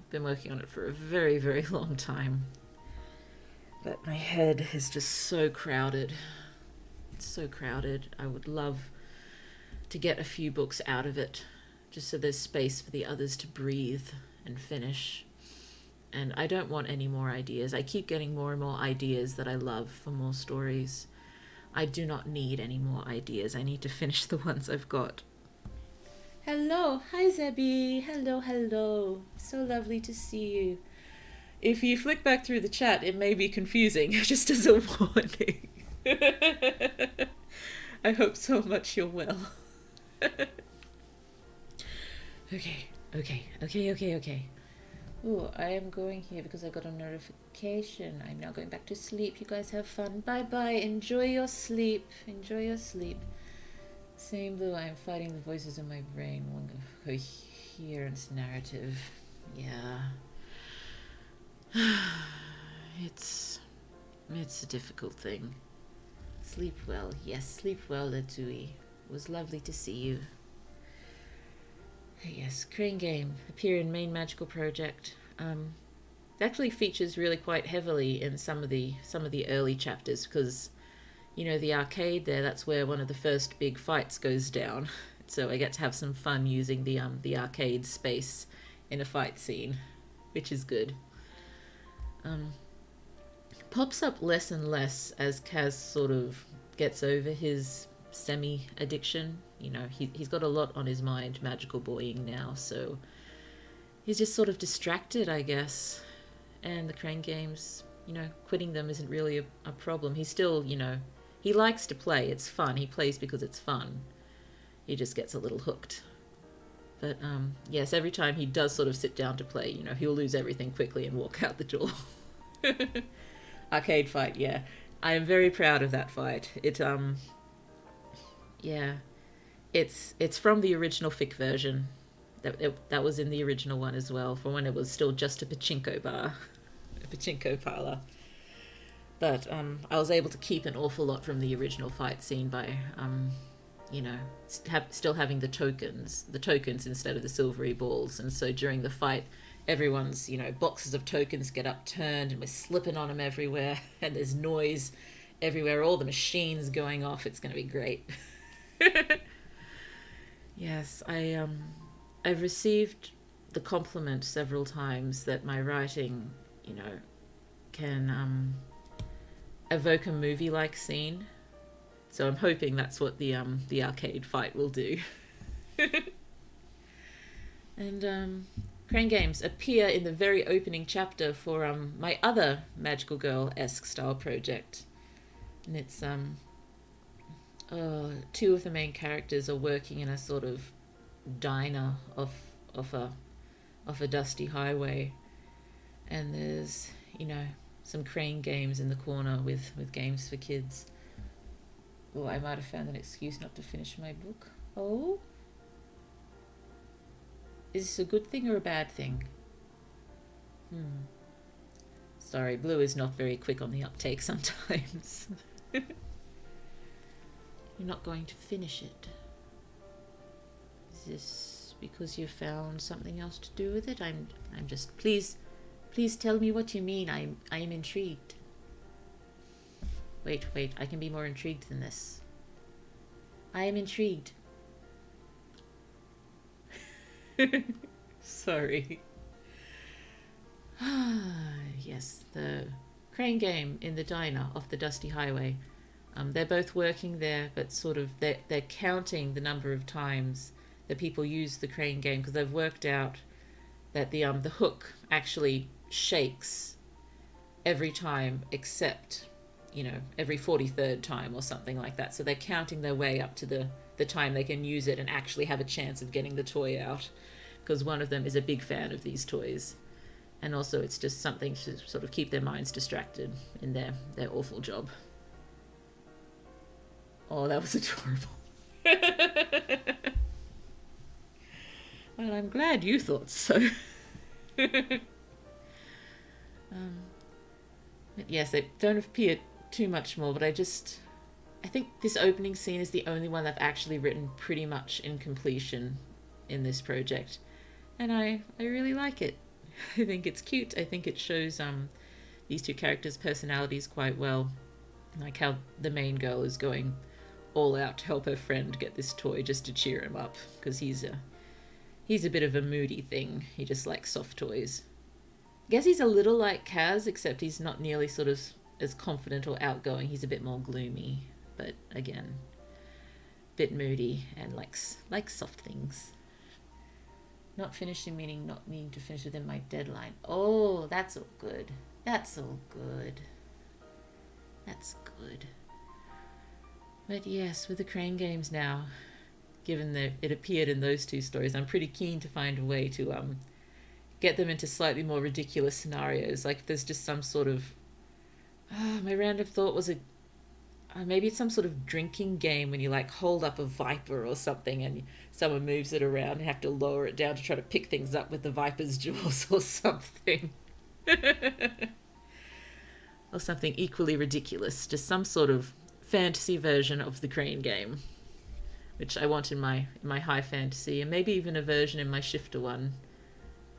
been working on it for a very, very long time. But my head is just so crowded. It's so crowded. I would love to get a few books out of it, just so there's space for the others to breathe and finish. And I don't want any more ideas. I keep getting more and more ideas that I love for more stories. I do not need any more ideas. I need to finish the ones I've got. Hello. Hi, Zebby. Hello. So lovely to see you. If you flick back through the chat, it may be confusing, just as a warning. I hope so much you're well. Okay. Oh, I am going here because I got a notification. I'm now going back to sleep. You guys have fun. Bye-bye. Enjoy your sleep. Same Blue, I am fighting the voices in my brain. One coherence narrative. Yeah. It's a difficult thing. Sleep well. Yes, sleep well, Latui. It was lovely to see you. Yes, Crane Game. Appear in Main Magical Project. It actually features really quite heavily in some of the early chapters, because the arcade there, that's where one of the first big fights goes down. So I get to have some fun using the arcade space in a fight scene, which is good. Pops up less and less as Kaz sort of gets over his semi-addiction. He's got a lot on his mind, magical boying now, so he's just sort of distracted, I guess. And the crane games, quitting them isn't really a problem. He's still, he likes to play. It's fun. He plays because it's fun. He just gets a little hooked. But, yes, every time he does sort of sit down to play, he'll lose everything quickly and walk out the door. Arcade fight, yeah. I am very proud of that fight. It's from the original fic version. That was in the original one as well, for when it was still just a pachinko bar, a pachinko parlor. But I was able to keep an awful lot from the original fight scene by, still having the tokens instead of the silvery balls. And so during the fight, everyone's, boxes of tokens get upturned and we're slipping on them everywhere, and there's noise everywhere, all the machines going off. It's going to be great. Yes, I've received the compliment several times that my writing, can evoke a movie-like scene. So I'm hoping that's what the arcade fight will do. And Crane Games appear in the very opening chapter for my other Magical Girl-esque style project. And it's two of the main characters are working in a sort of diner off a dusty highway, and there's some crane games in the corner with games for kids. Oh, I might have found an excuse not to finish my book. Oh, is this a good thing or a bad thing? Sorry, Blue is not very quick on the uptake sometimes. You're not going to finish it. Is this because you found something else to do with it? I'm just, please Please tell me what you mean. I am intrigued. Wait, I can be more intrigued than this. I am intrigued. Sorry. Yes, the crane game in the diner off the dusty highway. They're both working there, but sort of they're counting the number of times that people use the crane game, because they've worked out that the hook actually shakes every time except, every 43rd time or something like that. So they're counting their way up to the time they can use it and actually have a chance of getting the toy out, because one of them is a big fan of these toys. And also it's just something to sort of keep their minds distracted in their awful job. Oh, that was adorable. Well, I'm glad you thought so. But yes, they don't appear too much more, but I think this opening scene is the only one I've actually written pretty much in completion in this project. And I really like it. I think it's cute. I think it shows these two characters' personalities quite well. Like how the main girl is going all out to help her friend get this toy just to cheer him up, because he's a bit of a moody thing. He just likes soft toys. I guess he's a little like Kaz, except he's not nearly sort of as confident or outgoing. He's a bit more gloomy, but again, a bit moody and likes soft things. Not finishing meaning not needing to finish within my deadline. Oh, that's all good. That's all good. That's good. But yes, with the crane games now, given that it appeared in those two stories, I'm pretty keen to find a way to get them into slightly more ridiculous scenarios. Like if there's just some sort of... my random thought was maybe it's some sort of drinking game when you like hold up a viper or something and someone moves it around and have to lower it down to try to pick things up with the viper's jaws or something. Or something equally ridiculous. Just some sort of fantasy version of the crane game, which I want in my high fantasy, and maybe even a version in my shifter one,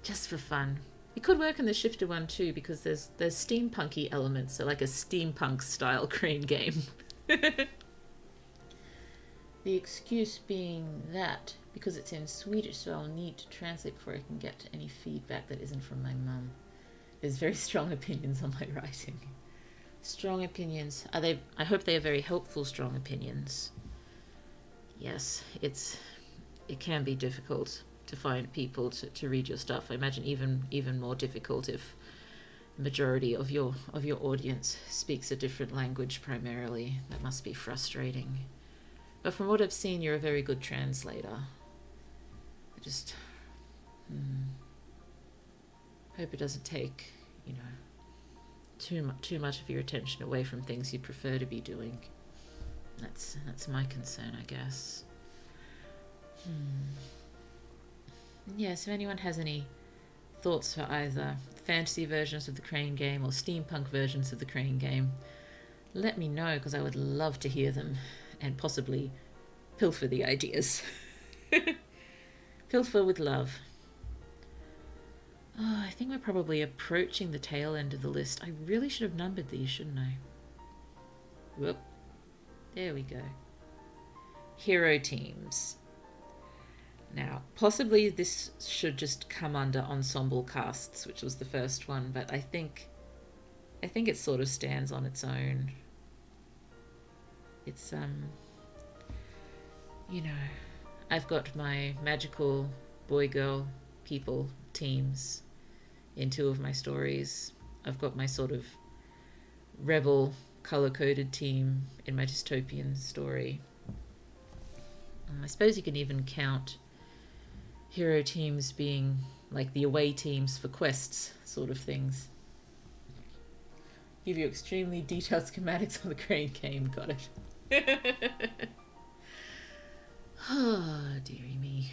just for fun. It could work in the shifter one too, because there's steampunky elements, so like a steampunk style crane game. The excuse being that because it's in Swedish, so I'll need to translate before I can get any feedback that isn't from my mum. There's very strong opinions on my writing. Strong opinions. Are they? I hope they are very helpful strong opinions. Yes, it can be difficult to find people to read your stuff. I imagine even more difficult if the majority of your audience speaks a different language primarily. That must be frustrating. But from what I've seen, you're a very good translator. I just hope it doesn't take, too much of your attention away from things you prefer to be doing. That's my concern, I guess. Yes, if anyone has any thoughts for either fantasy versions of the crane game or steampunk versions of the crane game, let me know, because I would love to hear them and possibly pilfer the ideas. Pilfer with love. Oh, I think we're probably approaching the tail end of the list. I really should have numbered these, shouldn't I? Whoop. There we go. Hero teams. Now, possibly this should just come under ensemble casts, which was the first one, but I think it sort of stands on its own. It's I've got my magical boy-girl people teams in two of my stories. I've got my sort of rebel color-coded team in my dystopian story. I suppose you can even count hero teams being like the away teams for quests sort of things. Give you extremely detailed schematics on the crane game. Got it. Oh, dearie me.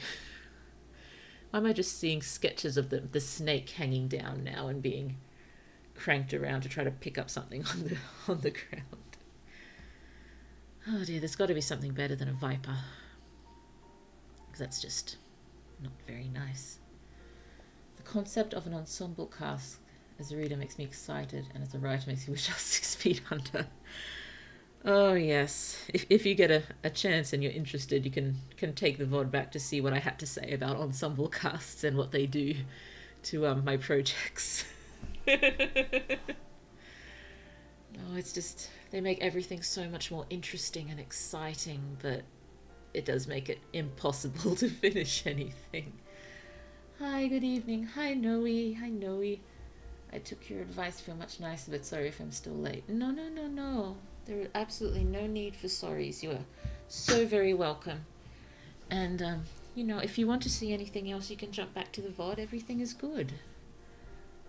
Why am I just seeing sketches of the snake hanging down now and being cranked around to try to pick up something on the ground? Oh dear, there's got to be something better than a viper, because that's just not very nice. The concept of an ensemble cast as a reader makes me excited, and as a writer makes me wish I was 6 feet under. Oh yes, if you get a chance and you're interested, you can take the VOD back to see what I had to say about ensemble casts and what they do to my projects. Oh, it's just they make everything so much more interesting and exciting, but it does make it impossible to finish anything. Hi, good evening. Hi, Noe. Hi, Noe. I took your advice, feel much nicer, but sorry if I'm still late. No, no, no, no. There is absolutely no need for sorries. You are so very welcome. And, if you want to see anything else, you can jump back to the VOD. Everything is good.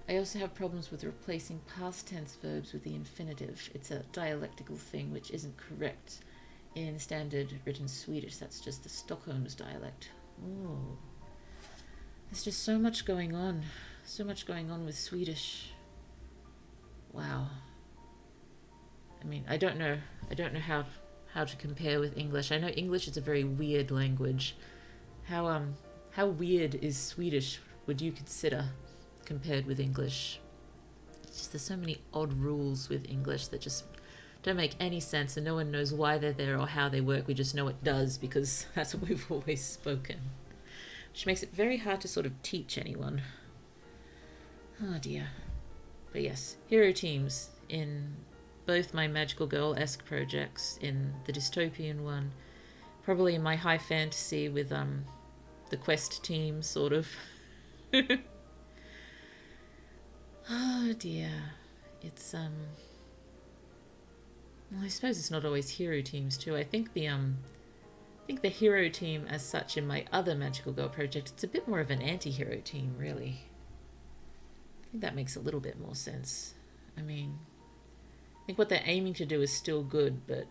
I also have problems with replacing past tense verbs with the infinitive. It's a dialectical thing which isn't correct in standard written Swedish. That's just the Stockholm's dialect. Oh. There's just so much going on. So much going on with Swedish. Wow. I mean, I don't know how to compare with English. I know English is a very weird language. How weird is Swedish, would you consider, compared with English? It's just there's so many odd rules with English that just don't make any sense, and no one knows why they're there or how they work. We just know it does because that's what we've always spoken, which makes it very hard to sort of teach anyone. Oh dear. But yes, hero teams in both my magical girl-esque projects, in the dystopian one, probably in my high fantasy with the quest team, sort of. Oh dear. It's well, I suppose it's not always hero teams too. I think the hero team as such in my other magical girl project, it's a bit more of an anti-hero team, really. I think that makes a little bit more sense. I mean, I think what they're aiming to do is still good, but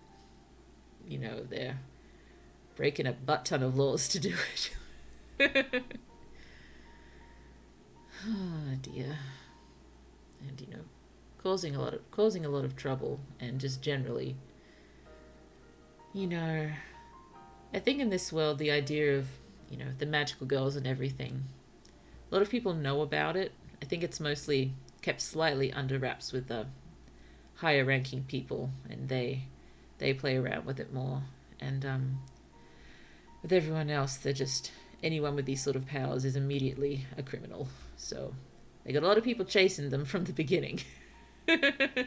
they're breaking a butt ton of laws to do it. Oh dear. And causing a lot of trouble, and just generally, I think in this world the idea of the magical girls and everything, a lot of people know about it. I think it's mostly kept slightly under wraps with the higher ranking people, and they play around with it more. And with everyone else, they're just, anyone with these sort of powers is immediately a criminal. So they got a lot of people chasing them from the beginning. I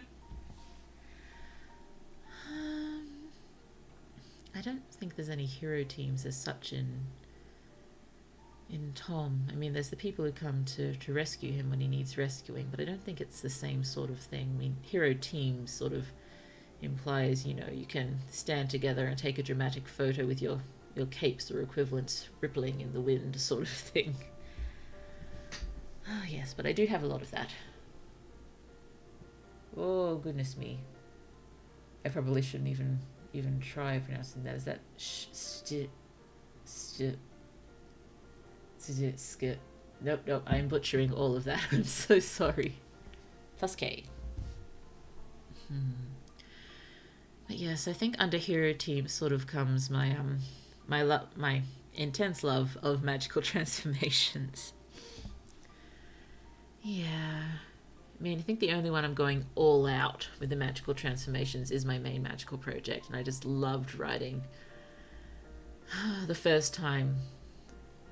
don't think there's any hero teams as such in Tom. I mean, there's the people who come to rescue him when he needs rescuing, but I don't think it's the same sort of thing. I mean, hero teams sort of implies, you can stand together and take a dramatic photo with your capes or equivalents rippling in the wind, sort of thing. Oh yes, but I do have a lot of that. Oh goodness me. I probably shouldn't even try pronouncing that. Is that Nope, I'm butchering all of that. I'm so sorry. Plus K. But yes, I think under hero team sort of comes my my intense love of magical transformations. Yeah. I mean, I think the only one I'm going all out with the magical transformations is my main magical project, and I just loved writing the first time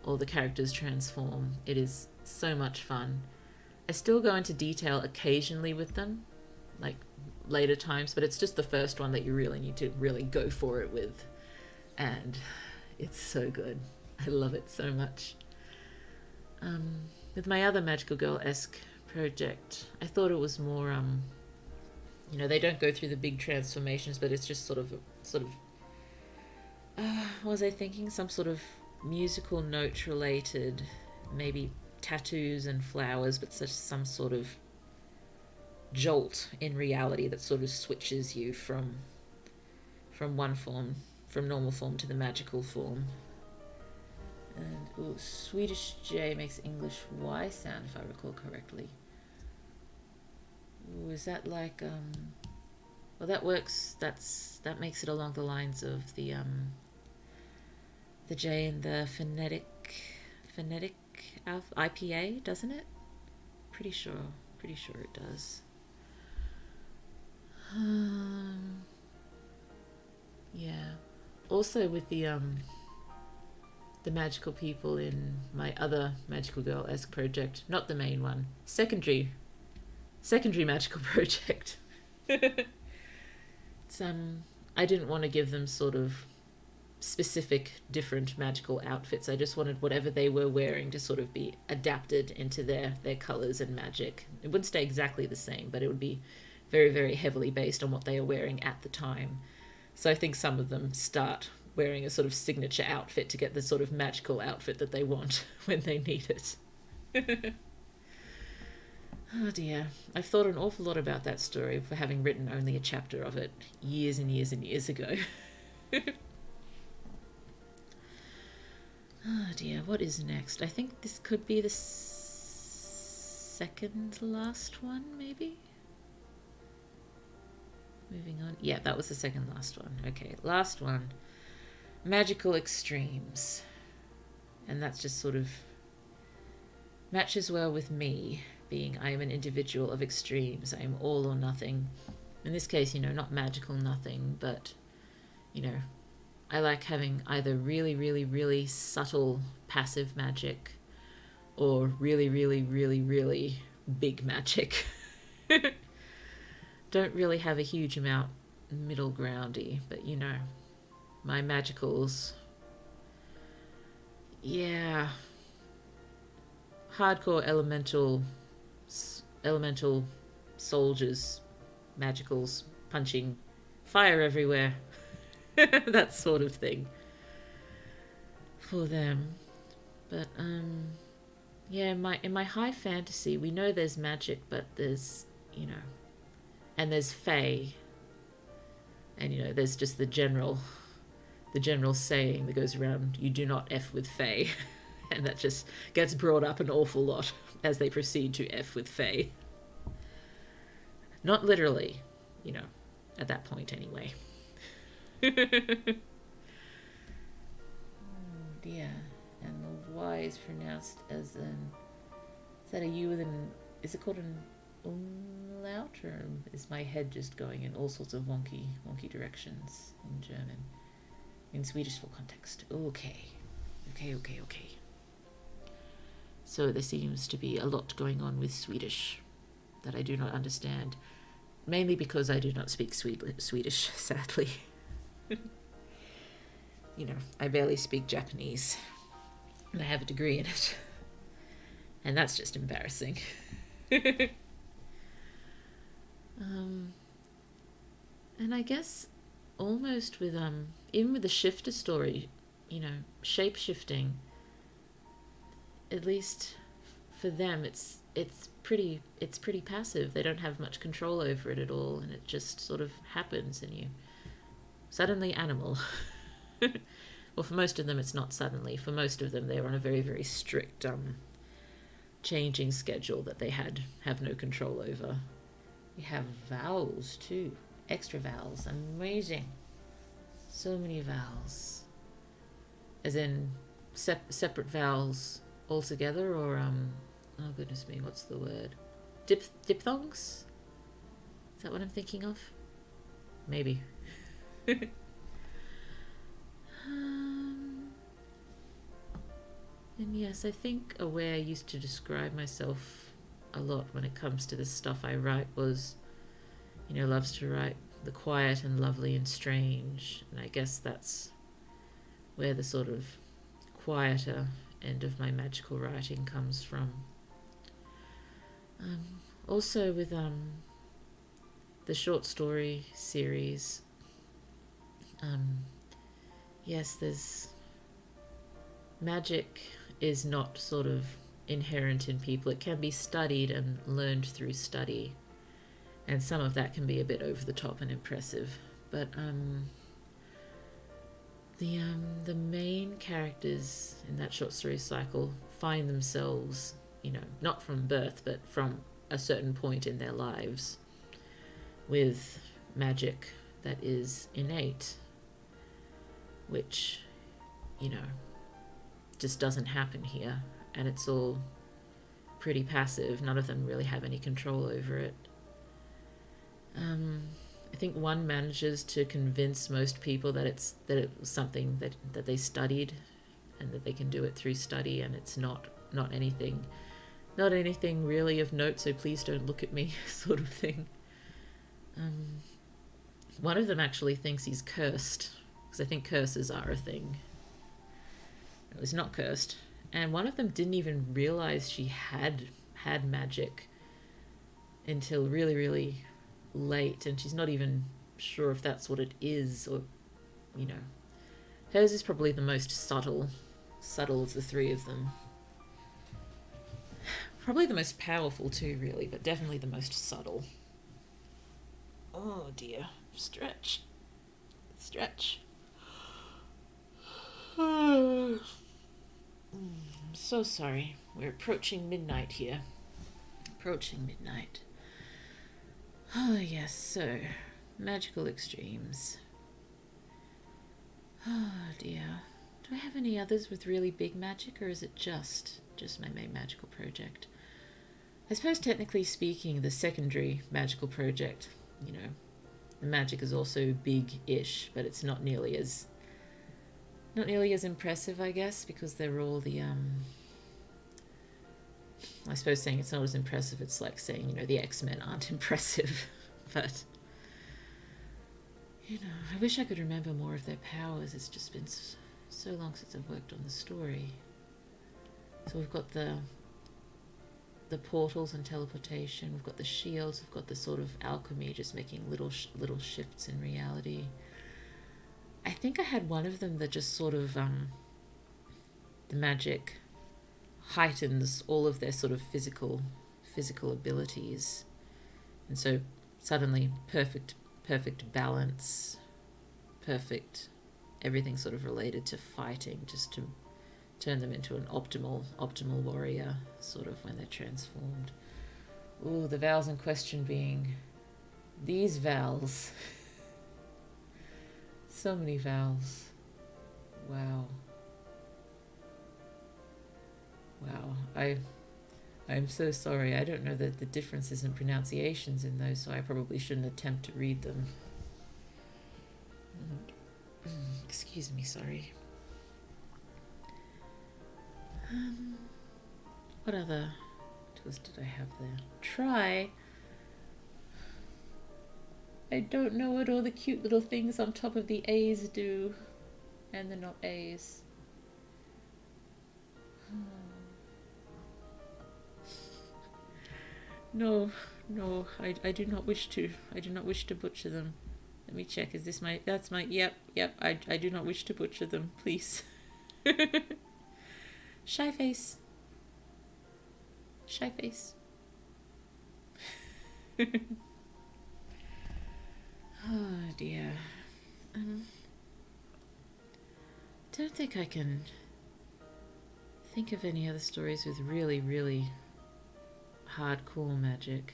all the characters transform. It is so much fun. I still go into detail occasionally with them, like later times, but it's just the first one that you really need to really go for it with, and it's so good. I love it so much. With my other magical girl-esque project, I thought it was more they don't go through the big transformations, but it's just sort of what was I thinking? Some sort of musical note related, maybe tattoos and flowers, but such some sort of jolt in reality that sort of switches you from one form, from normal form to the magical form. And Swedish J makes English Y sound, if I recall correctly. Is that like well, that works. That makes it along the lines of the J in the phonetic IPA, doesn't it? Pretty sure. Pretty sure it does. Yeah. Also with the magical people in my other Magical Girl-esque project, not the main one, secondary magical project. It's I didn't want to give them sort of specific different magical outfits. I just wanted whatever they were wearing to sort of be adapted into their colors and magic. It wouldn't stay exactly the same, but it would be very, very heavily based on what they are wearing at the time. So I think some of them start wearing a sort of signature outfit to get the sort of magical outfit that they want when they need it. Oh dear. I've thought an awful lot about that story for having written only a chapter of it years and years and years ago. Oh dear, what is next? I think this could be the second last one, maybe? Moving on. Yeah, that was the second last one. Okay, last one. Magical Extremes. And that's just sort of matches well with me, being I am an individual of extremes. I am all or nothing. In this case, not magical nothing, but, I like having either really, really, really subtle passive magic or really, really, really, really big magic. Don't really have a huge amount middle groundy, but my magicals, yeah, hardcore elemental soldiers, magicals, punching, fire everywhere, that sort of thing for them. But yeah, in my high fantasy, we know there's magic, but there's and there's fae, and there's just the general saying that goes around, you do not F with fae. And that just gets brought up an awful lot as they proceed to F with fae. Not literally, at that point anyway. Oh dear. And the Y is pronounced as an... Is that a U with an... Is it called an umlaut? Or is my head just going in all sorts of wonky directions in German? In Swedish for context. Okay. So there seems to be a lot going on with Swedish that I do not understand. Mainly because I do not speak Swedish, sadly. I barely speak Japanese. And I have a degree in it. And that's just embarrassing. And I guess almost with even with the shifter story, shape shifting, at least for them it's pretty passive. They don't have much control over it at all, and it just sort of happens and you suddenly animal. Well, for most of them it's not suddenly. For most of them they're on a very, very strict changing schedule that they have no control over. We have vowels too. Extra vowels. Amazing. So many vowels. As in separate vowels altogether, or oh goodness me, what's the word? Diphthongs? Is that what I'm thinking of? Maybe. And yes, I think a way I used to describe myself a lot when it comes to the stuff I write was, loves to write the quiet and lovely and strange. And I guess that's where the sort of quieter end of my magical writing comes from. Also with the short story series, yes, there's magic is not sort of inherent in people. It can be studied and learned through study, and some of that can be a bit over the top and impressive. But the main characters in that short story cycle find themselves, not from birth, but from a certain point in their lives, with magic that is innate, which, just doesn't happen here. And it's all pretty passive. None of them really have any control over it. I think one manages to convince most people that it was something that they studied, and that they can do it through study, and it's not anything really of note, so please don't look at me sort of thing. One of them actually thinks he's cursed, because I think curses are a thing. No, he's not cursed. And one of them didn't even realize she had magic until really, really late, and she's not even sure if that's what it is, or, you know. Hers is probably the most subtle of the three of them. Probably the most powerful too, really, but definitely the most subtle. Oh dear. Stretch. I'm so sorry. We're approaching midnight here. Oh yes, so magical extremes. Oh dear. Do I have any others with really big magic, or is it just my main magical project? I suppose technically speaking, the secondary magical project, you know, the magic is also big-ish, but it's not nearly as impressive, I guess, because they're all the I suppose saying it's not as impressive, it's like saying, you know, the X-Men aren't impressive. But, you know, I wish I could remember more of their powers. It's just been so long since I've worked on the story. So we've got the portals and teleportation, we've got the shields, we've got the sort of alchemy, just making little shifts in reality. I think I had one of them that just sort of, the magic heightens all of their sort of physical abilities, and so suddenly perfect balance, perfect everything sort of related to fighting, just to turn them into an optimal warrior, sort of, when they're transformed. Ooh, the vowels in question being these vowels. So many vowels. Wow. I'm so sorry. I don't know the differences in pronunciations in those, so I probably shouldn't attempt to read them. Excuse me, sorry. What other tools did I have there? Try. I don't know what all the cute little things on top of the A's do. And they're not A's. No, I do not wish to. I do not wish to butcher them. Let me check. Is this my... That's my... Yep. I do not wish to butcher them, please. Shy face. Oh dear. Don't think I can think of any other stories with really, really hardcore magic.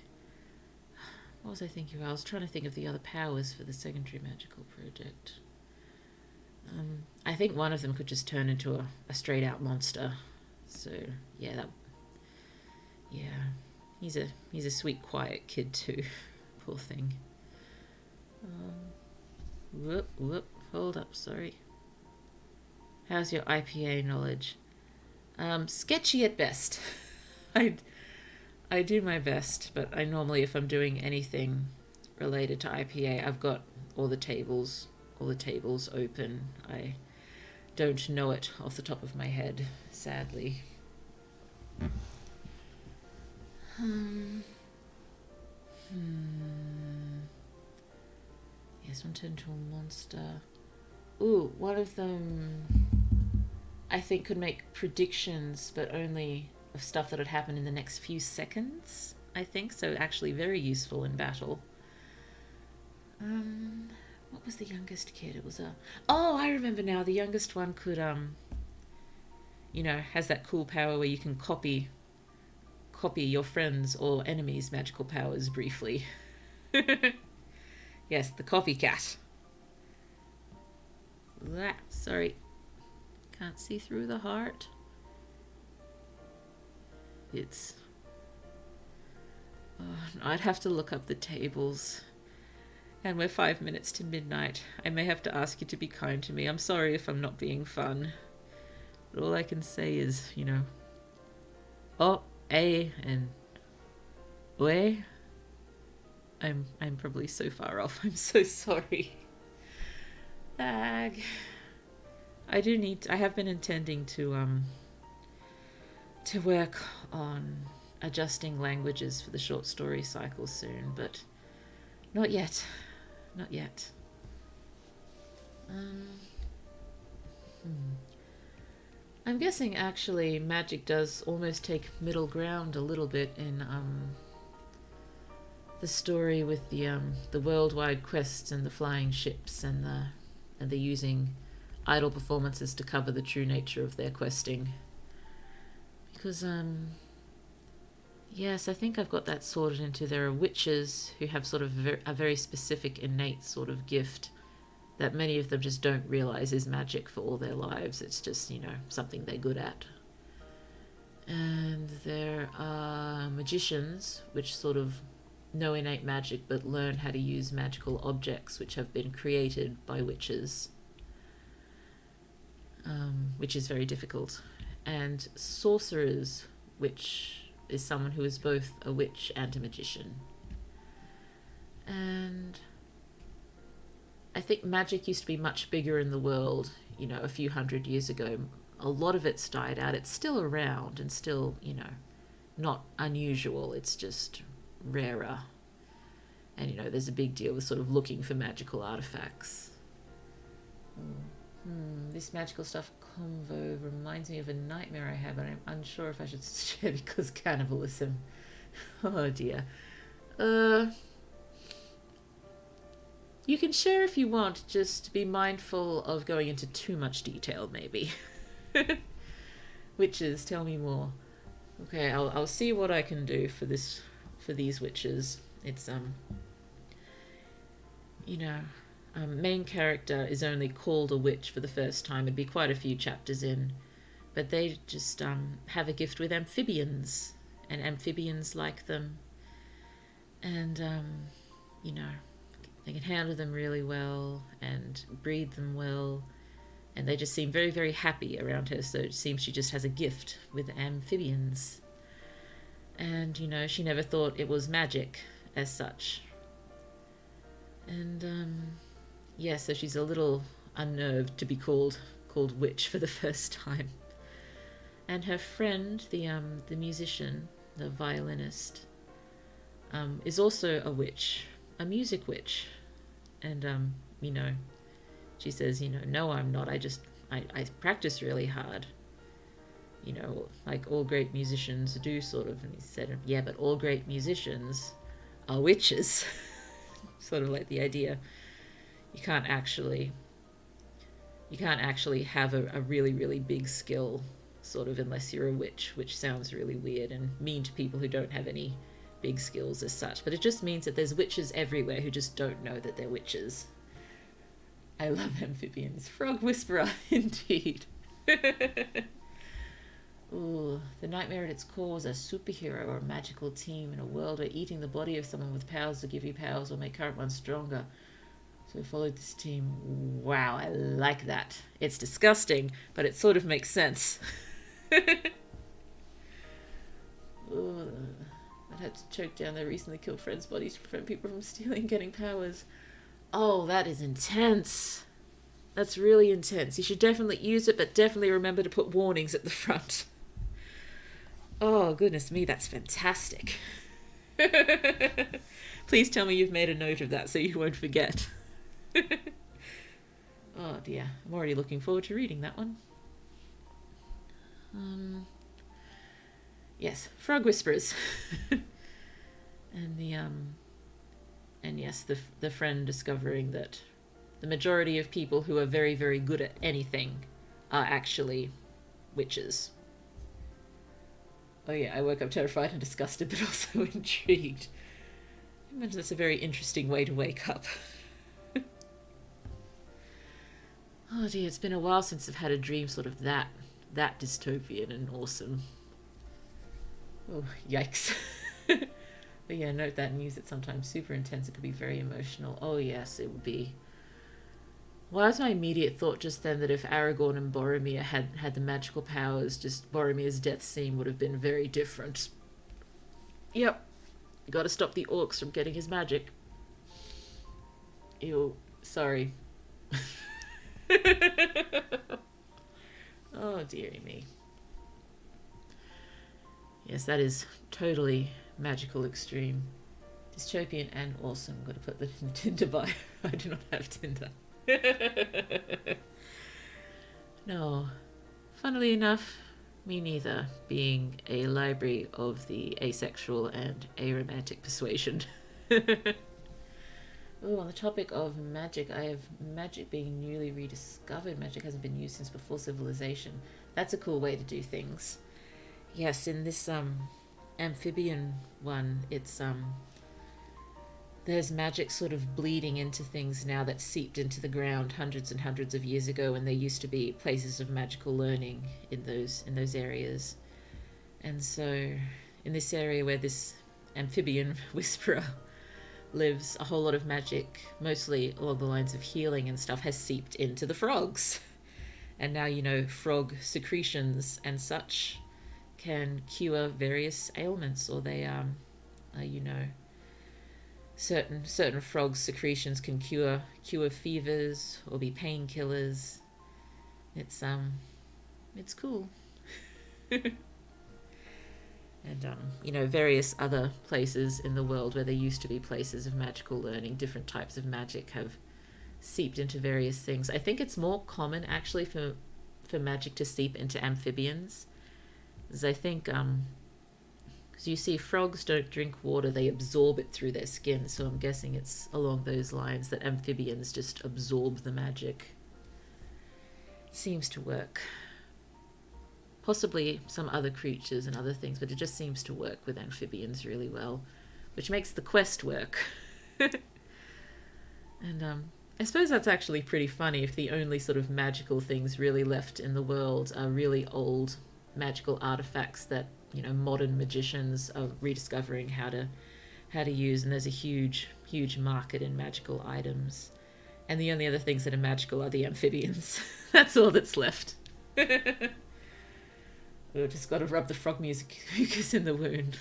What was I thinking of? I was trying to think of the other powers for the secondary magical project. I think one of them could just turn into a straight out monster. So yeah, he's a sweet, quiet kid too. Poor thing. Whoop, hold up, sorry. How's your IPA knowledge? Sketchy at best. I do my best, but I normally, if I'm doing anything related to IPA, I've got all the tables open. I don't know it off the top of my head, sadly. Yes, one turned into a monster. Ooh, one of them I think could make predictions, but only of stuff that would happen in the next few seconds, I think, so actually very useful in battle. What was the youngest kid? It was oh, I remember now. The youngest one could, has that cool power where you can copy your friends' or enemies' magical powers briefly. Yes, the copycat. Sorry. Can't see through the heart. It's I'd have to look up the tables. And we're 5 minutes to midnight. I may have to ask you to be kind to me. I'm sorry if I'm not being fun. But all I can say is, oh, A and Ue. I'm probably so far off. I'm so sorry. Ag. I have been intending to work on adjusting languages for the short story cycle soon, but not yet. Not yet. I'm guessing actually magic does almost take middle ground a little bit in the story with the worldwide quests and the flying ships and the using idle performances to cover the true nature of their questing. Because yes, I think I've got that sorted into there are witches who have sort of a very specific innate sort of gift that many of them just don't realize is magic for all their lives. It's just, something they're good at. And there are magicians which sort of know innate magic but learn how to use magical objects which have been created by witches, which is very difficult. And sorcerers, which is someone who is both a witch and a magician. And I think magic used to be much bigger in the world, a few hundred years ago. A lot of it's died out. It's still around and still, not unusual. It's just rarer. And, there's a big deal with sort of looking for magical artifacts. This magical stuff convo reminds me of a nightmare I had, but I'm unsure if I should share because cannibalism. Oh dear. You can share if you want, just be mindful of going into too much detail, maybe. Witches, tell me more. Okay, I'll see what I can do for these witches. It's main character is only called a witch for the first time. It'd be quite a few chapters in, but they just have a gift with amphibians, and amphibians like them, and they can handle them really well and breed them well, and they just seem very, very happy around her. So it seems she just has a gift with amphibians, and she never thought it was magic as such. And so she's a little unnerved to be called witch for the first time. And her friend, the musician, the violinist, is also a witch, a music witch. And she says, no, I'm not. I practice really hard. Like all great musicians do, sort of. And he said, yeah, but all great musicians are witches. Sort of like the idea you can't actually have a really, really big skill, sort of, unless you're a witch, which sounds really weird and mean to people who don't have any big skills as such. But it just means that there's witches everywhere who just don't know that they're witches. I love amphibians. Frog whisperer, indeed. Ooh, the nightmare at its core was a superhero or a magical team in a world where eating the body of someone with powers to give you powers will make current ones stronger. So we followed this team. Wow, I like that. It's disgusting, but it sort of makes sense. Ooh, I'd had to choke down their recently killed friends' bodies to prevent people from stealing and getting powers. Oh, that is intense. That's really intense. You should definitely use it, but definitely remember to put warnings at the front. Oh, goodness me, that's fantastic. Please tell me you've made a note of that so you won't forget. Oh dear, I'm already looking forward to reading that one. Yes, frog whisperers. And yes, the friend discovering that the majority of people who are very, very good at anything are actually witches. Oh yeah, I woke up terrified and disgusted, but also intrigued. I imagine that's a very interesting way to wake up. Oh dear, it's been a while since I've had a dream sort of that dystopian and awesome. Oh, yikes. But yeah, note that and use it sometimes. Super intense. It could be very emotional. Oh yes, it would be. Well, that's my immediate thought just then, that if Aragorn and Boromir had the magical powers, just Boromir's death scene would have been very different. Yep, you got to stop the orcs from getting his magic. Ew, sorry. Oh dearie me. Yes, that is totally magical extreme. Dystopian and awesome. I'm going to put that in the Tinder bio. I do not have Tinder. No. Funnily enough, me neither, being a library of the asexual and aromantic persuasion. Oh, on the topic of magic, I have magic being newly rediscovered. Magic hasn't been used since before civilization. That's a cool way to do things. Yes, in this amphibian one, it's there's magic sort of bleeding into things now that seeped into the ground hundreds and hundreds of years ago, and there used to be places of magical learning in those areas. And so in this area where this amphibian whisperer lives, a whole lot of magic, mostly along the lines of healing and stuff, has seeped into the frogs. And now, frog secretions and such can cure various ailments, or they certain frog secretions can cure fevers or be painkillers. It's cool. And various other places in the world where there used to be places of magical learning, different types of magic have seeped into various things. I think it's more common actually for magic to seep into amphibians, as I think because you see frogs don't drink water, they absorb it through their skin, so I'm guessing it's along those lines that amphibians just absorb the magic. It seems to work. Possibly some other creatures and other things, but it just seems to work with amphibians really well, which makes the quest work. And I suppose that's actually pretty funny if the only sort of magical things really left in the world are really old magical artifacts that modern magicians are rediscovering how to use, and there's a huge market in magical items, and the only other things that are magical are the amphibians. That's all that's left. We've just got to rub the frog mucus in the wound.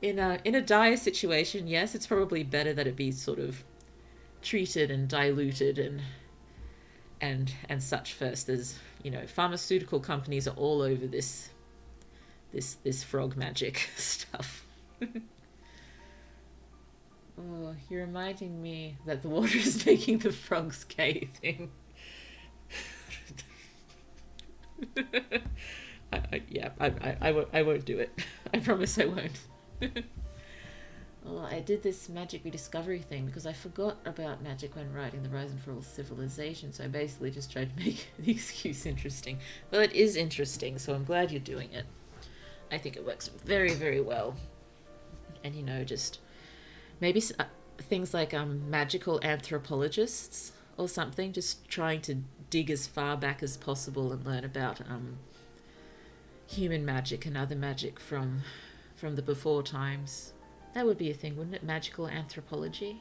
In a dire situation, yes, it's probably better that it be sort of treated and diluted and such first, as pharmaceutical companies are all over this frog magic stuff. Oh, you're reminding me that the water is making the frogs gay thing. I won't do it. I promise I won't. Well, I did this magic rediscovery thing because I forgot about magic when writing The Rise and Fall of Civilization, so I basically just tried to make the excuse interesting. Well, it is interesting, so I'm glad you're doing it. I think it works very, very well. And, just maybe things like magical anthropologists or something, just trying to dig as far back as possible and learn about human magic and other magic from the before times. That would be a thing, wouldn't it? Magical anthropology.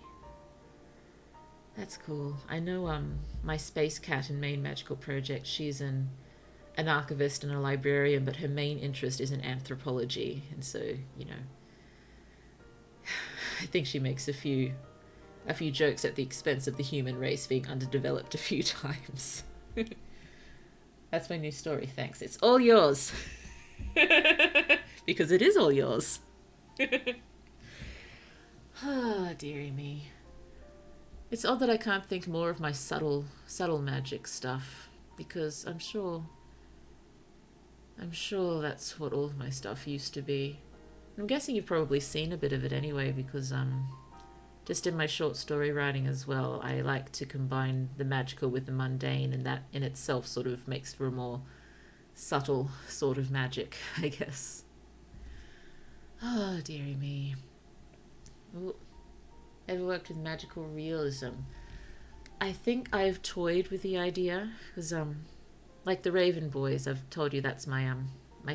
That's cool. I know my space cat in Main Magical Project, she's an archivist and a librarian, but her main interest is in anthropology, and so I think she makes a few jokes at the expense of the human race being underdeveloped a few times. That's my new story, thanks. It's all yours. Because it is all yours. Ah, dearie me. It's odd that I can't think more of my subtle magic stuff, because I'm sure that's what all of my stuff used to be. I'm guessing you've probably seen a bit of it anyway, because just in my short story writing as well, I like to combine the magical with the mundane, and that in itself sort of makes for a more subtle sort of magic, I guess. Oh, dearie me. Ooh. Ever worked with magical realism? I think I've toyed with the idea, because like the Raven Boys, I've told you that's my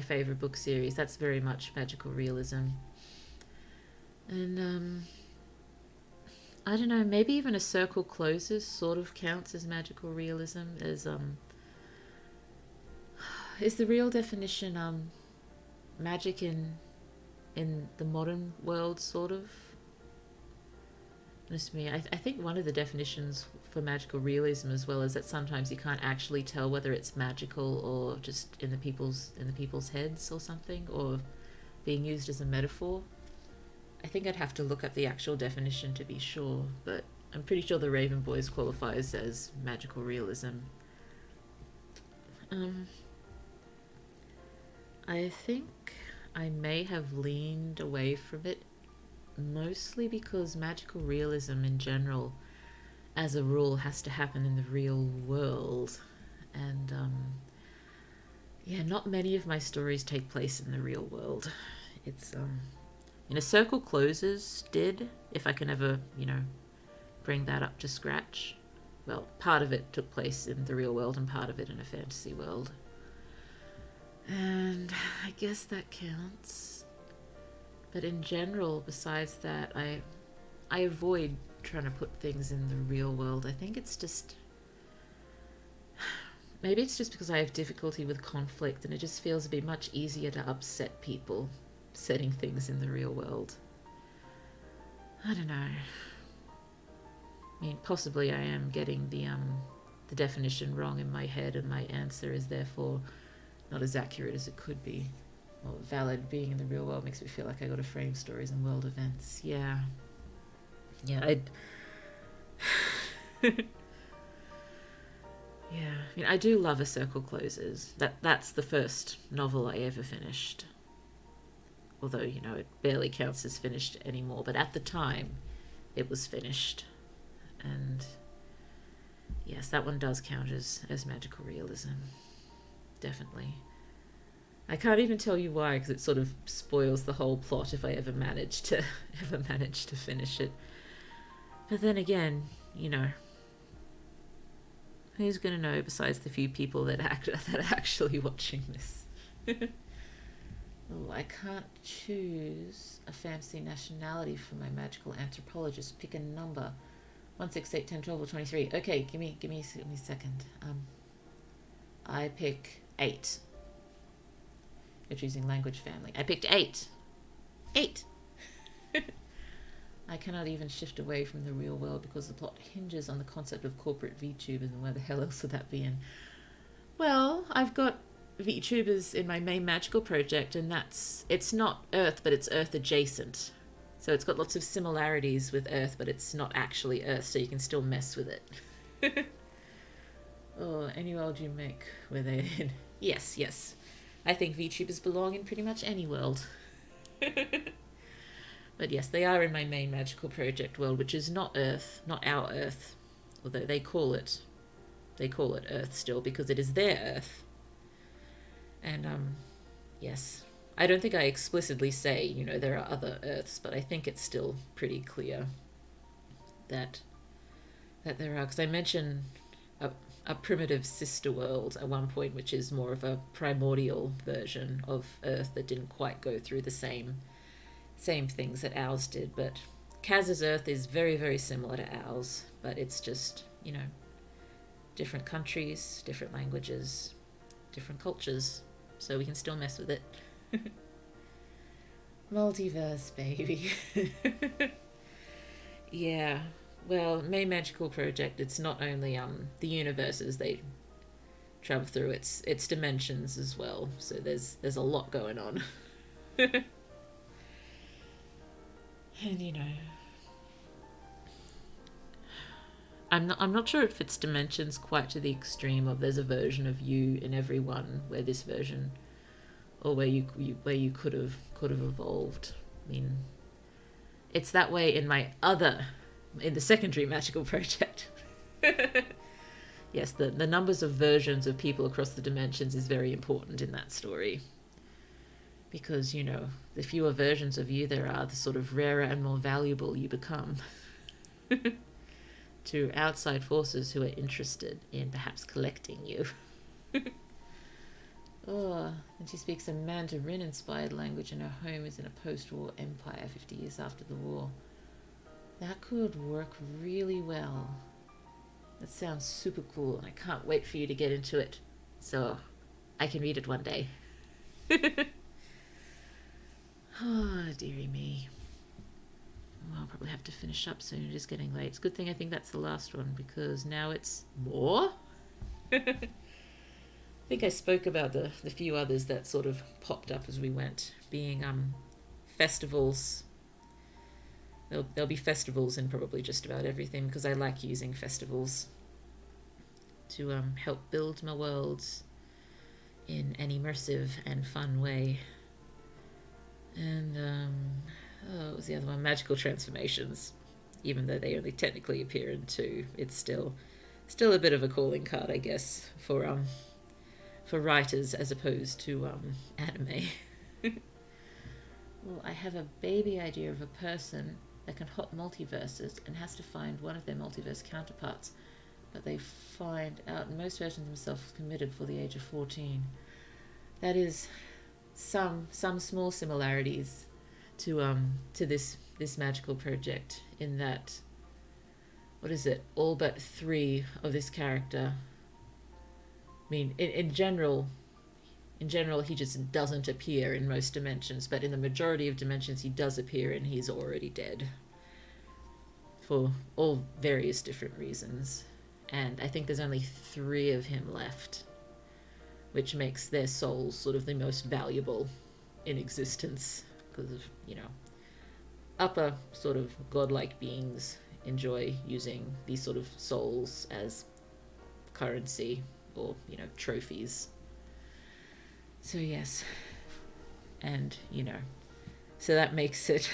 favorite book series. That's very much magical realism. And I don't know, maybe even a circle closes sort of counts as magical realism. As is the real definition magic in the modern world, sort of? Honest me, I think one of the definitions for magical realism as well is that sometimes you can't actually tell whether it's magical or just in the people's heads or something, or being used as a metaphor. I think I'd have to look up the actual definition to be sure, but I'm pretty sure the Raven Boys qualifies as magical realism. I think I may have leaned away from it mostly because magical realism in general, as a rule, has to happen in the real world. And yeah, not many of my stories take place in the real world. It's Circle Closes did, if I can ever, bring that up to scratch. Well, part of it took place in the real world and part of it in a fantasy world. And I guess that counts. But in general, besides that, I avoid trying to put things in the real world. I think it's just... Maybe it's just because I have difficulty with conflict and it just feels to be much easier to upset people setting things in the real world. I don't know. I mean, possibly I am getting the definition wrong in my head and my answer is therefore not as accurate as it could be. Well, valid being in the real world makes me feel like I got to frame stories and world events. Yeah. Yeah, yeah, I mean, I do love A Circle Closes. That's the first novel I ever finished. Although, it barely counts as finished anymore. But at the time, it was finished. And yes, that one does count as magical realism. Definitely. I can't even tell you why, because it sort of spoils the whole plot if I ever manage to finish it. But then again, who's going to know besides the few people that are actually watching this? Oh, I can't choose a fantasy nationality for my magical anthropologist. Pick a number. 1, 6, 8, 10, 12, or 23. Okay, give me a second. I pick 8. You're choosing language family. I picked 8. 8! I cannot even shift away from the real world because the plot hinges on the concept of corporate VTubers, and where the hell else would that be in? Well, I've got VTubers in my main magical project, and it's not Earth, but it's Earth adjacent. So it's got lots of similarities with Earth, but it's not actually Earth, so you can still mess with it. Oh, any world you make where they're in. Yes. I think VTubers belong in pretty much any world. But yes, they are in my main magical project world, which is not Earth, not our Earth. Although they call it Earth still, because it is their Earth. And, yes. I don't think I explicitly say, there are other Earths, but I think it's still pretty clear that there are. Because I mention a primitive sister world at one point, which is more of a primordial version of Earth that didn't quite go through the same things that ours did. But Kaz's Earth is very, very similar to ours, but it's just, different countries, different languages, different cultures, so we can still mess with it. Multiverse, baby. Yeah. Well, main magical project, it's not only the universes they travel through, it's dimensions as well. So there's a lot going on. And I'm not sure if it's dimensions quite to the extreme of there's a version of you in every one where this version, or where you could have evolved. I mean, it's that way in the secondary magical project. Yes, the numbers of versions of people across the dimensions is very important in that story. Because, the fewer versions of you there are, the sort of rarer and more valuable you become. To outside forces who are interested in perhaps collecting you. Oh, and she speaks a Mandarin-inspired language, and her home is in a post-war empire 50 years after the war. That could work really well. That sounds super cool, and I can't wait for you to get into it, so I can read it one day. Oh, dearie me. Well, I'll probably have to finish up soon. It is getting late. It's a good thing I think that's the last one, because now it's more. I think I spoke about the few others that sort of popped up as we went, being festivals. There'll be festivals in probably just about everything, because I like using festivals to help build my worlds in an immersive and fun way. And what was the other one? Magical transformations. Even though they only technically appear in two, it's still a bit of a calling card, I guess, for writers as opposed to anime. Well, I have a baby idea of a person that can hop multiverses and has to find one of their multiverse counterparts, but they find out most versions of themselves committed for the age of 14. That is some small similarities to this magical project, in that, what is it, all but 3 of this character, I mean, in general, he just doesn't appear in most dimensions, but in the majority of dimensions he does appear, and he's already dead for all various different reasons. And I think there's only 3 of him left, which makes their souls sort of the most valuable in existence, because of, upper sort of godlike beings enjoy using these sort of souls as currency, or, trophies. So yes, and so that makes it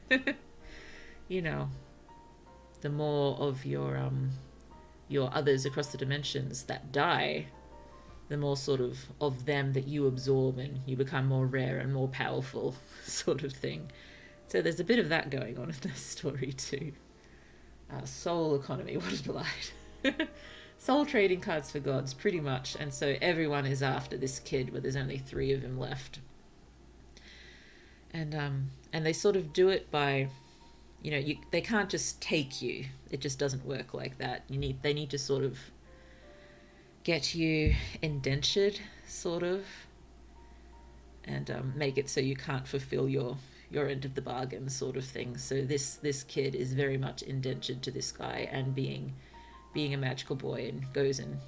the more of your others across the dimensions that die, the more sort of them that you absorb, and you become more rare and more powerful, sort of thing. So there's a bit of that going on in this story too. Soul economy, what a delight. Soul trading cards for gods, pretty much. And so everyone is after this kid, but there's only 3 of him left. And they sort of do it by, they can't just take you. It just doesn't work like that. They need to sort of get you indentured, sort of, and make it so you can't fulfill your end of the bargain, sort of thing. So this kid is very much indentured to this guy, and being a magical boy, and goes and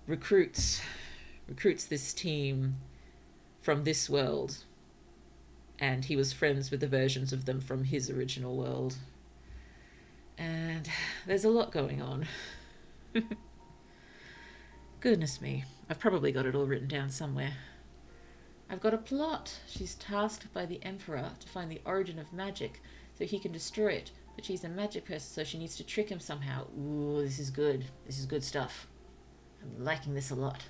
recruits this team from this world, and he was friends with the versions of them from his original world. And there's a lot going on. Goodness me, I've probably got it all written down somewhere. I've got a plot. She's tasked by the Emperor to find the origin of magic so he can destroy it, but she's a magic person, so she needs to trick him somehow. Ooh, this is good. This is good stuff. I'm liking this a lot.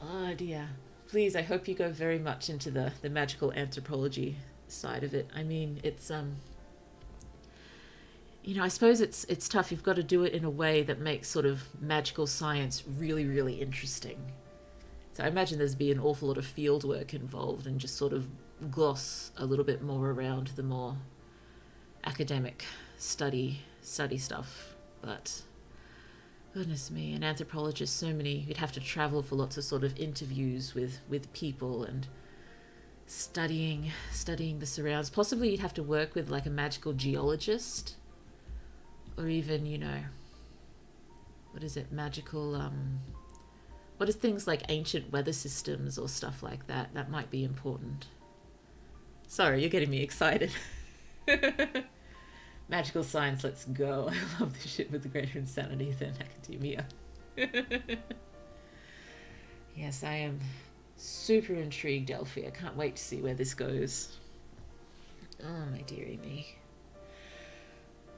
Oh dear. Please, I hope you go very much into the magical anthropology side of it. I mean, it's I suppose it's tough. You've got to do it in a way that makes sort of magical science really, really interesting. So I imagine there's be an awful lot of field work involved, and just sort of gloss a little bit more around the more academic study stuff. But goodness me, an anthropologist, so many, you'd have to travel for lots of sort of interviews with people, and studying the surrounds. Possibly you'd have to work with like a magical geologist, or even, what is it, magical what is things like ancient weather systems or stuff like that? That might be important. Sorry, you're getting me excited. Magical science, let's go. I love this shit with the greater insanity than academia. Yes, I am super intrigued, Elfie. I can't wait to see where this goes. Oh, my dearie me.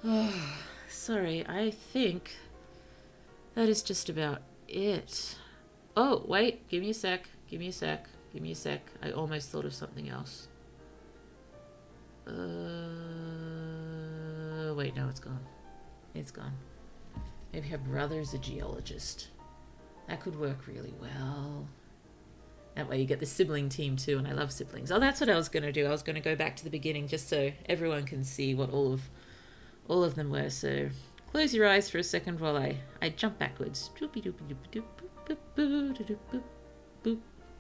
Oh, sorry, I think that is just about it. Oh, wait, give me a sec. I almost thought of something else. Wait, no, it's gone. Maybe her brother's a geologist. That could work really well. That way you get the sibling team too, and I love siblings. Oh, that's what I was going to do. I was going to go back to the beginning just so everyone can see what all of them were. So close your eyes for a second while I jump backwards.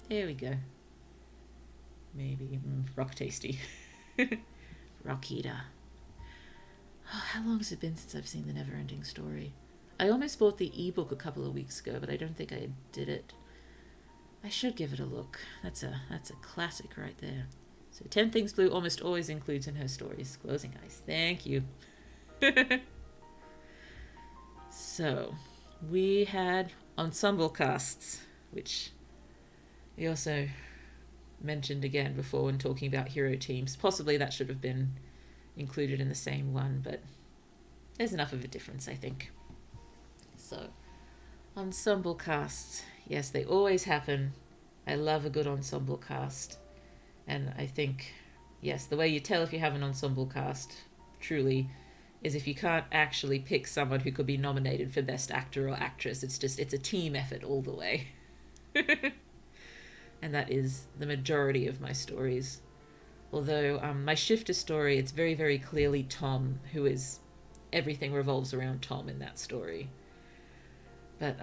There we go. Maybe rock tasty. Rock eater. Oh, how long has it been since I've seen The Never-Ending Story? I almost bought the ebook a couple of weeks ago, but I don't think I did it. I should give it a look. That's a classic right there. So 10 Things Blue almost always includes in her stories. Closing eyes. Thank you. So, we had ensemble casts, which we also mentioned again before when talking about hero teams. Possibly that should have been included in the same one, but there's enough of a difference, I think. So, ensemble casts. Yes, they always happen. I love a good ensemble cast. And I think, yes, the way you tell if you have an ensemble cast, truly, is if you can't actually pick someone who could be nominated for Best Actor or Actress. It's a team effort all the way. And that is the majority of my stories. Although my shifter story, it's very, very clearly Tom, who is, everything revolves around Tom in that story. But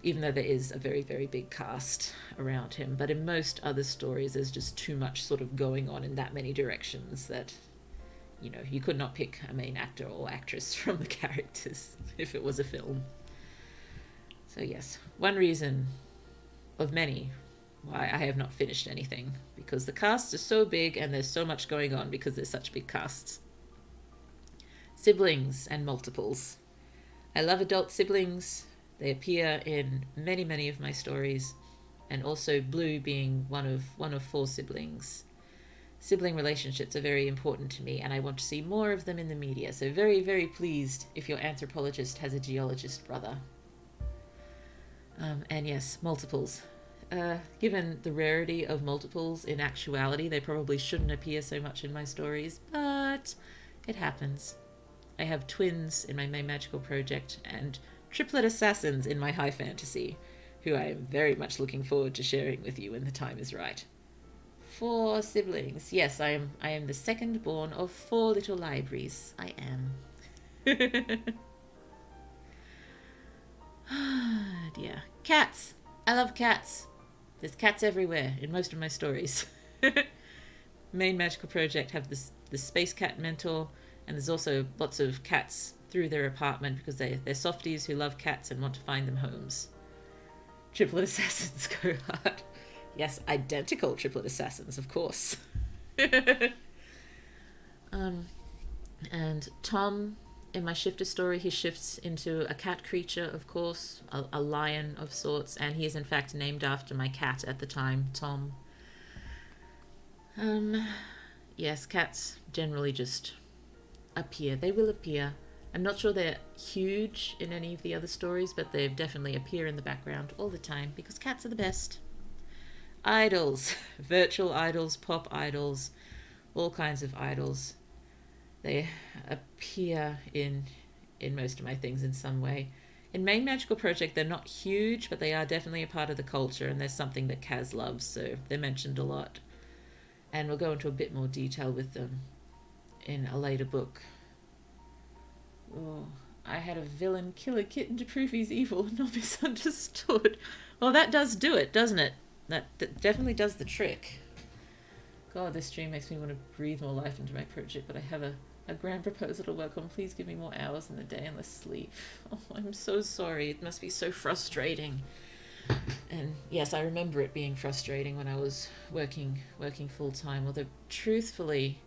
even though there is a very, very big cast around him, but in most other stories there's just too much sort of going on in that many directions that, you know, you could not pick a main actor or actress from the characters if it was a film. So yes, one reason of many why I have not finished anything, because the casts are so big and there's so much going on because there's such big casts. Siblings and multiples. I love adult siblings. They appear in many, many of my stories, and also Blue being one of 4 siblings. Sibling relationships are very important to me, and I want to see more of them in the media. So very, very pleased if your anthropologist has a geologist brother. And yes, multiples. Given the rarity of multiples in actuality, they probably shouldn't appear so much in my stories, but it happens. I have twins in my main magical project and triplet assassins in my high fantasy, who I am very much looking forward to sharing with you when the time is right. 4 siblings. Yes, I am the second born of 4 little libraries. I am. Dear. Cats. I love cats. There's cats everywhere in most of my stories. Main magical project have the space cat mentor, and there's also lots of cats through their apartment because they're softies who love cats and want to find them homes. Triplet assassins go hard. Yes, identical triplet assassins, of course. And Tom, in my shifter story, he shifts into a cat creature, of course, a lion of sorts, and he is in fact named after my cat at the time, Tom. Yes, cats generally just appear. They will appear. I'm not sure they're huge in any of the other stories, but they definitely appear in the background all the time because cats are the best. Idols, virtual idols, pop idols, all kinds of idols. They appear in most of my things in some way. In Main Magical Project, they're not huge, but they are definitely a part of the culture, and there's something that Kaz loves, so they're mentioned a lot. And we'll go into a bit more detail with them in a later book. Oh, I had a villain kill a kitten to prove he's evil and not misunderstood. Well, that does do it, doesn't it? That definitely does the trick. God, this stream makes me want to breathe more life into my project, but I have a grand proposal to work on. Please give me more hours in the day and less sleep. Oh, I'm so sorry. It must be so frustrating. And yes, I remember it being frustrating when I was working full-time, although truthfully,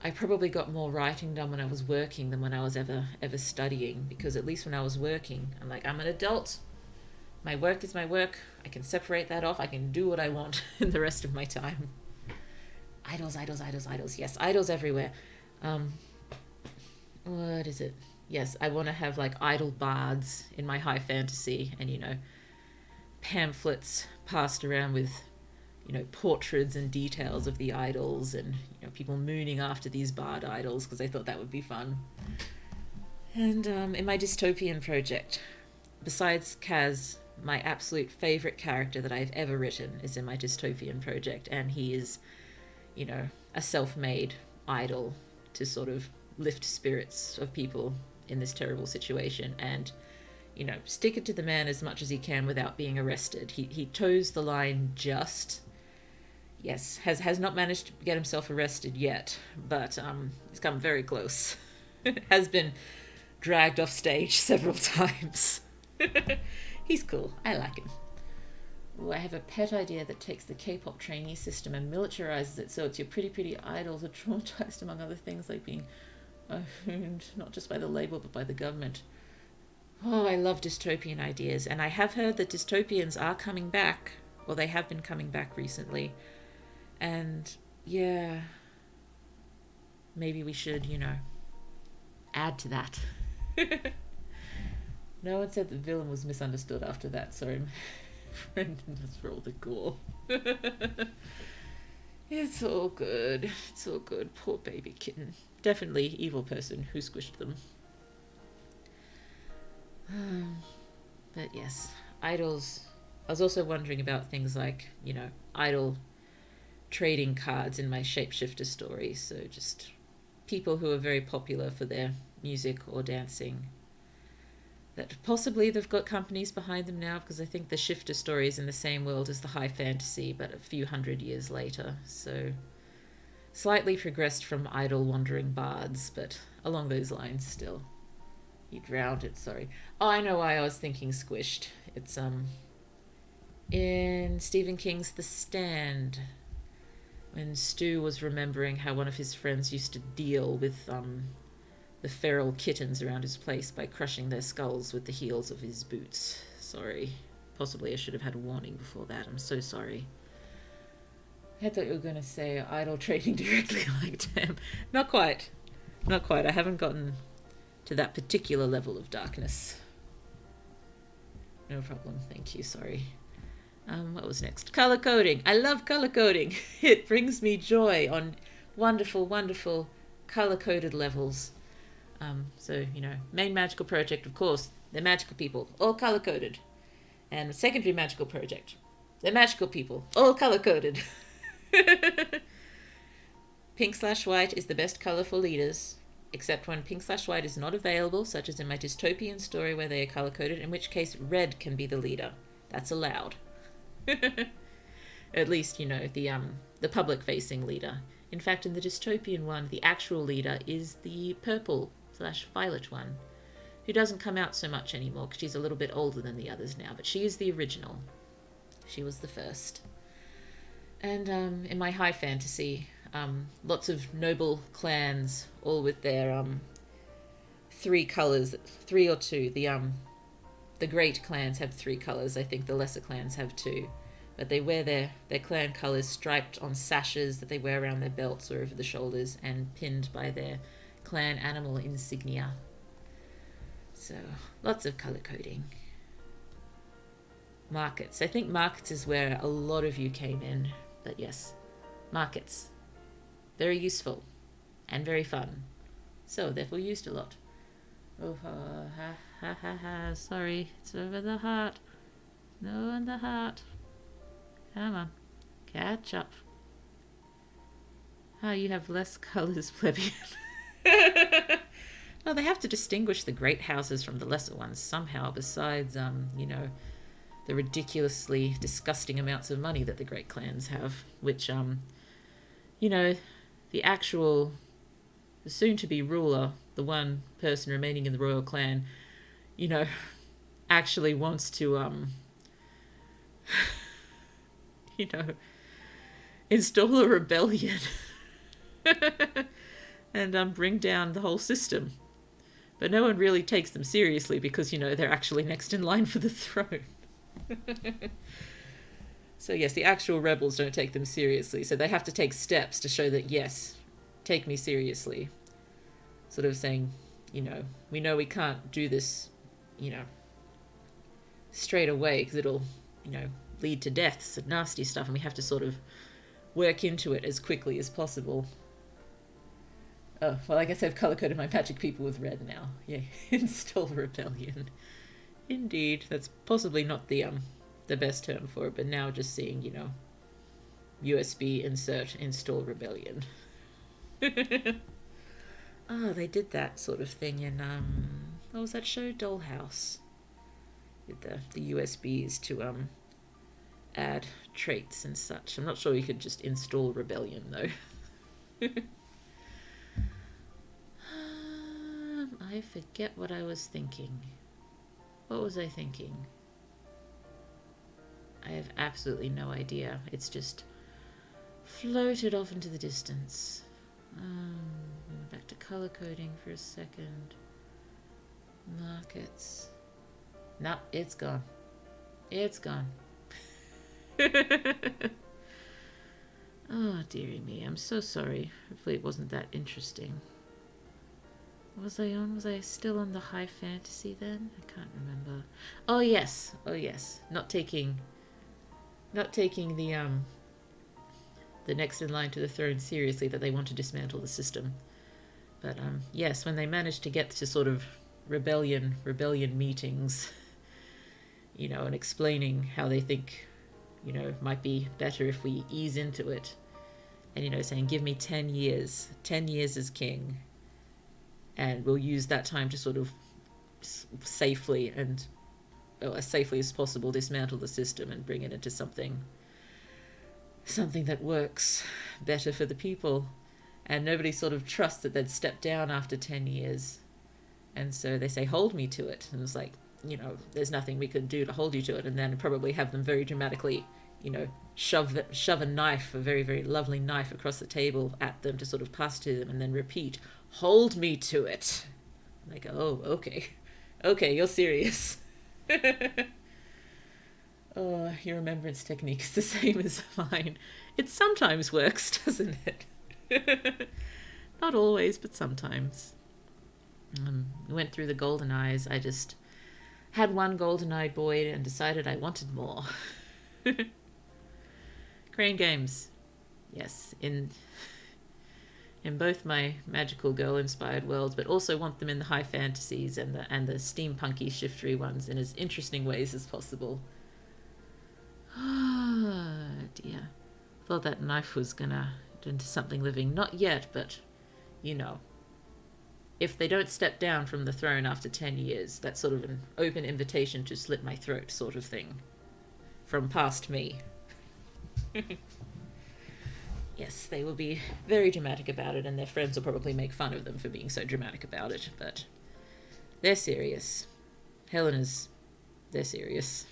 I probably got more writing done when I was working than when I was ever studying, because at least when I was working, I'm like, I'm an adult. My work is my work. I can separate that off. I can do what I want in the rest of my time. Idols, idols, idols, idols. Yes, idols everywhere. What is it? Yes, I want to have like idol bards in my high fantasy, and pamphlets passed around with portraits and details of the idols, and people mooning after these bard idols because I thought that would be fun. And in my dystopian project, besides Kaz my absolute favorite character that I've ever written is in my dystopian project, and he is, you know, a self-made idol to sort of lift spirits of people in this terrible situation, and, you know, stick it to the man as much as he can without being arrested. He toes the line just. Yes, has not managed to get himself arrested yet, but he's come very close. Has been dragged off stage several times. He's cool. I like him. Ooh, I have a pet idea that takes the K-pop trainee system and militarizes it so it's your pretty idols are traumatized, among other things, like being owned not just by the label but by the government. Oh, I love dystopian ideas, and I have heard that dystopians are coming back, or they have been coming back recently. And yeah, maybe we should, you know, add to that. No one said the villain was misunderstood after that. Sorry, my friend just rolled the gore. It's all good. It's all good. Poor baby kitten. Definitely evil person who squished them. But yes, idols. I was also wondering about things like, you know, idol trading cards in my shapeshifter story. So just people who are very popular for their music or dancing. That possibly they've got companies behind them now, because I think the shifter story is in the same world as the high fantasy, but a few hundred years later. So slightly progressed from idle wandering bards, but along those lines still. You drowned it, sorry. Oh, I know why I was thinking squished. It's in Stephen King's The Stand, when Stu was remembering how one of his friends used to deal with the feral kittens around his place by crushing their skulls with the heels of his boots. Sorry. Possibly I should have had a warning before that. I'm so sorry. I thought you were going to say idol trading directly like them. Not quite. Not quite. I haven't gotten to that particular level of darkness. No problem. Thank you. Sorry. What was next? Color coding. I love color coding. It brings me joy on wonderful, wonderful color-coded levels. So, you know, main magical project, of course, they're magical people, all color-coded. And secondary magical project, they're magical people, all color-coded. Pink/white is the best color for leaders, except when pink/white is not available, such as in my dystopian story where they are color-coded, in which case red can be the leader. That's allowed. At least, you know, the public-facing leader. In fact, in the dystopian one, the actual leader is the purple/violet one, who doesn't come out so much anymore because she's a little bit older than the others now, but she is the original. She was the first. And in my high fantasy, lots of noble clans, all with their 3 colors, 3 or 2. The great clans have 3 colors. I think the lesser clans have 2. But they wear their clan colors striped on sashes that they wear around their belts or over the shoulders and pinned by their clan animal insignia. So, lots of color coding. Markets. I think markets is where a lot of you came in. But yes, markets. Very useful and very fun. So, therefore used a lot. Oh, ha, ha, ha, ha. Sorry, it's over the heart. No, in the heart. Come on, catch up. Oh, you have less colours, plebeian. Well, they have to distinguish the great houses from the lesser ones somehow, besides, you know, the ridiculously disgusting amounts of money that the great clans have, which, you know, the soon-to-be ruler, the one person remaining in the royal clan, you know, actually wants to, you know, install a rebellion and bring down the whole system. But no one really takes them seriously because, you know, they're actually next in line for the throne. So yes, the actual rebels don't take them seriously, so they have to take steps to show that, yes, take me seriously. Sort of saying, you know we can't do this, you know, straight away because it'll, you know, lead to deaths and nasty stuff, and we have to sort of work into it as quickly as possible. Oh, well, I guess I've color-coded my magic people with red now. Yeah, install rebellion. Indeed, that's possibly not the best term for it, but now just seeing, USB insert install rebellion. Oh, they did that sort of thing in what was that show? Dollhouse. With the USBs to add traits and such. I'm not sure you could just install rebellion though. I forget what I was thinking. What was I thinking? I have absolutely no idea. It's just floated off into the distance. Back to color coding for a second. Markets. No, it's gone. It's gone. Oh, dearie me. I'm so sorry. Hopefully it wasn't that interesting. What was I on? Was I still on the high fantasy then? I can't remember. Oh yes. Oh yes. Not taking the next in line to the throne seriously, that they want to dismantle the system. But yes, when they managed to get to sort of rebellion meetings, and explaining how they think, might be better if we ease into it, and saying, give me 10 years as king, and we'll use that time to sort of safely and as safely as possible dismantle the system and bring it into something that works better for the people. And nobody sort of trusts that they'd step down after 10 years. And so they say, hold me to it. And it's like, there's nothing we could do to hold you to it. And then probably have them very dramatically, shove a knife, a very, very lovely knife across the table at them to sort of pass to them, and then repeat, hold me to it. And they go, oh, okay. Okay, you're serious. Oh, your remembrance technique is the same as mine. It sometimes works, doesn't it? Not always, but sometimes. We went through the golden eyes. I just had one golden-eyed boy and decided I wanted more. Crane games. Yes, in both my magical girl-inspired worlds, but also want them in the high fantasies and the steampunky shiftery ones in as interesting ways as possible. Oh dear. Thought that knife was gonna do into something living. Not yet, but if they don't step down from the throne after 10 years, that's sort of an open invitation to slit my throat sort of thing. From past me. Yes, they will be very dramatic about it, and their friends will probably make fun of them for being so dramatic about it, but they're serious. They're serious.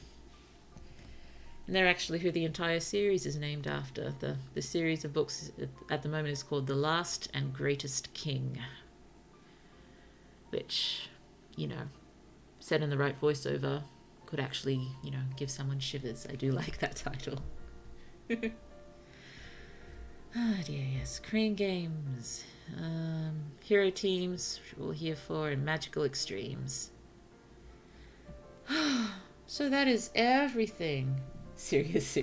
And they're actually who the entire series is named after. The series of books at the moment is called The Last and Greatest King, which, said in the right voiceover, could actually, give someone shivers. I do like that title. Ah, dear, yes. Crane games. Hero teams, which we're all here for, and magical extremes. So that is everything. Serious.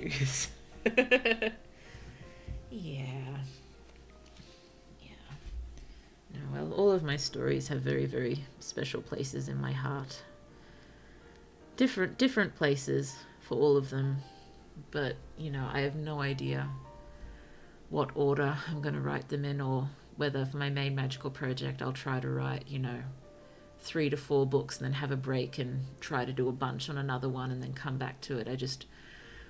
Yeah. No, well, all of my stories have very, very special places in my heart. Different places for all of them. But, I have no idea what order I'm going to write them in, or whether for my main magical project I'll try to write, 3 to 4 books and then have a break and try to do a bunch on another one and then come back to it. I just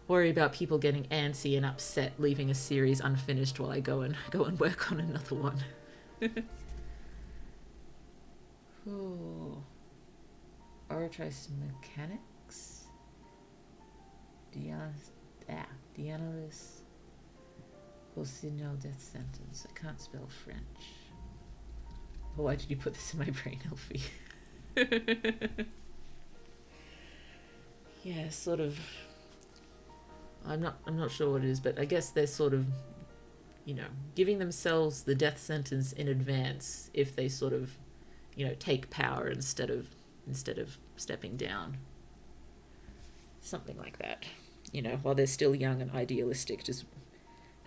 worry about people getting antsy and upset, leaving a series unfinished while I go and work on another one. Oh. Oritrice Mechanics? Dianalis. Signal death sentence. I can't spell French. Oh, why did you put this in my brain, Elfie? Yeah, sort of. I'm not sure what it is, but I guess they're sort of, giving themselves the death sentence in advance if they sort of, take power instead of stepping down. Something like that. While they're still young and idealistic, just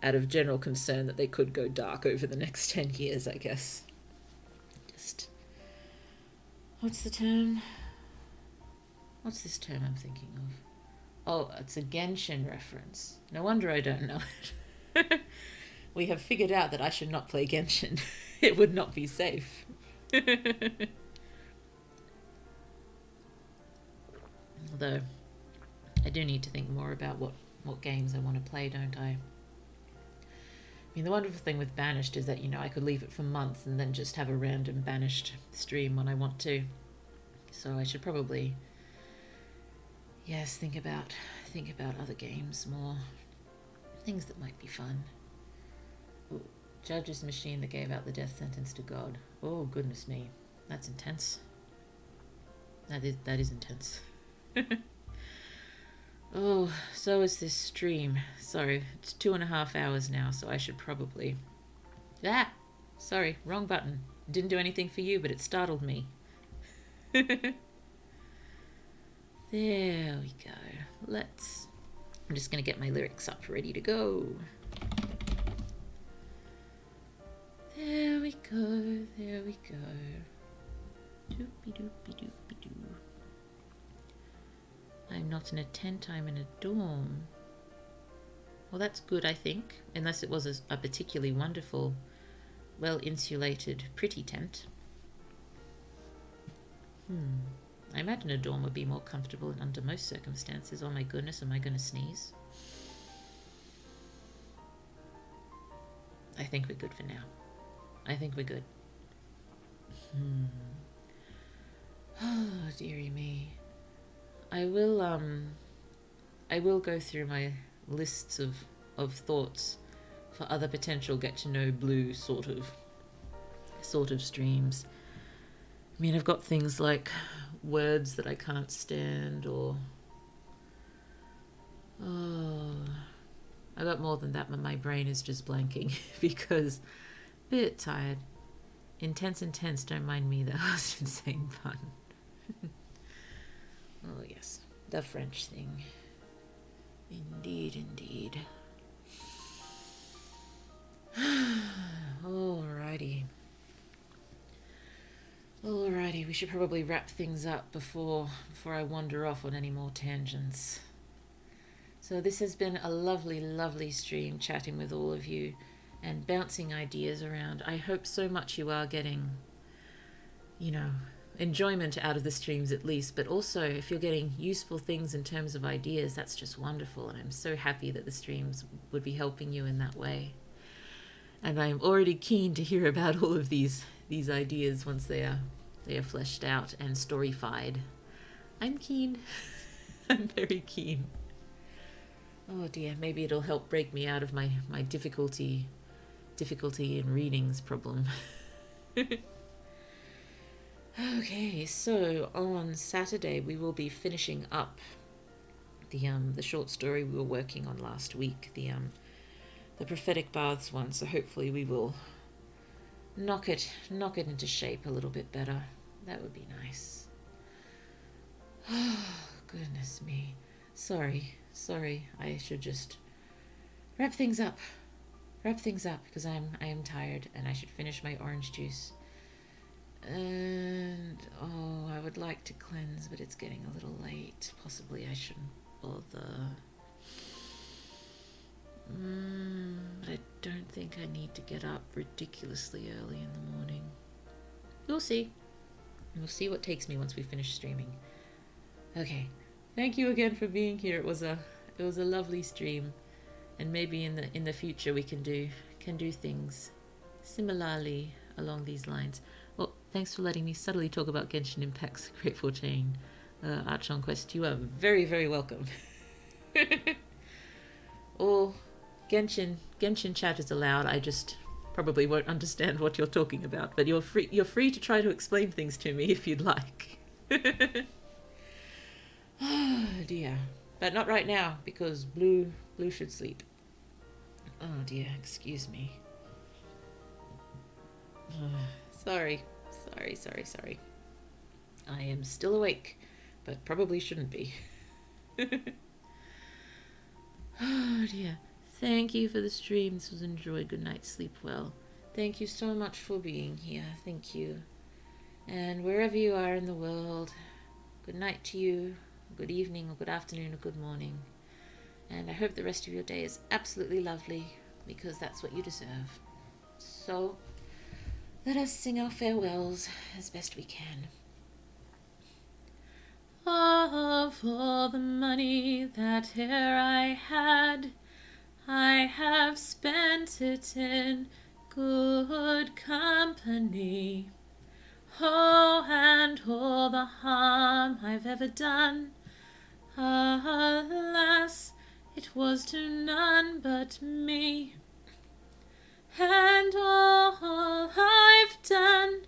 out of general concern that they could go dark over the next 10 years, I guess. Just, what's the term? What's this term I'm thinking of? Oh, it's a Genshin reference. No wonder I don't know it. We have figured out that I should not play Genshin. It would not be safe. Although, I do need to think more about what games I want to play, don't I? I mean, the wonderful thing with Banished is that, I could leave it for months and then just have a random Banished stream when I want to. So I should probably, yes, think about other games more. Things that might be fun. Ooh, Judge's machine that gave out the death sentence to God. Oh, goodness me. That's intense. That is intense. Oh, so is this stream. Sorry, it's 2.5 hours now, so I should probably... Sorry, wrong button. Didn't do anything for you, but it startled me. There we go. I'm just going to get my lyrics up, ready to go. There we go, there we go. Doopy-doopy-doopy-doo. I'm not in a tent, I'm in a dorm. Well, that's good, I think. Unless it was a particularly wonderful, well-insulated, pretty tent. I imagine a dorm would be more comfortable under most circumstances. Oh my goodness, am I going to sneeze? I think we're good for now. I think we're good. Oh, dearie me. I will go through my lists of thoughts for other potential get to know Blue sort of streams. I mean, I've got things like words that I can't stand, or I got more than that, but my brain is just blanking because a bit tired. Intense, don't mind me, that was insane fun. Oh yes, the French thing. Indeed. Alrighty, we should probably wrap things up before I wander off on any more tangents. So this has been a lovely stream, chatting with all of you and bouncing ideas around. I hope so much you are getting, enjoyment out of the streams at least, but also if you're getting useful things in terms of ideas, that's just wonderful, and I'm so happy that the streams would be helping you in that way. And I'm already keen to hear about all of these ideas once they are fleshed out and storyfied. I'm keen. I'm very keen. Oh dear, maybe it'll help break me out of my difficulty in readings problem. Okay, so on Saturday we will be finishing up the short story we were working on last week, the prophetic baths one. So hopefully we will knock it into shape a little bit better. That would be nice. Oh, goodness me. Sorry. I should just wrap things up because I am tired and I should finish my orange juice. And I would like to cleanse, but it's getting a little late. Possibly I shouldn't bother. But I don't think I need to get up ridiculously early in the morning. We'll see. We'll see what takes me once we finish streaming. Okay. Thank you again for being here. It was a lovely stream, and maybe in the future we can do things similarly along these lines. Well, thanks for letting me subtly talk about Genshin Impact's Grateful Chain. Archon Quest, you are very, very welcome. All Genshin chat is allowed. I just probably won't understand what you're talking about, but you're free to try to explain things to me if you'd like. Oh dear. But not right now, because Blue should sleep. Oh dear, excuse me. Sorry. I am still awake, but probably shouldn't be. Oh dear. Thank you for the stream. This was enjoyed. Good night. Sleep well. Thank you so much for being here. Thank you. And wherever you are in the world, good night to you. good evening, or good afternoon, or good morning. And I hope the rest of your day is absolutely lovely, because that's what you deserve. So, let us sing our farewells as best we can. Of all the money that e'er I had, I have spent it in good company. Oh, and all the harm I've ever done, alas, it was to none but me. And all I've done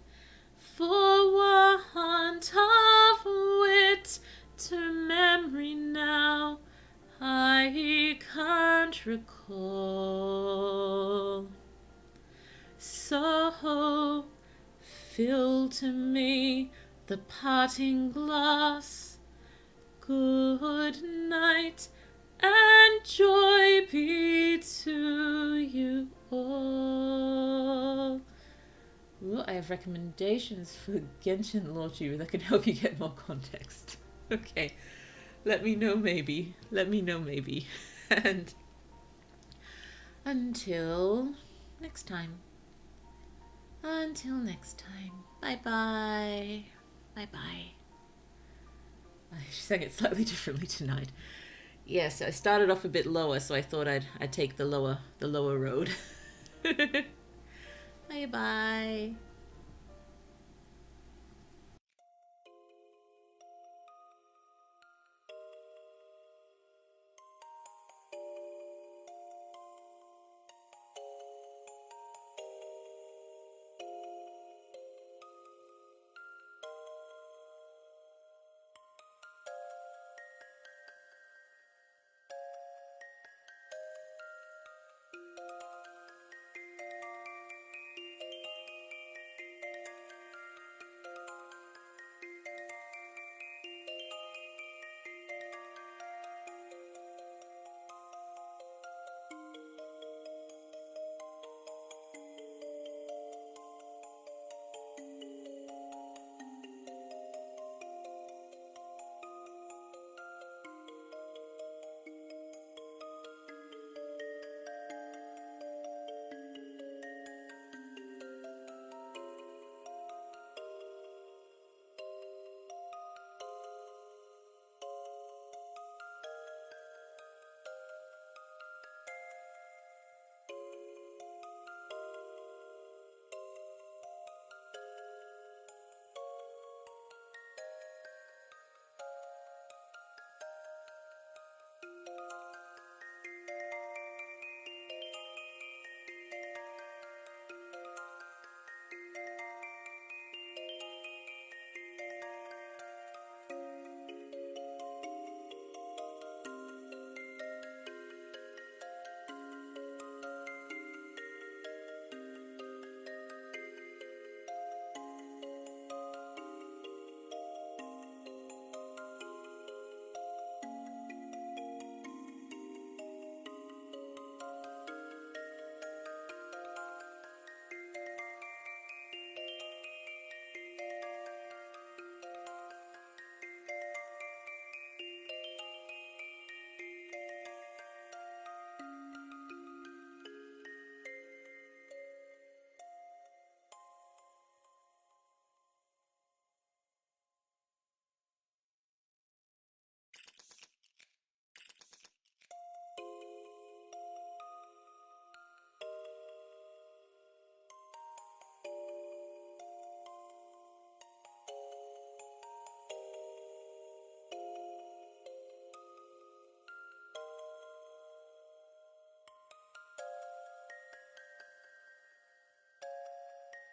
for want of wit to memory now I can't recall. So fill to me the parting glass. Good night, and joy be to you all. Ooh, I have recommendations for Genshin Lorchu that can help you get more context. Okay, let me know maybe. And until next time. Bye bye. Bye bye. I sang it slightly differently tonight. Yes, I started off a bit lower, so I thought I'd take the lower road. Bye bye.